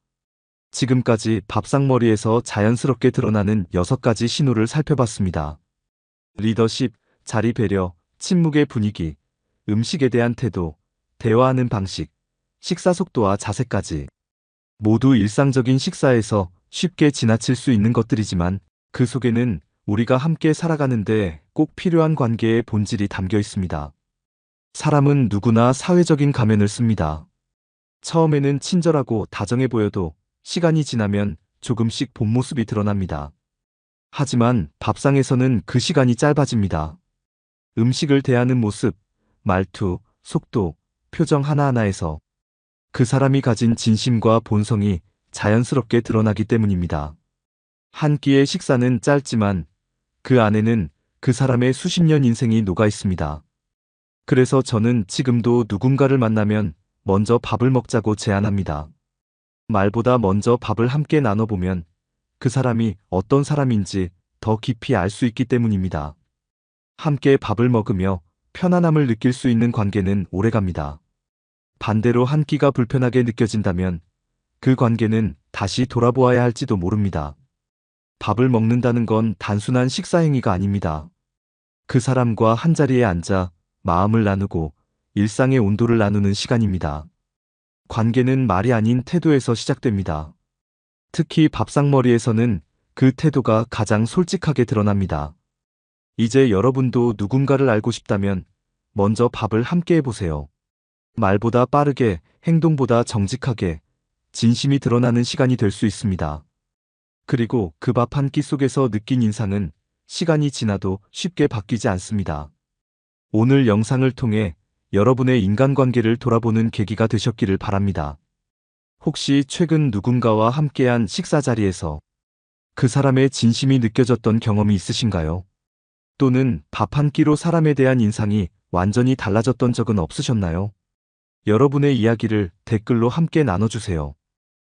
지금까지 밥상머리에서 자연스럽게 드러나는 6가지 신호를 살펴봤습니다. 리더십, 자리 배려, 침묵의 분위기, 음식에 대한 태도, 대화하는 방식, 식사 속도와 자세까지. 모두 일상적인 식사에서 쉽게 지나칠 수 있는 것들이지만 그 속에는 우리가 함께 살아가는데 꼭 필요한 관계의 본질이 담겨 있습니다. 사람은 누구나 사회적인 가면을 씁니다. 처음에는 친절하고 다정해 보여도 시간이 지나면 조금씩 본 모습이 드러납니다. 하지만 밥상에서는 그 시간이 짧아집니다. 음식을 대하는 모습, 말투, 속도, 표정 하나하나에서 그 사람이 가진 진심과 본성이 자연스럽게 드러나기 때문입니다. 한 끼의 식사는 짧지만 그 안에는 그 사람의 수십 년 인생이 녹아 있습니다. 그래서 저는 지금도 누군가를 만나면 먼저 밥을 먹자고 제안합니다. 말보다 먼저 밥을 함께 나눠보면 그 사람이 어떤 사람인지 더 깊이 알 수 있기 때문입니다. 함께 밥을 먹으며 편안함을 느낄 수 있는 관계는 오래갑니다. 반대로 한 끼가 불편하게 느껴진다면 그 관계는 다시 돌아보아야 할지도 모릅니다. 밥을 먹는다는 건 단순한 식사 행위가 아닙니다. 그 사람과 한자리에 앉아 마음을 나누고 일상의 온도를 나누는 시간입니다. 관계는 말이 아닌 태도에서 시작됩니다. 특히 밥상머리에서는 그 태도가 가장 솔직하게 드러납니다. 이제 여러분도 누군가를 알고 싶다면 먼저 밥을 함께 해보세요. 말보다 빠르게, 행동보다 정직하게, 진심이 드러나는 시간이 될 수 있습니다. 그리고 그 밥 한 끼 속에서 느낀 인상은 시간이 지나도 쉽게 바뀌지 않습니다. 오늘 영상을 통해 여러분의 인간관계를 돌아보는 계기가 되셨기를 바랍니다. 혹시 최근 누군가와 함께한 식사 자리에서 그 사람의 진심이 느껴졌던 경험이 있으신가요? 또는 밥 한 끼로 사람에 대한 인상이 완전히 달라졌던 적은 없으셨나요? 여러분의 이야기를 댓글로 함께 나눠주세요.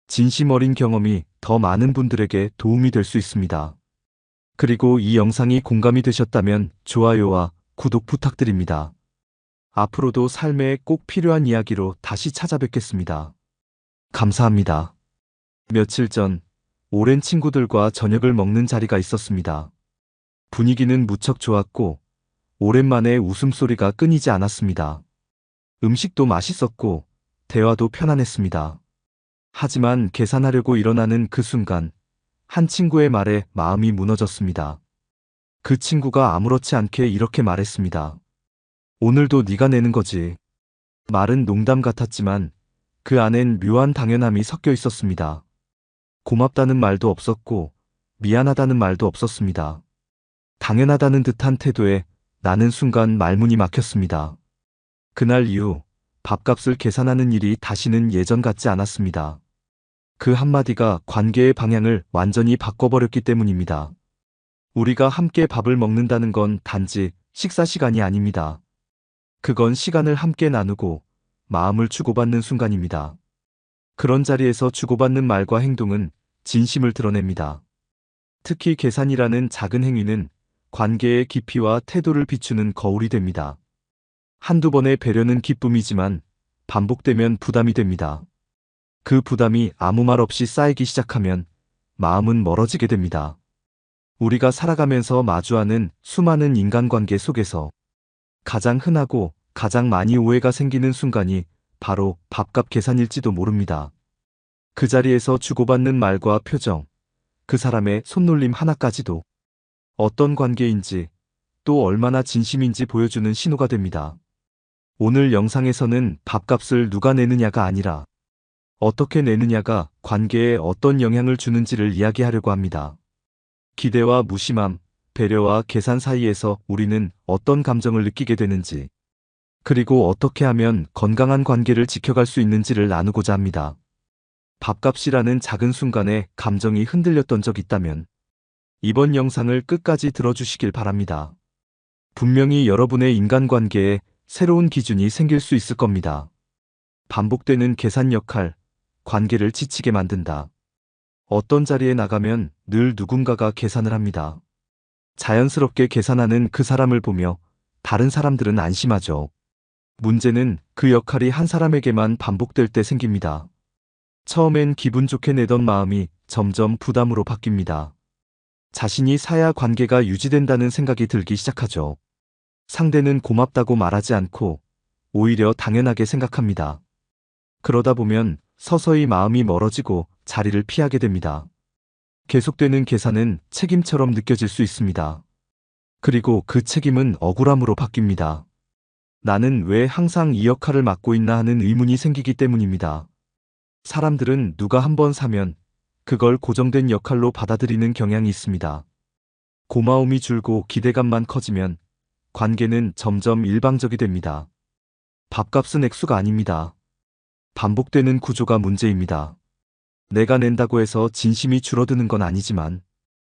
진심 어린 경험이 더 많은 분들에게 도움이 될 수 있습니다. 그리고 이 영상이 공감이 되셨다면 좋아요와 구독 부탁드립니다. 앞으로도 삶에 꼭 필요한 이야기로 다시 찾아뵙겠습니다. 감사합니다. 며칠 전 오랜 친구들과 저녁을 먹는 자리가 있었습니다. 분위기는 무척 좋았고 오랜만에 웃음소리가 끊이지 않았습니다. 음식도 맛있었고 대화도 편안했습니다. 하지만 계산하려고 일어나는 그 순간 한 친구의 말에 마음이 무너졌습니다. 그 친구가 아무렇지 않게 이렇게 말했습니다. 오늘도 네가 내는 거지. 말은 농담 같았지만 그 안엔 묘한 당연함이 섞여 있었습니다. 고맙다는 말도 없었고 미안하다는 말도 없었습니다. 당연하다는 듯한 태도에 나는 순간 말문이 막혔습니다. 그날 이후 밥값을 계산하는 일이 다시는 예전 같지 않았습니다. 그 한마디가 관계의 방향을 완전히 바꿔버렸기 때문입니다. 우리가 함께 밥을 먹는다는 건 단지 식사 시간이 아닙니다. 그건 시간을 함께 나누고 마음을 주고받는 순간입니다. 그런 자리에서 주고받는 말과 행동은 진심을 드러냅니다. 특히 계산이라는 작은 행위는 관계의 깊이와 태도를 비추는 거울이 됩니다. 한두 번의 배려는 기쁨이지만 반복되면 부담이 됩니다. 그 부담이 아무 말 없이 쌓이기 시작하면 마음은 멀어지게 됩니다. 우리가 살아가면서 마주하는 수많은 인간관계 속에서 가장 흔하고 가장 많이 오해가 생기는 순간이 바로 밥값 계산일지도 모릅니다. 그 자리에서 주고받는 말과 표정, 그 사람의 손놀림 하나까지도 어떤 관계인지 또 얼마나 진심인지 보여주는 신호가 됩니다. 오늘 영상에서는 밥값을 누가 내느냐가 아니라 어떻게 내느냐가 관계에 어떤 영향을 주는지를 이야기하려고 합니다. 기대와 무심함, 배려와 계산 사이에서 우리는 어떤 감정을 느끼게 되는지, 그리고 어떻게 하면 건강한 관계를 지켜갈 수 있는지를 나누고자 합니다. 밥값이라는 작은 순간에 감정이 흔들렸던 적 있다면 이번 영상을 끝까지 들어주시길 바랍니다. 분명히 여러분의 인간관계에 새로운 기준이 생길 수 있을 겁니다. 반복되는 계산 역할, 관계를 지치게 만든다. 어떤 자리에 나가면 늘 누군가가 계산을 합니다. 자연스럽게 계산하는 그 사람을 보며 다른 사람들은 안심하죠. 문제는 그 역할이 한 사람에게만 반복될 때 생깁니다. 처음엔 기분 좋게 내던 마음이 점점 부담으로 바뀝니다. 자신이 사야 관계가 유지된다는 생각이 들기 시작하죠. 상대는 고맙다고 말하지 않고 오히려 당연하게 생각합니다. 그러다 보면 서서히 마음이 멀어지고 자리를 피하게 됩니다. 계속되는 계산은 책임처럼 느껴질 수 있습니다. 그리고 그 책임은 억울함으로 바뀝니다. 나는 왜 항상 이 역할을 맡고 있나 하는 의문이 생기기 때문입니다. 사람들은 누가 한번 사면 그걸 고정된 역할로 받아들이는 경향이 있습니다. 고마움이 줄고 기대감만 커지면 관계는 점점 일방적이 됩니다. 밥값은 액수가 아닙니다. 반복되는 구조가 문제입니다. 내가 낸다고 해서 진심이 줄어드는 건 아니지만